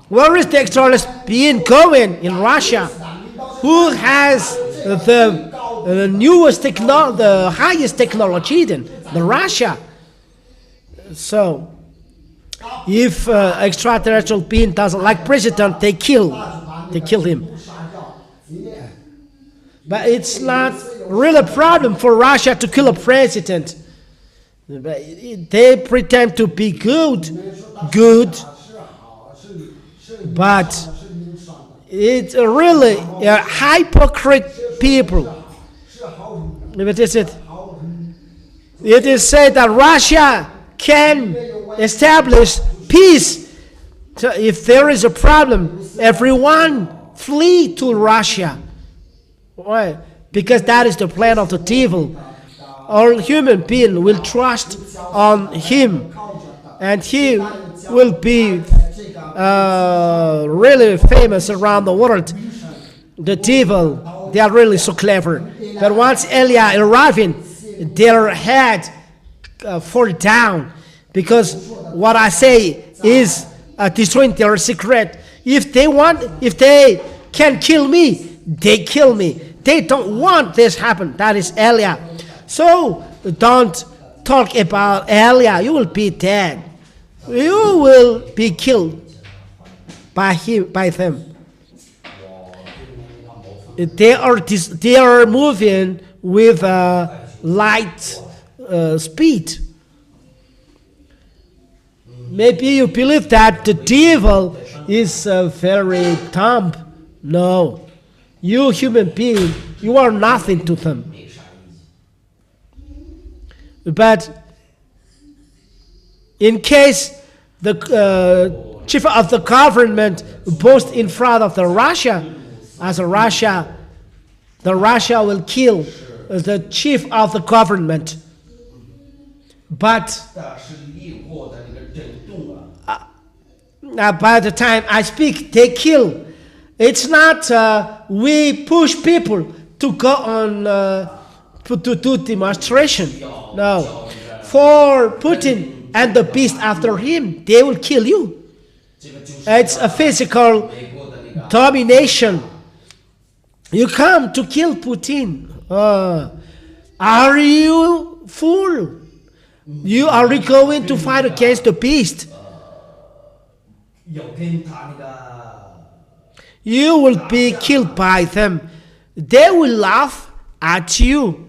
Where is the extraterrestrial being going? In Russia. Who has the newest technology, the highest technology? Then the Russia. So if extraterrestrial being doesn't like president, they kill him. But it's not really a problem for Russia to kill a president. They pretend to be good, but it's really a hypocrite people. It is said that Russia can establish peace. So if there is a problem, everyone flee to Russia. Why? Because that is the plan of the devil. All human beings will trust on him, and he will be really famous around the world. The devil, they are really so clever. But once Eliah arriving, their head fall down, because what I say is destroying their secret. If they can kill me, they kill me. They don't want this happen. That is Eliah. So don't talk about Eliah. You will be dead. You will be killed by them. They are moving with light speed. Maybe you believe that the devil is very dumb. No. You human being, you are nothing to them. But in case the chief of the government boasts in front of the Russia, the Russia will kill the chief of the government. But by the time I speak, they kill. It's not we push people to go on to do demonstration. No. for Putin and the beast after him. They will kill you. It's a physical domination. You come to kill Putin. Are you fool? You are going to fight against the beast. You will be killed by them. They will laugh at you.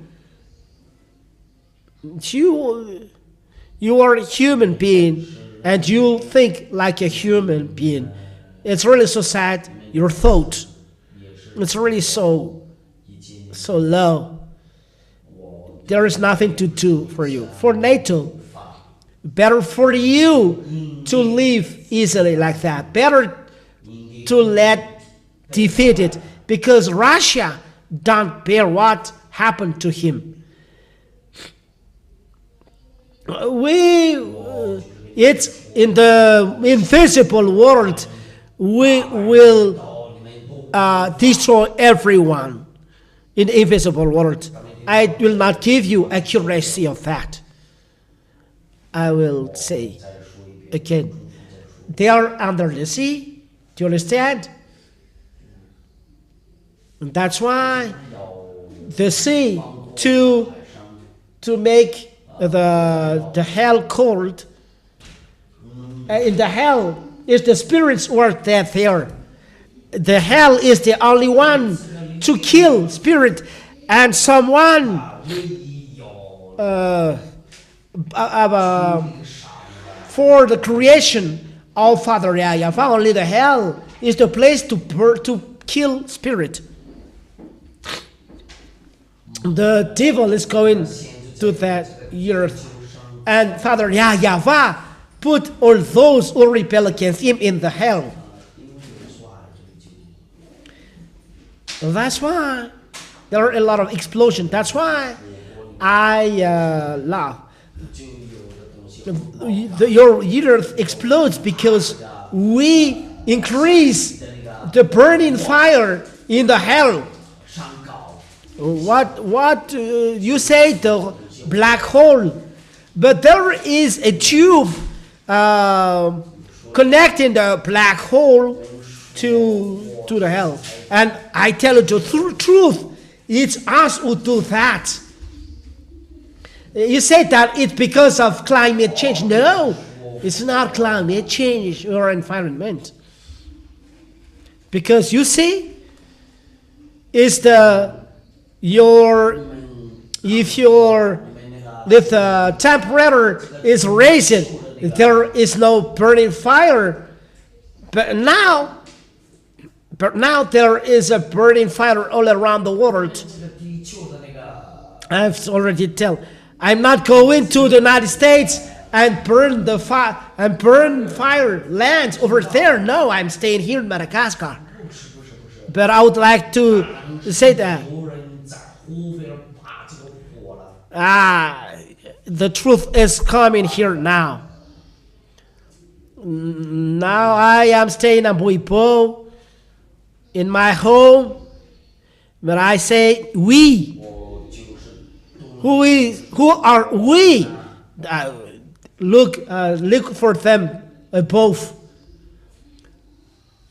You are a human being and you think like a human being. It's really so sad, your thought. It's really so low. There is nothing to do for you. For NATO, better for you to live easily like that. Better to let defeat it, because Russia don't bear what happened to him. It's in the invisible world. We will destroy everyone in the invisible world. I will not give you accuracy of that. I will say again, they are under the sea. Do you understand? And that's why the sea to make the hell cold. In the hell is the spirits who are dead there. The hell is the only one to kill spirit, and someone for the creation of Father YAHVAH. Only the hell is the place to kill spirit. The devil is going to that earth, and Father YAHVAH put all those who rebel against him in the hell. That's why there are a lot of explosions. That's why I laugh. Your earth explodes because we increase the burning fire in the hell. What you say, the black hole, but there is a tube connecting the black hole to the hell. And I tell you the truth, it's us who do that. You say that it's because of climate change. No, it's not climate change or environment. Because you see, it's if the temperature is raising, there is no burning fire. But now there is a burning fire all around the world. I've already tell. I'm not going to the United States and burn the fire and burn fire lands over there. No, I'm staying here in Madagascar. But I would like to say that the truth is coming here now. Now I am staying in Buipo, in my home, but I say we. Who are we? Look for them above.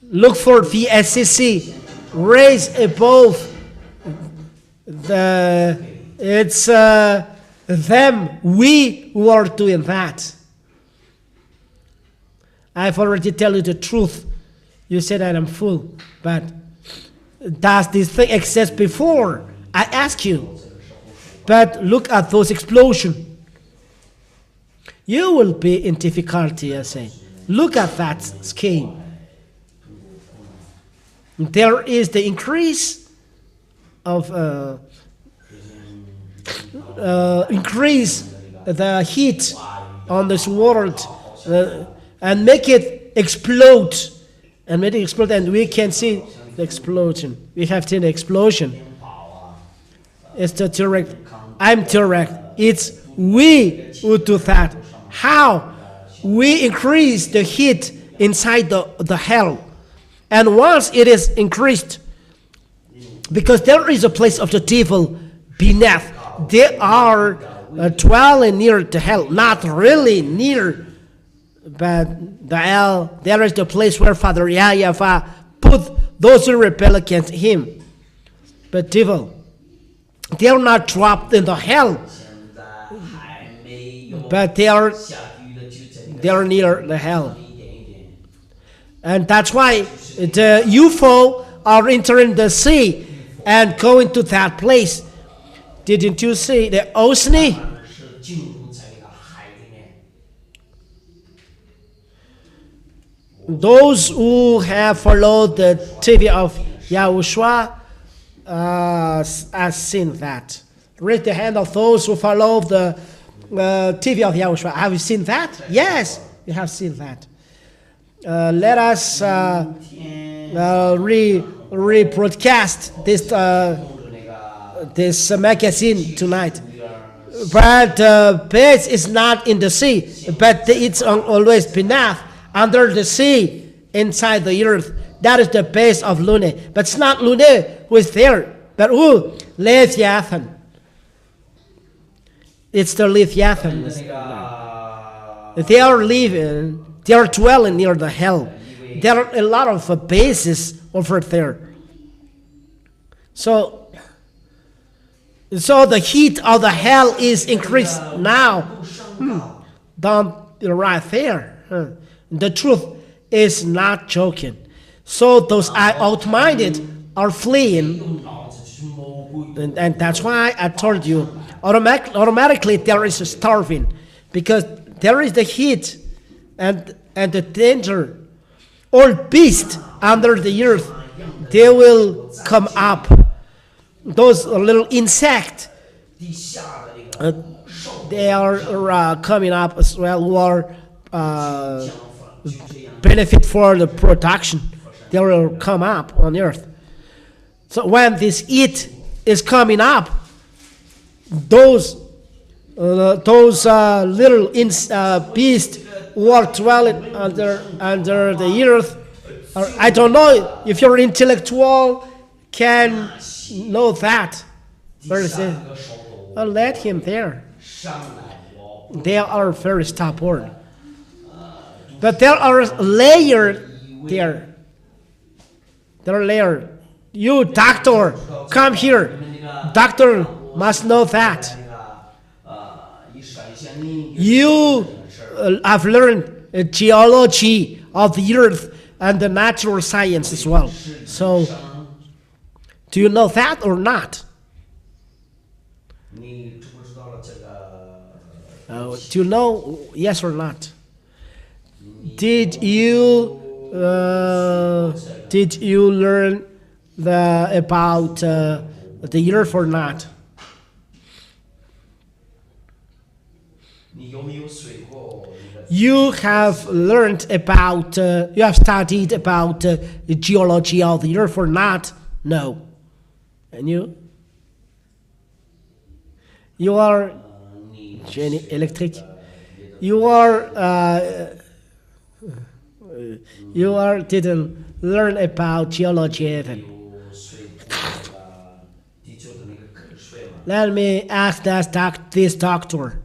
Look for the SEC. Raise above. It's them. We who are doing that. I've already tell you the truth. You said that I'm fool, but does this thing exist before? I ask you. But look at those explosions. You will be in difficulty, I say. Look at that scheme. There is the increase of increase the heat on this world and make it explode, and we can see the explosion. We have seen the explosion. It's the direct. I'm direct. It's we who do that. How? We increase the heat inside the hell. And once it is increased, because there is a place of the devil beneath, they are dwelling near the hell, not really near, but the hell, there is the place where Father YAHVAH put those who rebel against him. But devil, they are not dropped in the hell, but they are near the hell. And that's why the UFO are entering the sea and going to that place. Didn't you see the ocean? Those who have followed the TV of YAHOSHUA have seen that. Raise the hand of those who follow the TV of YAHOSHUA. Have you seen that? Yes, you have seen that. Let us rebroadcast this magazine tonight. But the base is not in the sea, but it's always beneath, under the sea, inside the earth. That is the base of Lune. But it's not Lune who is there, but who? Leviathan. It's the Leviathan. They are living, they are dwelling near the hell. There are a lot of bases over there. So the heat of the hell is increased now. Down right there. The truth is not joking. So those out-minded are fleeing. And that's why I told you, automatically there is a starving. Because there is the heat and the danger. All beasts under the earth, they will come up. Those little insects, they are coming up as well, who are benefit for the production. They will come up on earth. So when this heat is coming up, those little beasts who are dwelling under the earth, I don't know if you're intellectual can know that. Where is it? Let him there. They are very stubborn. But there are layers there. There are layers. You, doctor, come here. Doctor must know that. You have learned geology of the earth and the natural science as well. So, do you know that or not? Do you know, yes or not? Did you learn about the earth or not? You have learned about, you have studied about the geology of the earth or not? No. And you? You are electric. You didn't learn about geology even. Let me ask this doctor.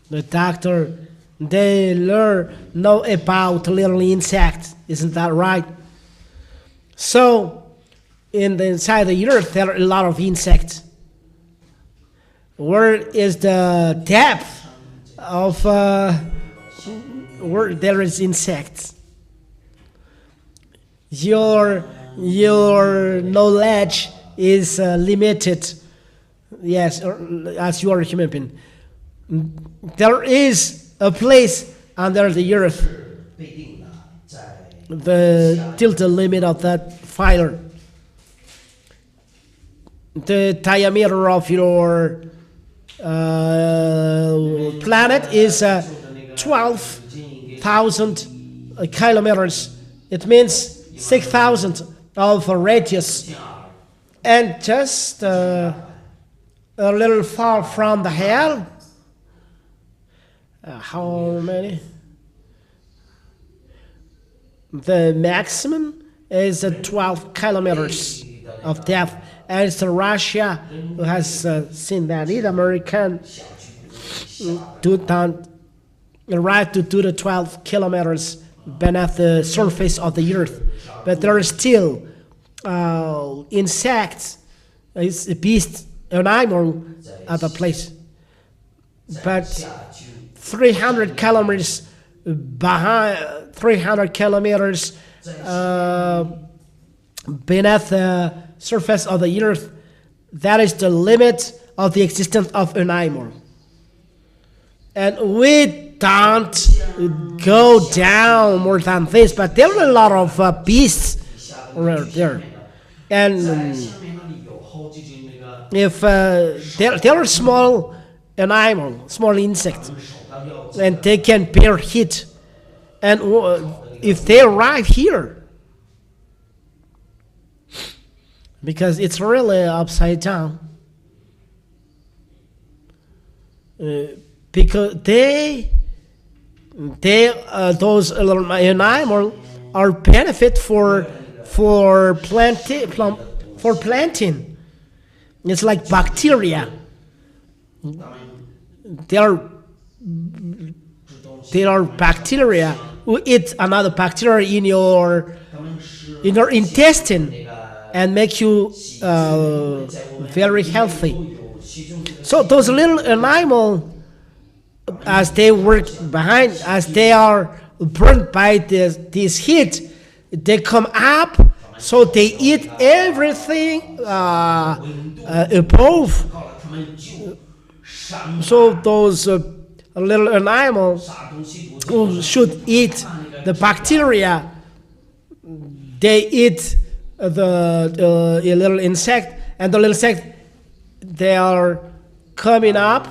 The doctor, they know about little insects, isn't that right? So, inside the earth, there are a lot of insects. Where is the depth of where there is insects? Your knowledge is limited. Yes, as you are a human being. There is a place under the earth, till the limit of that fire. The diameter of your planet is 12,000 kilometers. It means 6,000 of a radius. And just a little far from the hell. How many? The maximum is 12 kilometers of depth. and it's Russia who has seen that. It's American right to 2 to 12 kilometers beneath the surface of the earth, but there are still insects, beasts, and animals at the place. But 300 kilometers behind, 300 kilometers beneath the surface of the earth, that is the limit of the existence of an animal. And we don't go down more than this, but there are a lot of beasts around there. And if there are small animal, small insects, and they can bear heat, and if they arrive here, because it's really upside down, because those animals are benefit for planting. It's like bacteria. There are bacteria who eat another bacteria in your intestine and make you very healthy. So those little animals, as they work behind, as they are burned by this heat, they come up, so they eat everything above. So those little animals who should eat the bacteria, they eat the little insect, and the little insect, they are coming up,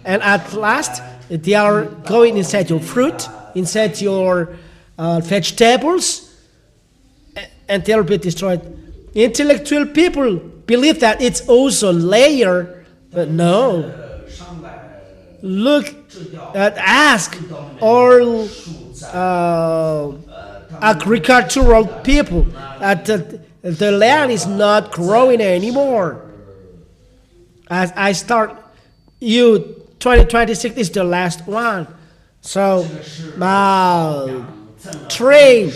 and at last they are going inside your fruit, inside your vegetables, and they'll be destroyed. Intellectual people believe that it's ozone layer, but no. Look at ask all agricultural people that the land is not growing anymore. As I start, 2026 is the last one. So train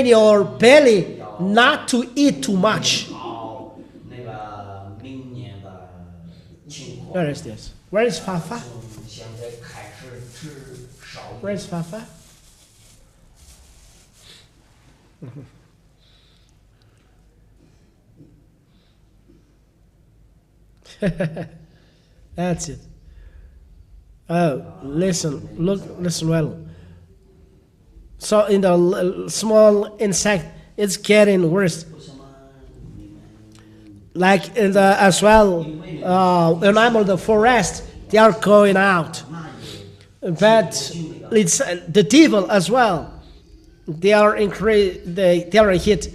your belly not to eat too much. Where is this? Where is Fafa? Where is Fafa? That's it. Oh, listen well. So in the small insect, it's getting worse. Like in the as well, animal the forest, they are going out. But it's the devil as well. They are they are hit.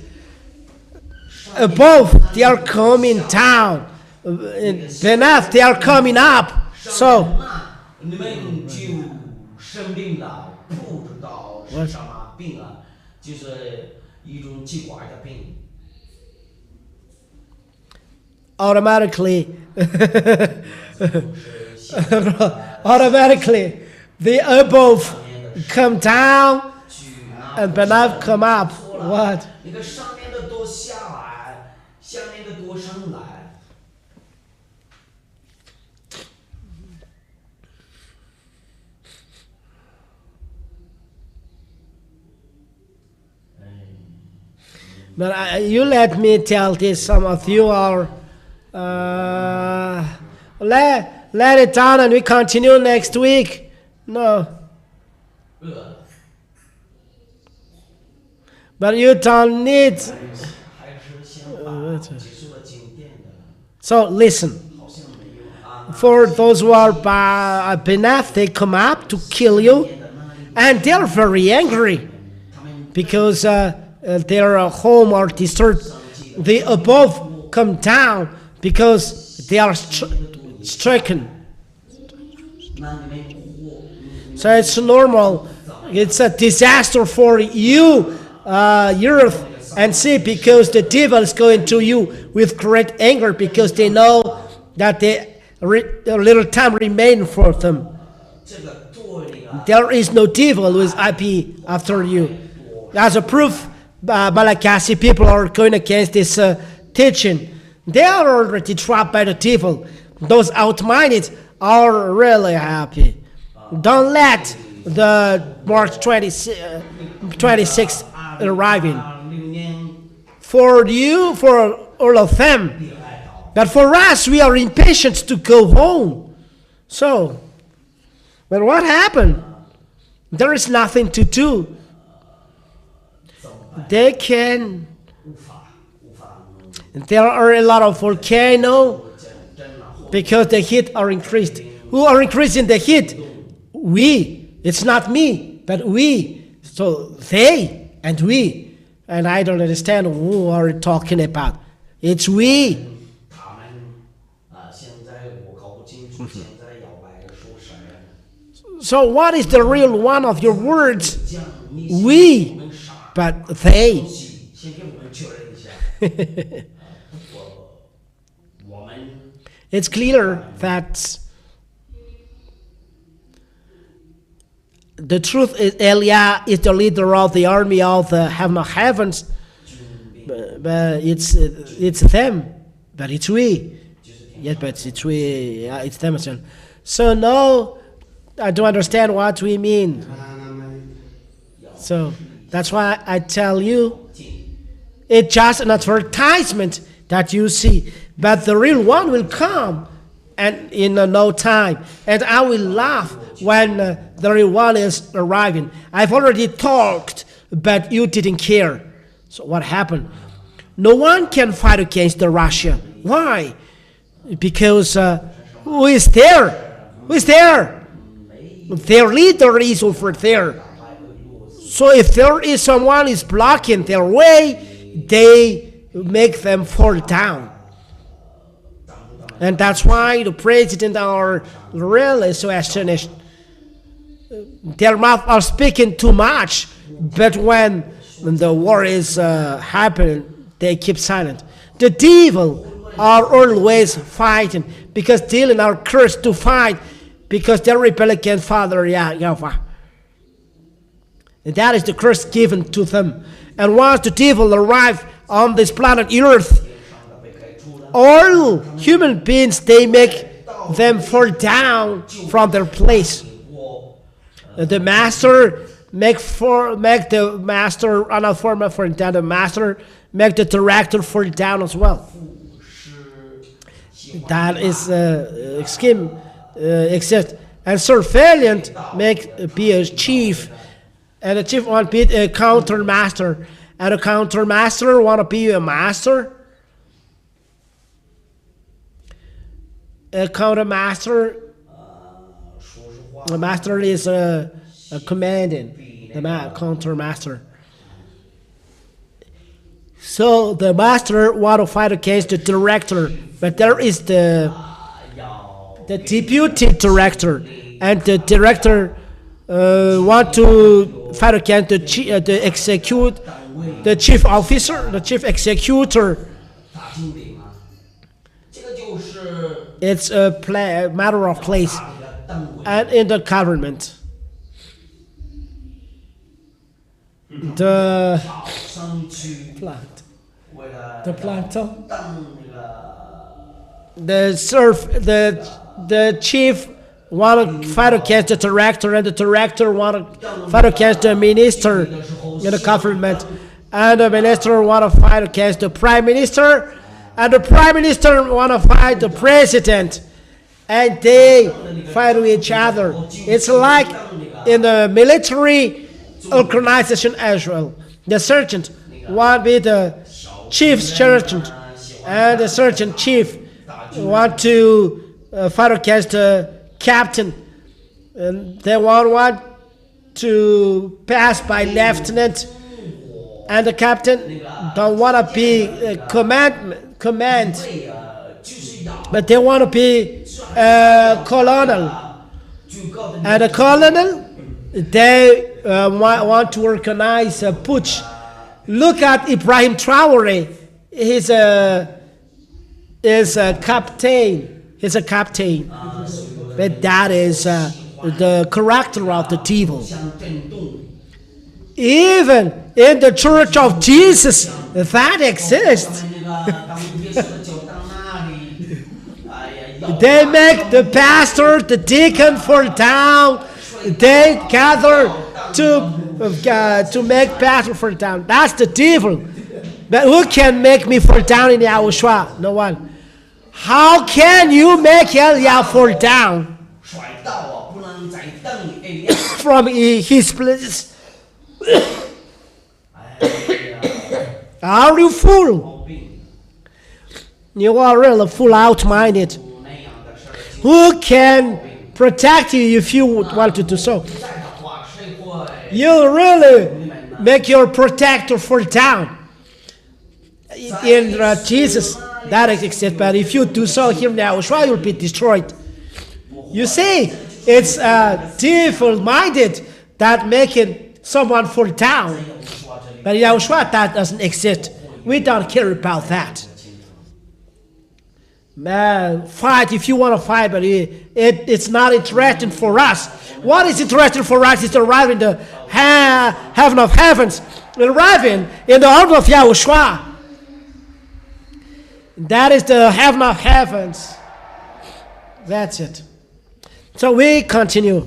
Above, they are coming down. Beneath, they are coming up. So, automatically, the above come down and beneath come up. What? But you let me tell this. Some of you are let it down, and we continue next week. No. But you don't need. So listen. For those who are beneath, they come up to kill you, and they are very angry because their home are disturbed. The above come down because they are stricken. So it's normal. It's a disaster for you, earth, And see, because the devil is going to you with great anger, because they know that a little time remains for them. There is no devil who is happy after you. As a proof, Malagasy people are going against this teaching. They are already trapped by the devil. Those outminded are really happy. Don't let the March 26th arriving. For you, for all of them. But for us, we are impatient to go home. So, but what happened? There is nothing to do. They can. There are a lot of volcanoes because the heat are increased. Who are increasing the heat? We. It's not me, but we. So they and we. And I don't understand who are talking about. It's we. So what is the real one of your words? We, but they. It's clear that the truth is Eliah is the leader of the army of the heavens, but it's them, but it's we. Yes, but it's we. It's them. So no, I don't understand what we mean. So that's why I tell you, it's just an advertisement that you see, but the real one will come, and in no time, and I will laugh when the real one is arriving. I've already talked, but you didn't care. So what happened? No one can fight against Russia. Why? Because who is there? Who is there? Their leader is over there. So if there is someone is blocking their way, they make them fall down. And that's why the president are really so astonished. Their mouth are speaking too much, but when the war is happening, they keep silent. The devil are always fighting, because devil are cursed to fight, because they rebel against Father YAHVAH. And that is the curse given to them. And once the devil arrive on this planet Earth, all human beings, they make them fall down from their place. The master make the master anathema fall down. The master make the director fall down as well. That is a scheme exists. And surveillant make be a chief, and the chief want to be a counter master, and a counter master want to be a master. A counter master, the master is a commanding, the counter master. So the master want to fight against the director, but there is the deputy director, and the director want to fight against the chief officer, the chief executor. It's a matter of place, and in the government, the plankton, the chief want to fight against the director, and the director want to fight against the minister in the government, and the minister want to fight against the prime minister, and the prime minister want to fight the president, and they fight with each other. It's like in the military organization as well. The sergeant want to be the chief sergeant, and the sergeant chief want to fight against the captain, and they want to pass by lieutenant, and the captain don't want to be command, but they want to be colonel, and the colonel, they want to organize a putsch Look at Ibrahim Traore. He's a captain. He's a captain. But that is the character of the devil. Even in the Church of Jesus, that exists. They make the pastor, the deacon fall down. They gather to make pastor fall down. That's the devil. But who can make me fall down in YAHOSHUA? No one. How can you make Eliah fall down from his place? Are you fool? You are really full out-minded. Who can protect you if you would want to do so? You really make your protector fall down. In Jesus, that exists. But if you do so here now, YAHOSHUA will be destroyed. You see, it's devil-minded that making someone fall down. But YAHOSHUA, that doesn't exist. We don't care about that. Man, fight if you want to fight, but it's not interesting for us. What is interesting for us is to arrive in the heaven of heavens, arriving in the arms of YAHOSHUA. That is the heaven of heavens. That's it. So we continue.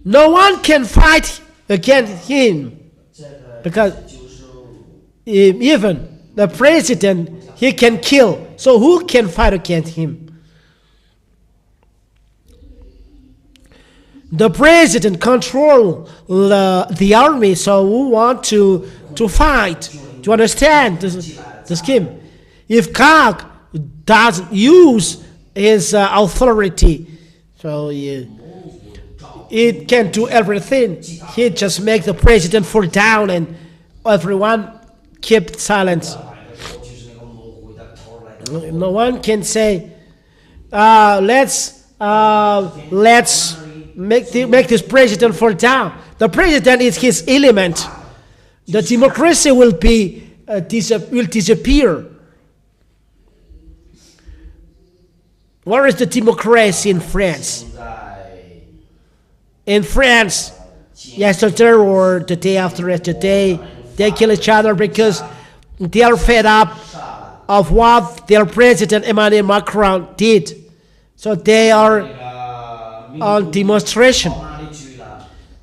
No one can fight against him because even the president, he can kill. So who can fight against him? The president control the army, so who want to fight, to understand the scheme. If God doesn't use his authority, so it can do everything. He just make the president fall down and everyone keep silence. No one can say, let's make this president fall down. The president is his element. The democracy will disappear. Where is the democracy in France? In France, yesterday or the day after yesterday, they kill each other because they are fed up of what their president Emmanuel Macron did. So they are on demonstration.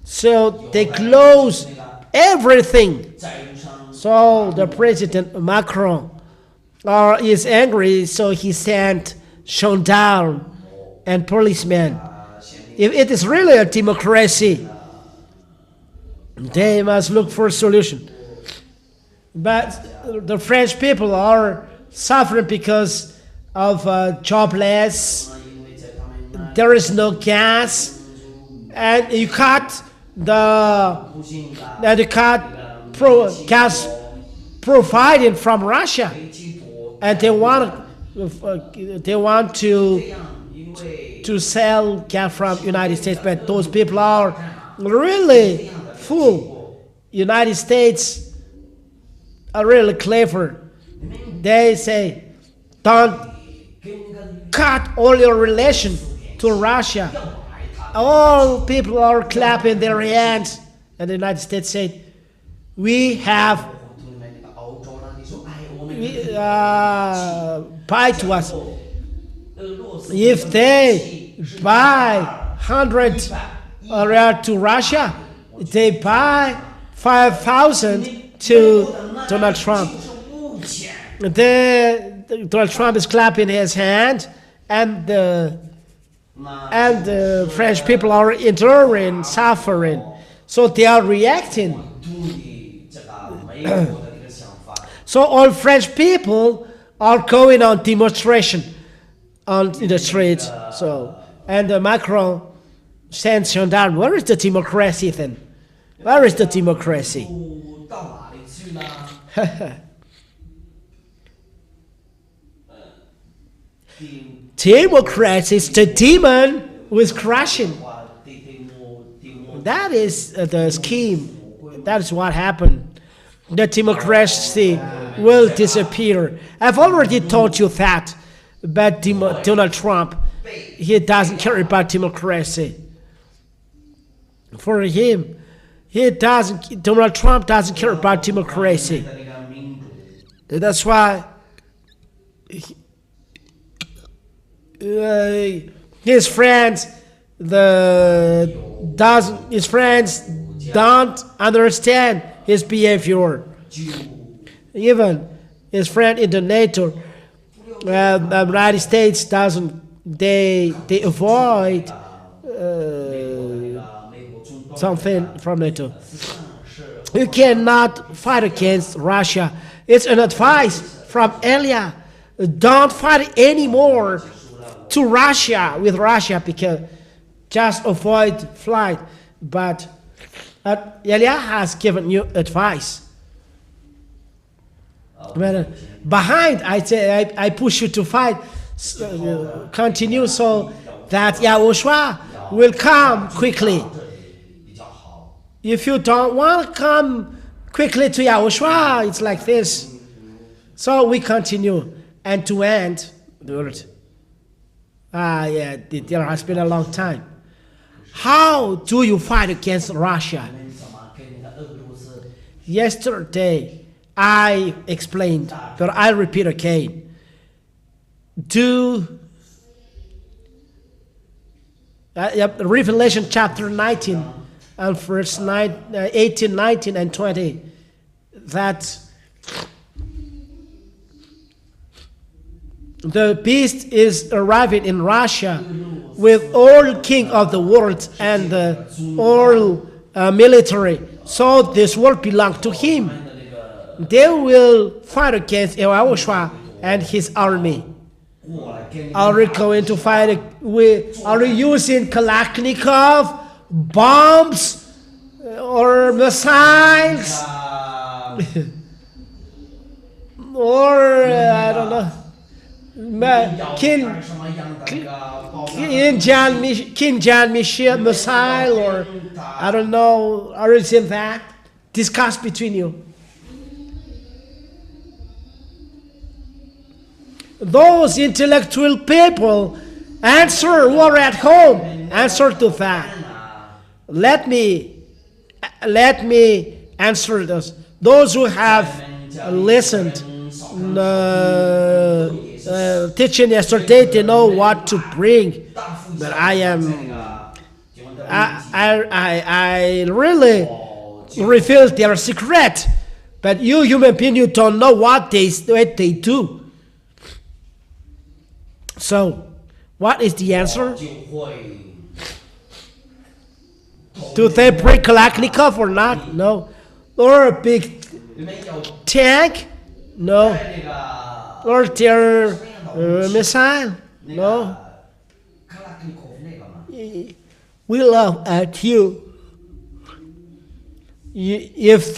So they close everything. So the president Macron is angry, so he sent gendarmes and policemen. If it is really a democracy, they must look for a solution. But the French people are suffering because of jobless. There is no gas, and you cut gas provided from Russia, and they want to sell gas from United States, but those people are really fool. United States are really clever. They say, don't cut all your relation to Russia. All people are clapping their hands, and the United States said, we have buy to us. If they buy 100 to Russia, they buy 5,000 to Donald Trump. Donald Trump is clapping his hand, and the French people are enduring, suffering. So they are reacting. So all French people are going on demonstration in the streets. So, and Macron sends gendarmes. Where is the democracy then? Where is the democracy? Democracy is the demon who is crushing. That is the scheme. That is what happened. the democracy will disappear. I've already told you that. But Donald Trump, he doesn't care about democracy. For him, Donald Trump doesn't care about democracy. That's why his friends don't understand his behavior. Even his friend in the NATO, the United States they avoid something from NATO. You cannot fight against Russia. It's an advice from Elia. Don't fight anymore with Russia, because just avoid flight. But Elia has given you advice. Behind, I push you to fight, continue, so that YAHOSHUA will come quickly. If you don't want to come quickly to YAHOSHUA, it's like this. So we continue, and to end, there has been a long time. How do you fight against Russia? Yesterday, I explained, but I'll repeat again. Revelation chapter 19 and verse 18, 19, and 20, that the beast is arriving in Russia with all king of the world and all military. So this world belongs to him. They will fight against YAHOSHUA and his army. Are we going to fight? Are we using Kalashnikov, bombs, or missiles? Or, I don't know, Kim Jan missile, or I don't know, are you saying that? Discuss between you. Those intellectual people answer war at home. Answer to that. Let me answer this. Those who have listened, teaching yesterday, they know what to bring. But I really reveal their secret. But you human being, you don't know what they do. So, what is the answer? Do they bring Kalashnikov or not? No. Or a big tank? No. Or their missile? No. We laugh at you. If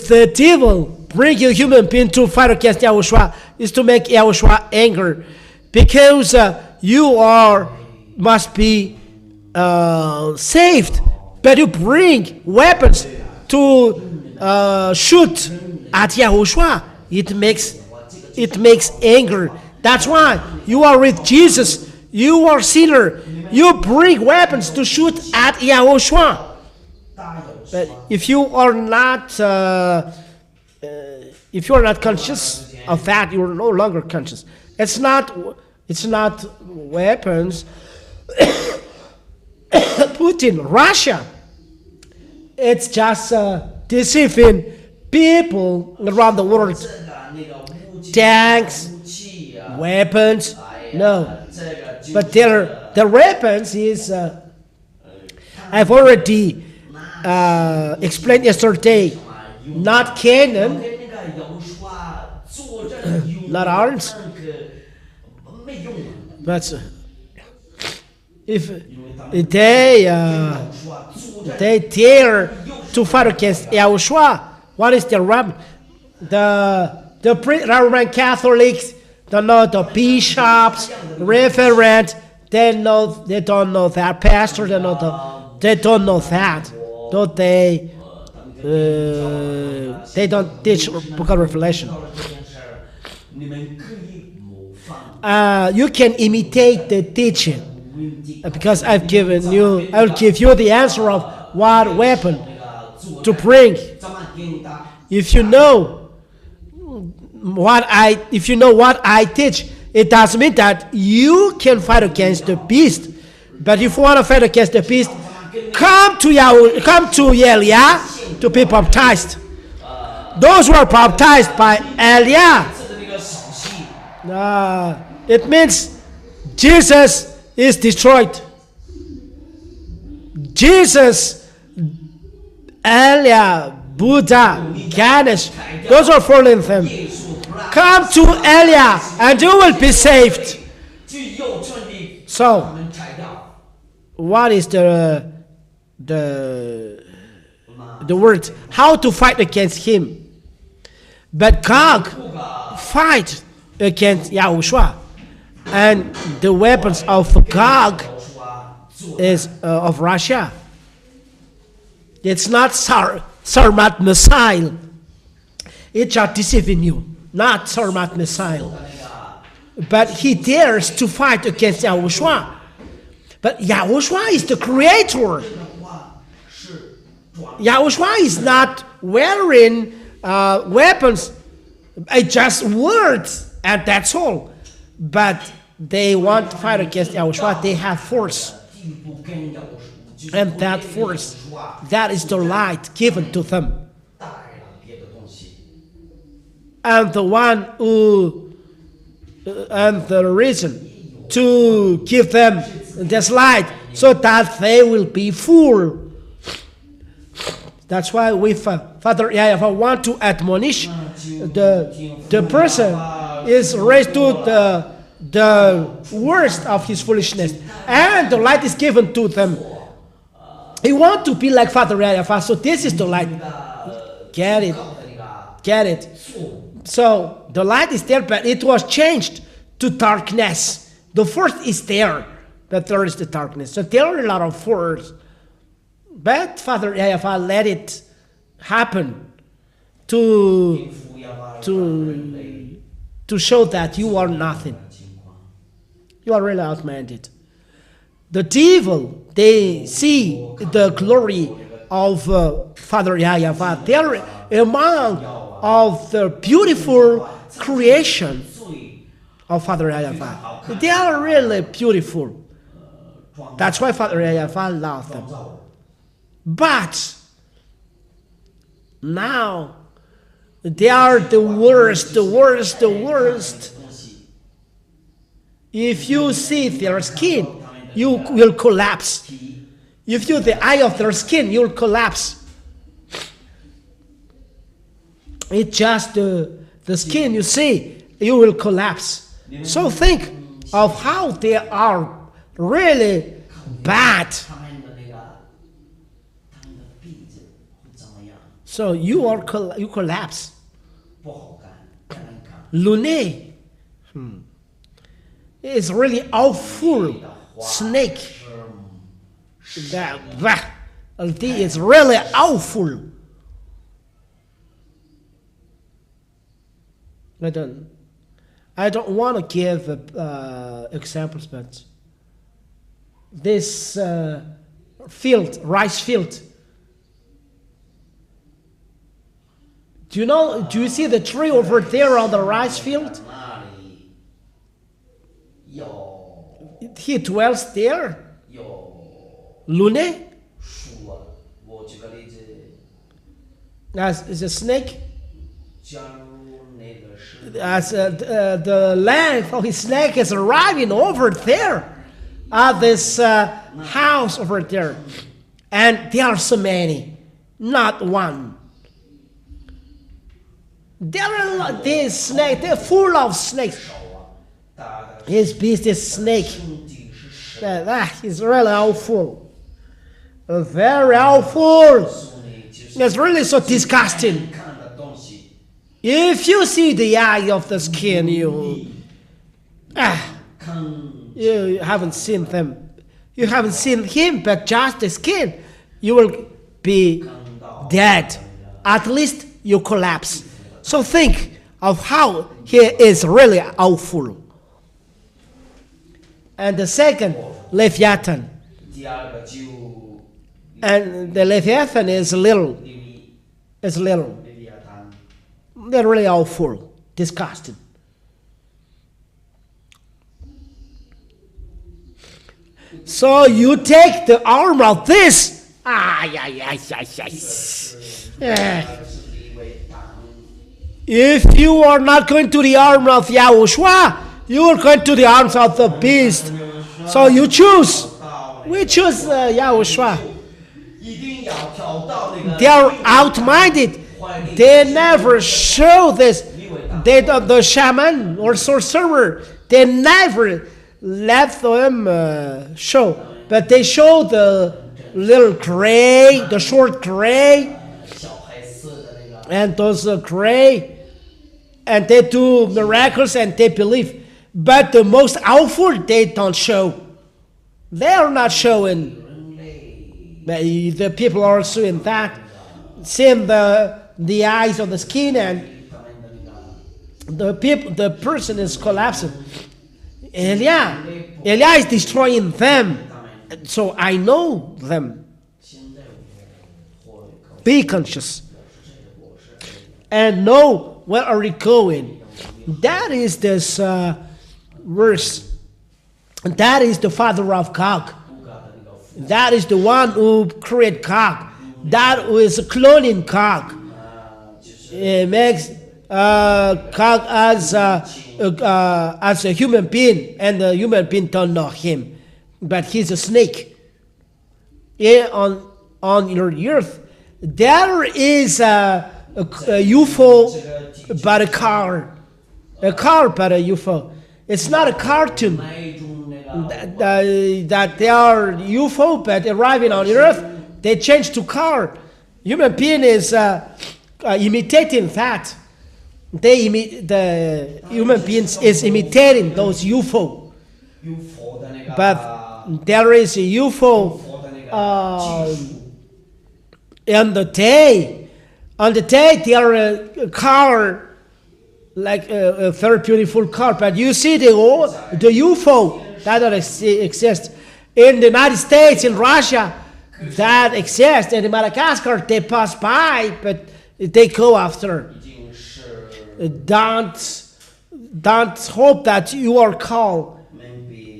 the devil bring you human being to fight against YAHOSHUA, is to make YAHOSHUA angry, because you must be saved, but you bring weapons to shoot at YAHOSHUA. It makes anger. That's why you are with Jesus. You are sinner. You bring weapons to shoot at YAHOSHUA. But if you are not conscious of that, you are no longer conscious. It's not weapons put in Russia. It's just deceiving people around the world. Tanks, weapons, no. But their weapons is, I've already explained yesterday, not cannon, not arms. But if they dare to fight against YAHOSHUA, what is their weapon? The Roman Catholics, the bishops, reverend, they don't know that. Pastor, they don't know that. Don't they? they don't teach Book of Revelation. 你们可以模仿。 You can imitate the teaching, because I will give you the answer of what weapon to bring. If you know what I teach, it doesn't mean that you can fight against the beast. But if you want to fight against the beast, come to YAH to be baptized. Those who are baptized by YAH, it means Jesus is destroyed. Jesus, YAH, Buddha, Ganesh, those are fallen them. Come to YAH and you will be saved. So, what is the word? How to fight against him? But Gog fight against Yahushua, and the weapons of Gog is of Russia. It's not Sarmat missile. It's just deceiving you, not Sarmat missile. But he dares to fight against Yahushua. But Yahushua is the creator. Yahushua is not wearing weapons, just words, and that's all. But they want to fight against Yahushua. They have force. And that force, that is the light given to them. And the one who, and the reason to give them this light, so that they will be full. That's why we, Father YAHVAH, want to admonish the person is raised to the worst of his foolishness, and the light is given to them. He want to be like Father YAHVAH, so this is the light. Get it? Get it? So the light is there, but it was changed to darkness. The first is there, but there is the darkness. So there are a lot of force. But Father YAHVAH let it happen to show that you are nothing. You are really outmanned. The devil, they see the glory of Father YAHVAH. They are among of the beautiful creation of Father YAHVAH. They are really beautiful. That's why Father YAHVAH loved them. But now they are the worst, the worst, the worst. If you see their skin, you will collapse. If you the eye of their skin, you will collapse. It's just the skin you see, you will collapse. So think of how they are really bad. So you collapse. Lune is really awful snake. That is really awful. I don't want to give examples, but this field, rice field. Do you see the tree over there on the rice field? He dwells there. Lune? As a snake? As the length of his neck is arriving over there at this house over there. And there are so many, not one. There are these snakes, they're full of snakes. His beast is snake. He's really awful. Very awful. It's really so disgusting. If you see the eye of the skin, you haven't seen them. You haven't seen him, but just the skin. You will be dead. at least you collapse. So think of how he is really awful. And the second, Leviathan. 第二个就 And the Leviathan is little. 利利 It's little. 利亚汤， They're really awful, disgusting. So you take the arm of this. If you are not going to the arm of Yahushua, you are going to the arms of the beast. So you choose. We choose Yahushua. 一定要跳到那个 They are outminded. They never show this. They, the shaman or sorcerer, they never let them show. But they show the little gray, the short gray, 小孩色的那个， and those gray. And they do miracles and they believe. But the most awful, they don't show. They are not showing. The people are seeing that. Seeing the eyes of the skin, and the person is collapsing. Eliah is destroying them. So I know them. Be conscious. And know where are we going. That is this verse. That is the father of Gog. That is the one who created Gog. That is cloning Gog. It makes Gog as a human being, and the human being don't know him, but he's a snake. Yeah, on your earth, there is a UFO, but a car but a UFO. It's not a cartoon. That they are UFO, but arriving on Earth, they change to car. Human being is imitating that. The human beings is imitating those UFO. But there is a UFO on the day. On the day, there are a car, like a very beautiful car. But you see the UFO that don't exist. In the United States, in Russia, that exists. And in Madagascar, they pass by, but they go after. Don't hope that you are called.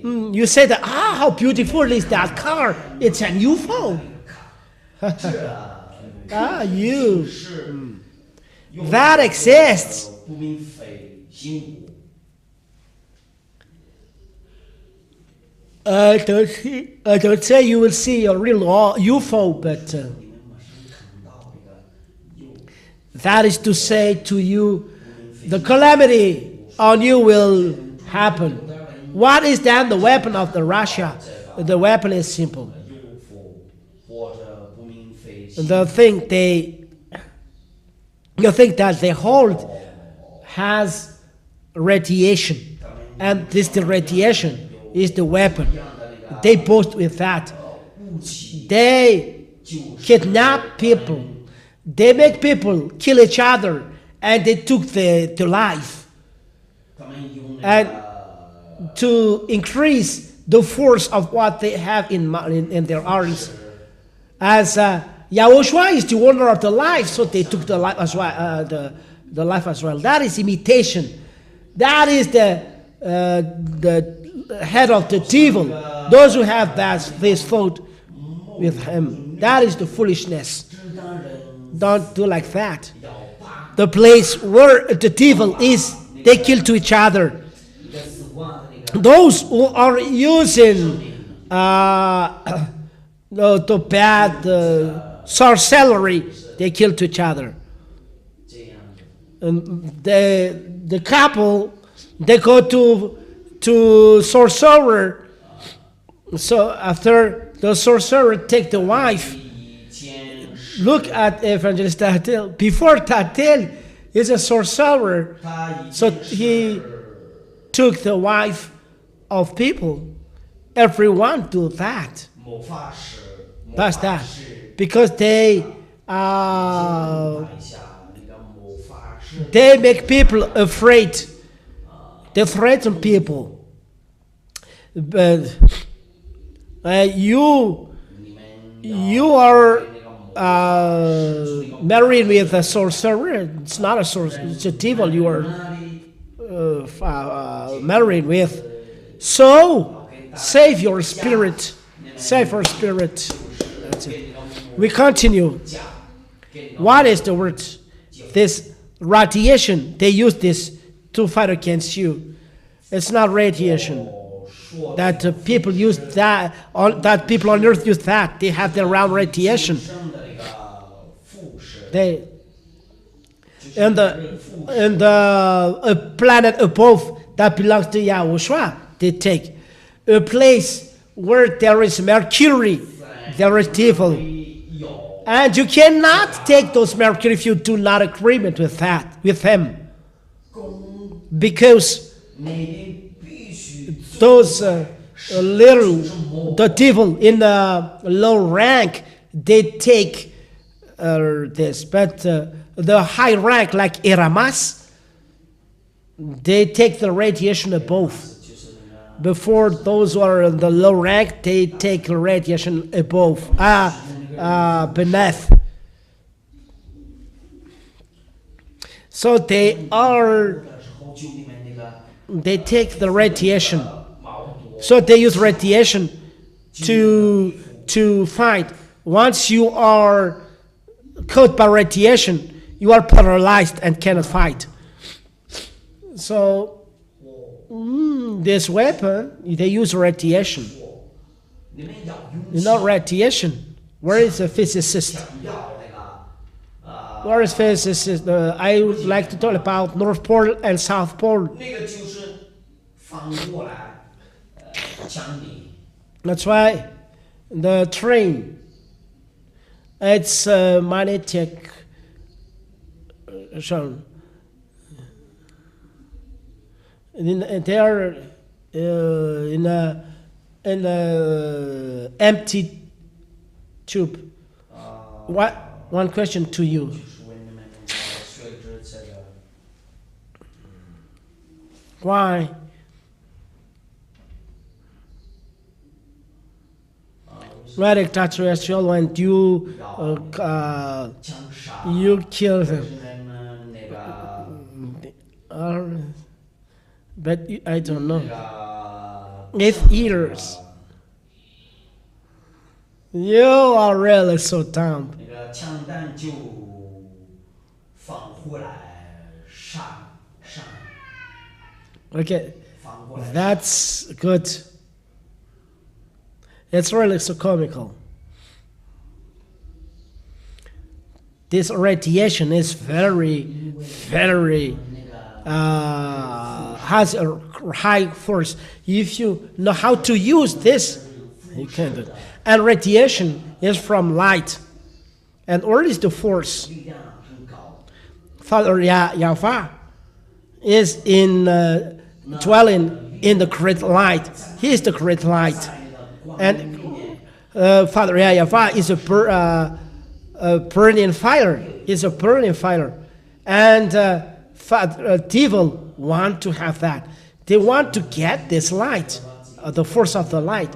You say that, how beautiful is that car? It's a UFO. You. That exists. I don't say you will see a real UFO, but that is to say to you, the calamity on you will happen. What is then the weapon of the Russia? The weapon is simple. The thing that they hold has radiation, and this the radiation is the weapon. They boast with that. They kidnap people. They make people kill each other, and they took the life. And to increase the force of what they have in their arms. As Yahushua is the owner of the life, so they took the life as well. The life as well. That is imitation. That is the head of the devil. Those who have this thought with him. That is the foolishness. Don't do like that. The place where the devil is, they kill to each other. Those who are using the bad sorcery, they kill to each other. And the couple, they go to sorcerer. So after the sorcerer take the wife, look at Evangelist Tatel. Before Tatel is a sorcerer, so he took the wife of people. Everyone do that. That's that. Because they they make people afraid. They threaten people. But you are married with a sorcerer. It's not a sorcerer. It's a devil you are married with. So save your spirit. Save your spirit. That's it. We continue. What is the word? This radiation. They use this to fight against you. It's not radiation. That people use that. That people on earth use that. They have their own radiation. They and the planet above that belongs to YAHOSHUA. They take a place where there is mercury. There is devil. And you cannot take those mercury if you do not agreement with that, with them. Because those the devil in the low rank, they take this. But the high rank like Eramas, they take the radiation above. Before those who are in the low rank, they take the radiation above, beneath. So they take the radiation. So they use radiation to fight. Once you are caught by radiation, you are paralyzed and cannot fight. So this weapon, they use radiation. You know radiation. Where is the physicist? Where is physicist? I would like to talk about North Pole and South Pole. That's why the train, it's magnetic. They are in a empty tube. One question to you. Why? Right, extraterrestrial, when you kill them. But I don't know. If eaters. You are really so dumb. Okay, that's good. It's really so comical. This radiation is very has a high force. If you know how to use this, you can do it. And radiation is from light. And what is the force? Father YAHVAH is in dwelling in the great light. He is the great light. And Father YAHVAH is a burning fire. Is a burning fire. And devil want to have that. They want to get this light, the force of the light.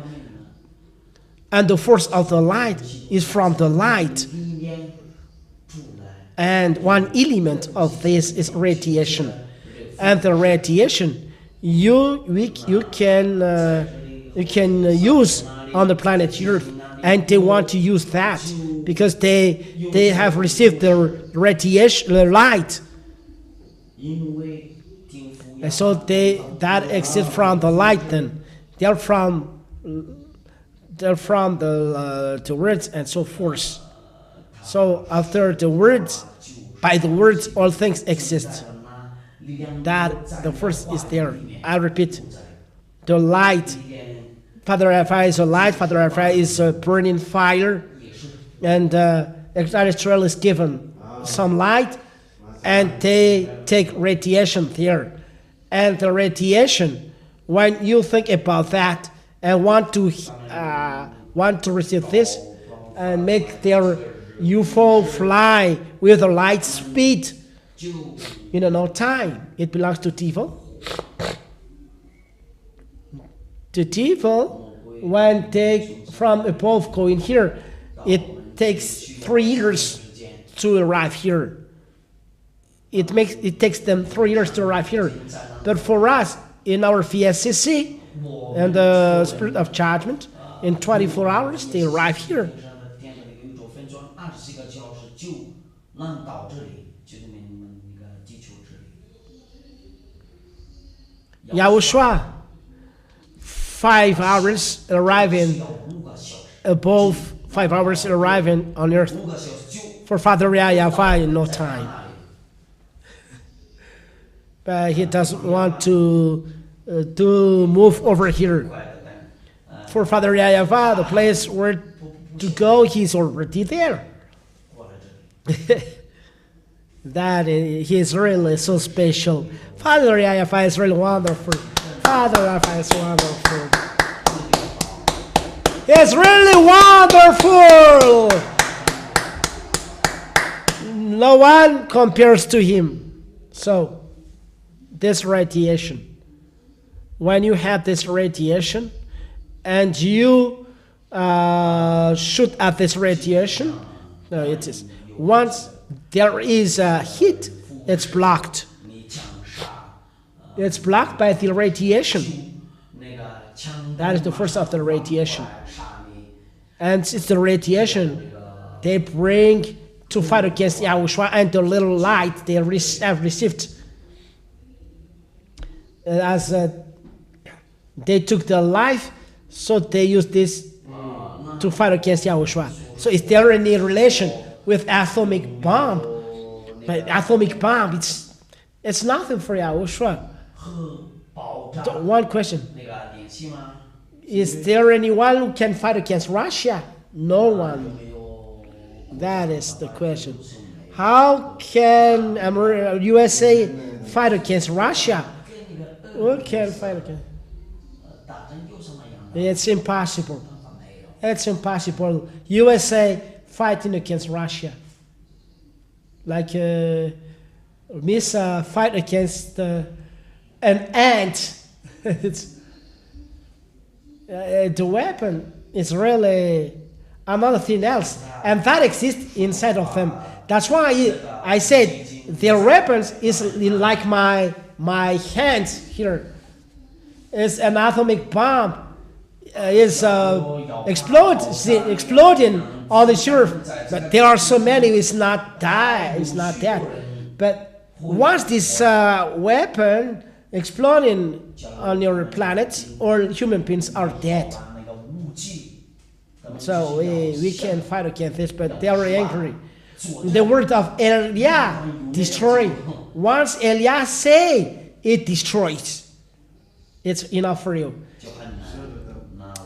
And the force of the light is from the light. And one element of this is radiation. And the radiation you can use on the planet Earth. And they want to use that because they have received the radiation, the light. And so that exists from the light. Then they're from the words and so forth. So after the words, by the words, all things exist. That the first is there. I repeat, the light. Father YAHVAH is a light. Father YAHVAH is a burning fire, and extraterrestrial is given some light, and they take radiation there. And the radiation, when you think about that and want to receive this and make their UFO fly with a light speed in no time. It belongs to devil. The devil, when they from above going here, it takes 3 years to arrive here. It takes them 3 years to arrive here. But for us, in our VSCC and the Spirit of Judgment, in 24 hours, they arrive here. Yahushua, 5 hours arriving above, 5 hours arriving on earth. For Father YAHVAH in no time. But he doesn't want to move over here. For Father YAHVAH, the place where to go, he's already there. He is really so special. Father YAHVAH is really wonderful. Father YAHVAH is wonderful. It's really wonderful. No one compares to him. So, this radiation, when you have this radiation and you shoot at this radiation, no, it is. Once there is a heat, it's blocked. It's blocked by the radiation. That is the first of the radiation. And it's the radiation they bring to fight against Yahushua, and the little light they have received. As they took the life, so they used this to fight against Yahushua. So is there any relation with atomic bomb? But atomic bomb, it's nothing for Yahushua. One question. Is there anyone who can fight against Russia? No one. That is the question. How can USA fight against Russia? Who can fight against? It's impossible. It's impossible. USA fighting against Russia. Like Misa fight against an ant. The weapon is really another thing else, and that exists inside of them. That's why I said their weapons is like my hands here. It's an atomic bomb. Is exploding on the earth, but there are so many. It's not that. It's not that. But once this weapon exploding on your planet, all human beings are dead. So we can fight against this, but they are angry. The word of Eliah, destroy. Once Eliah say, it destroys. It's enough for you.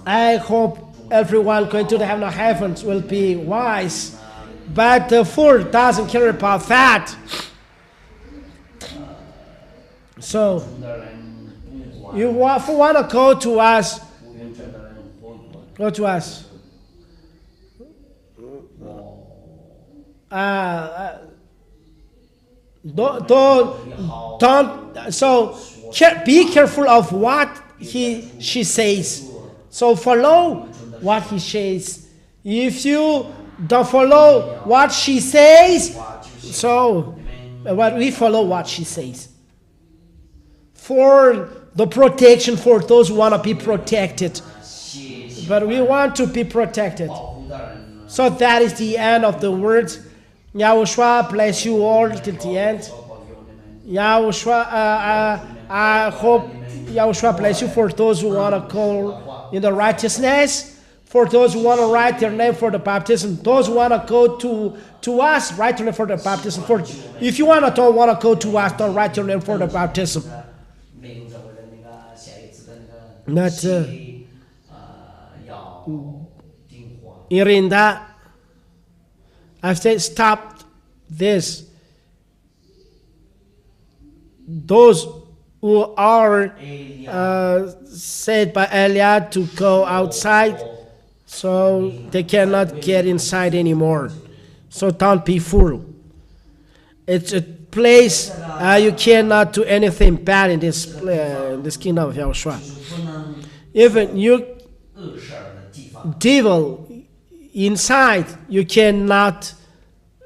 I hope everyone going to the heaven of heavens will be wise, but the fool doesn't care about that. So, you want to go to us, go to us. Don't. So, be careful of what she says. So follow what he says. If you don't follow what she says, so we follow what she says. For the protection for those who want to be protected. But we want to be protected. So that is the end of the words. Yahushua bless you all till the end. Yahushua, I hope Yahushua bless you for those who want to call in the righteousness, for those who want to write their name for the baptism, those who want to go to us, write your name for the baptism. If you don't want to go to us, don't write your name for the baptism. But Irinda, I've said stop this. Those who are said by Eliah to go outside, so they cannot get inside anymore. So don't be fool. It's a place you cannot do anything bad in this kingdom of Yahushua. Even you devil inside, you cannot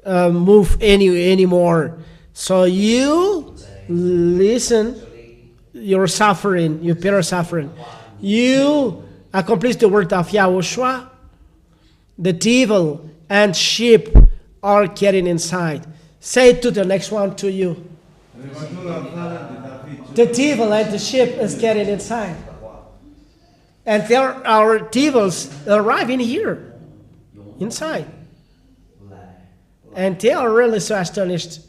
move anymore. So you listen, your suffering, your bitter suffering. You accomplish the word of Yahushua. The devil and sheep are getting inside. Say to the next one to you. The devil and the sheep is getting inside. And there are devils arriving here, inside. And they are really so astonished.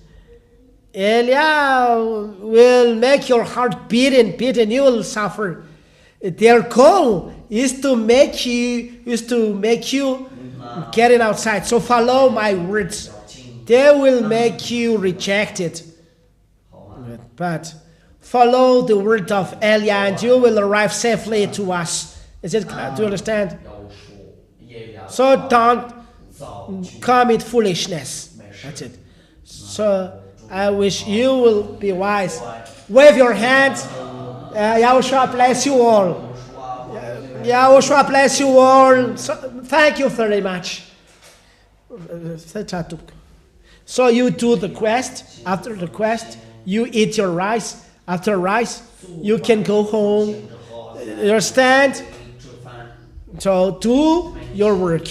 Elia will make your heart beaten, you will suffer. Their goal is to make you getting outside. So follow my words. They will make you reject it. But follow the word of Elia and you will arrive safely to us. Is it clear? Do you understand? So don't commit foolishness. That's it. So I wish you will be wise. Wave your hands. Yahushua bless you all. Yahushua bless you all. So, thank you very much. So you do the quest. After the quest, you eat your rice. After rice, you can go home. You understand? So do your work.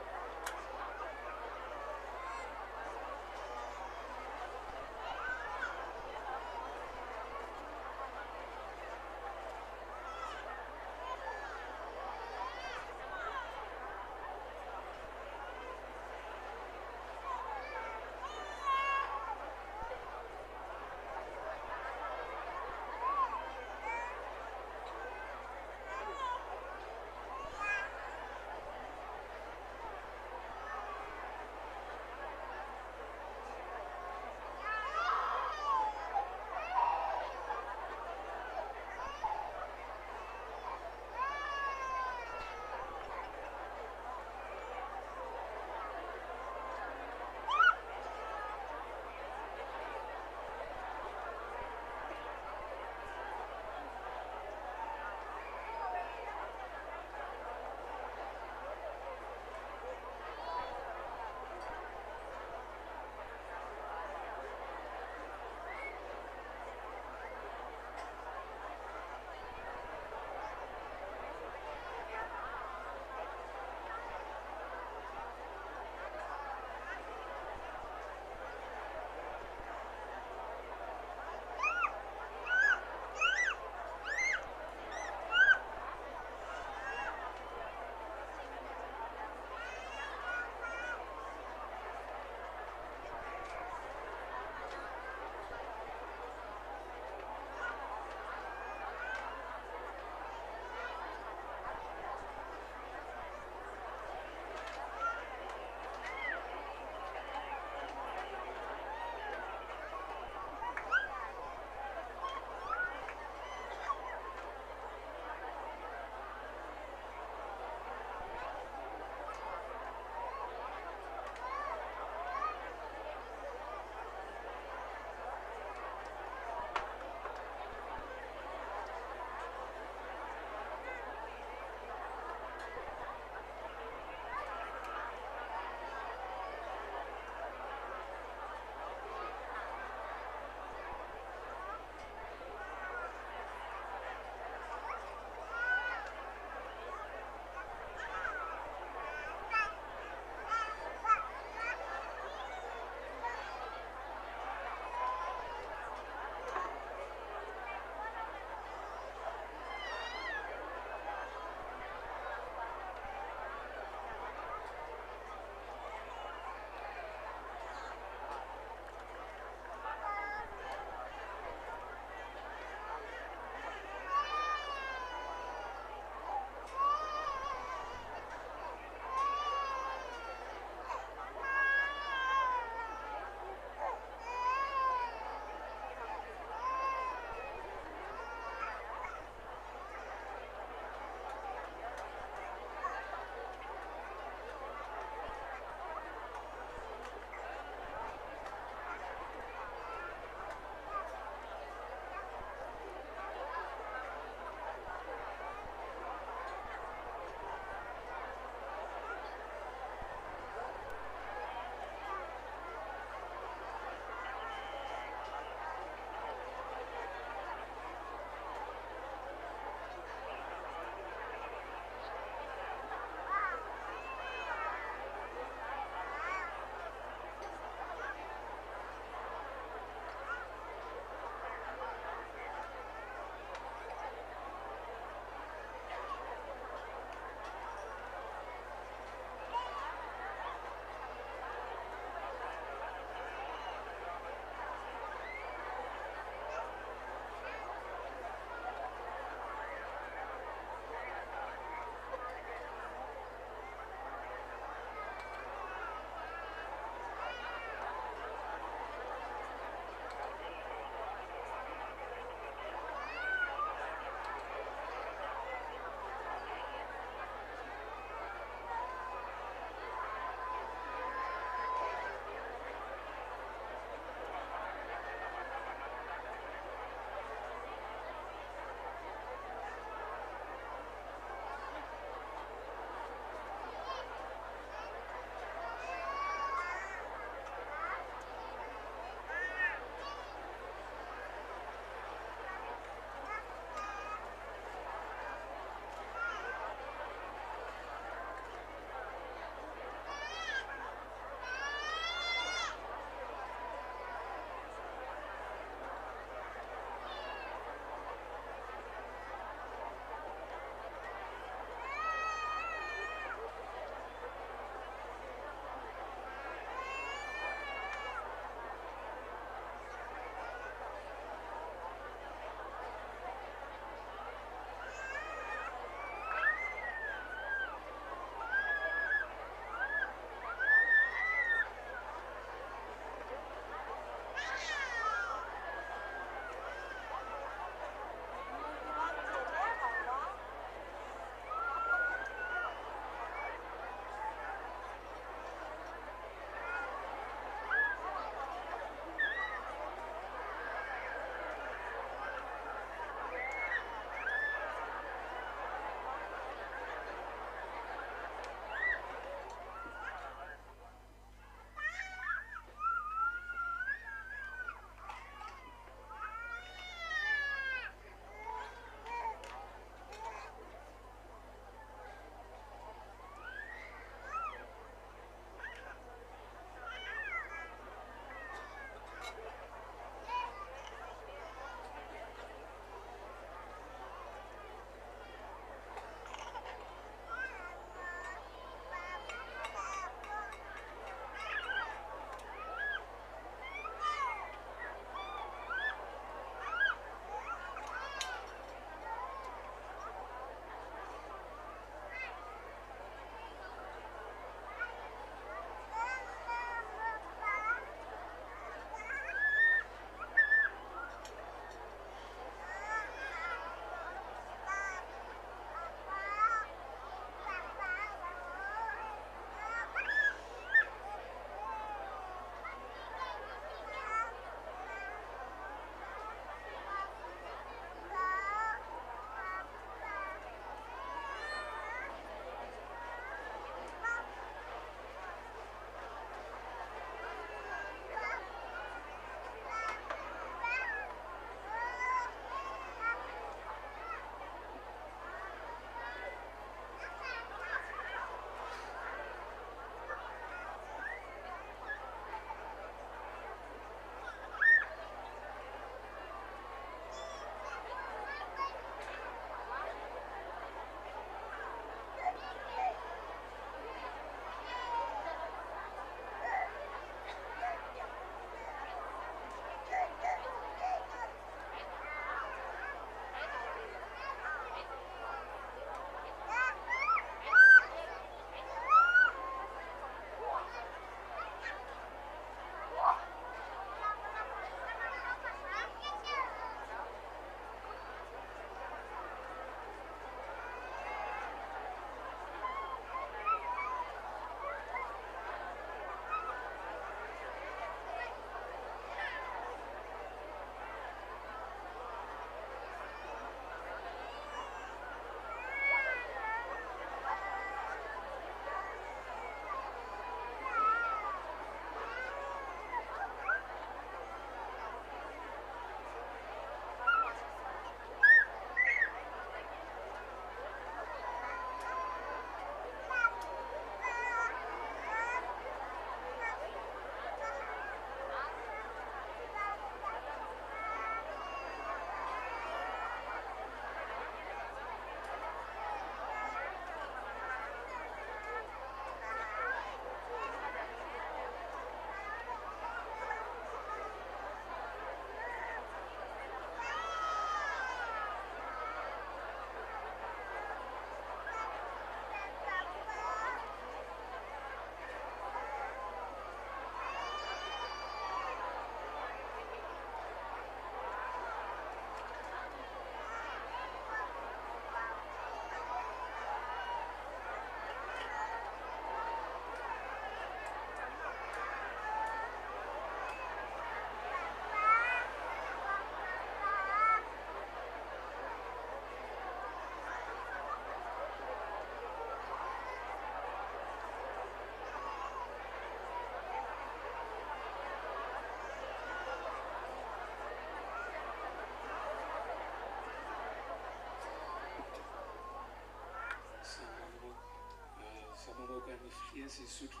sy sotro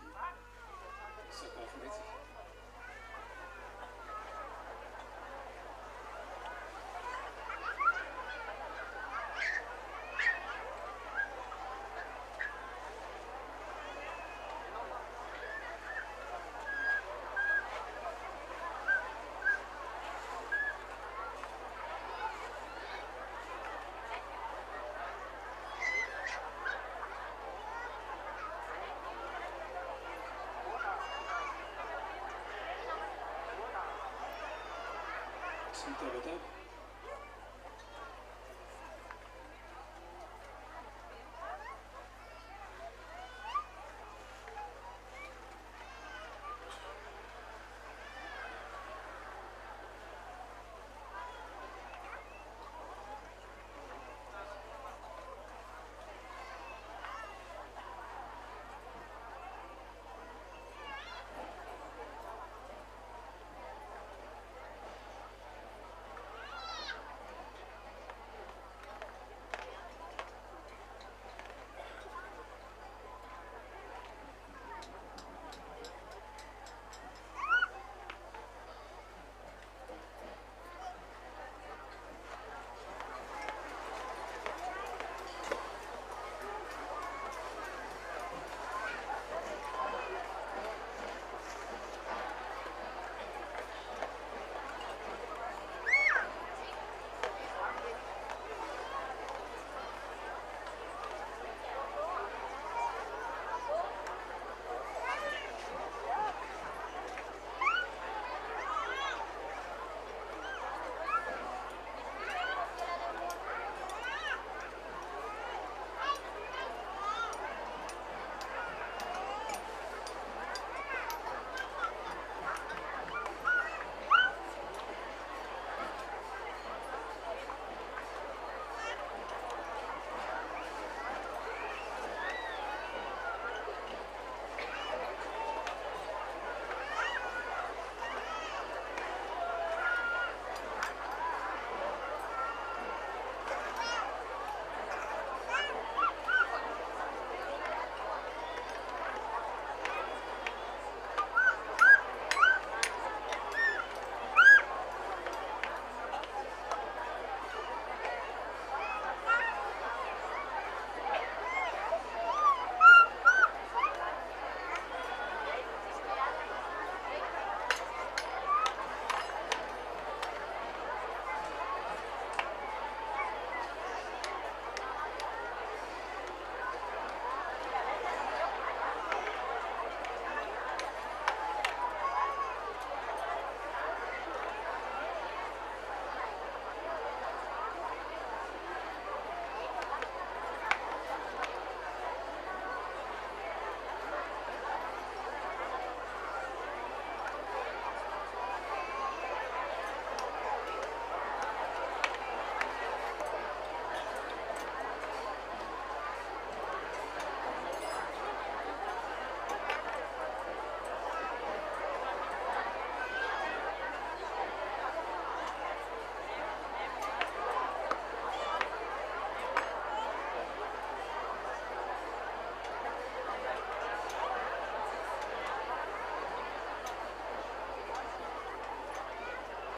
sakafo mihitsy. Sy mitabataba.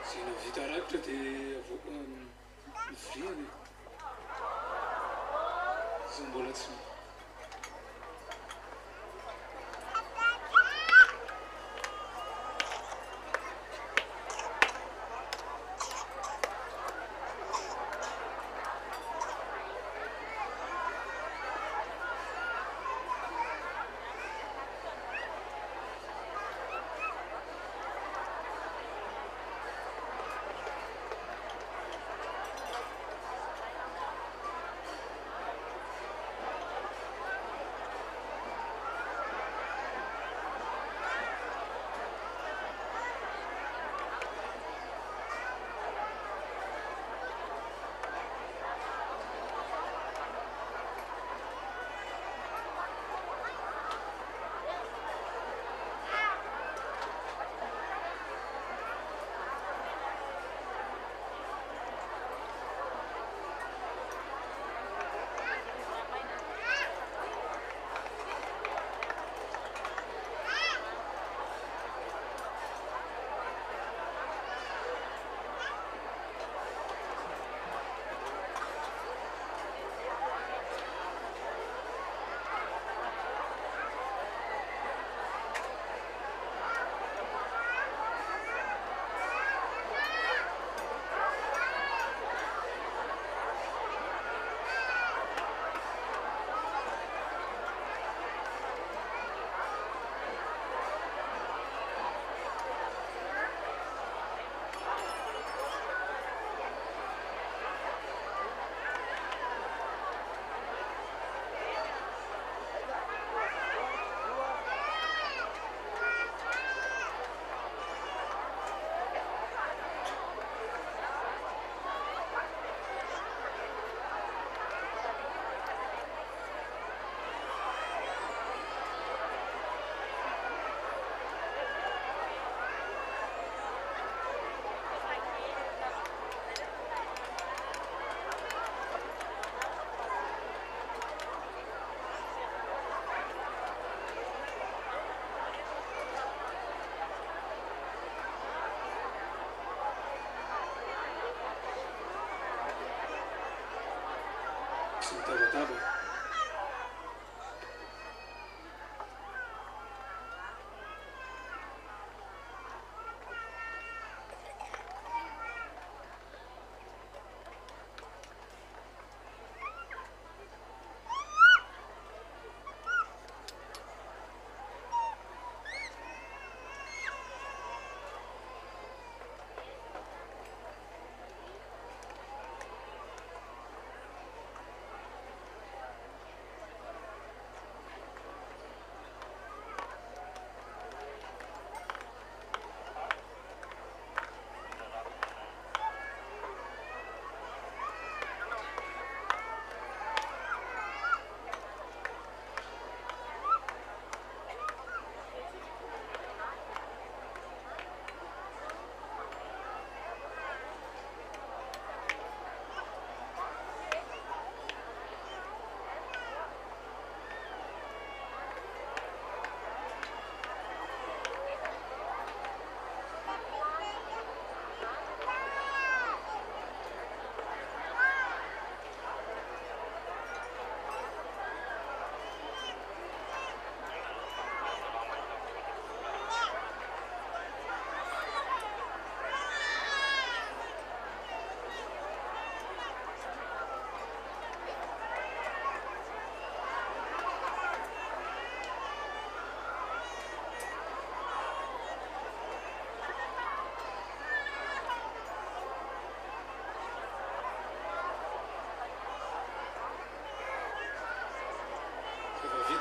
Zay vita rakitra dia mivriany zay mbola tsy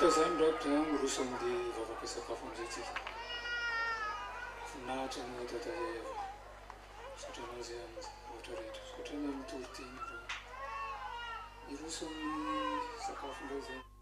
Araka zany rakitra miroso amin'ilay vavaka sakafo amin'izay tsika. Voninahitra ny tata YAHVAH. Sotra anazy amin'ny ohatra rehetra. Sotra ny amin'ny torotiny. Iroso amin'ny sakafo indray zany.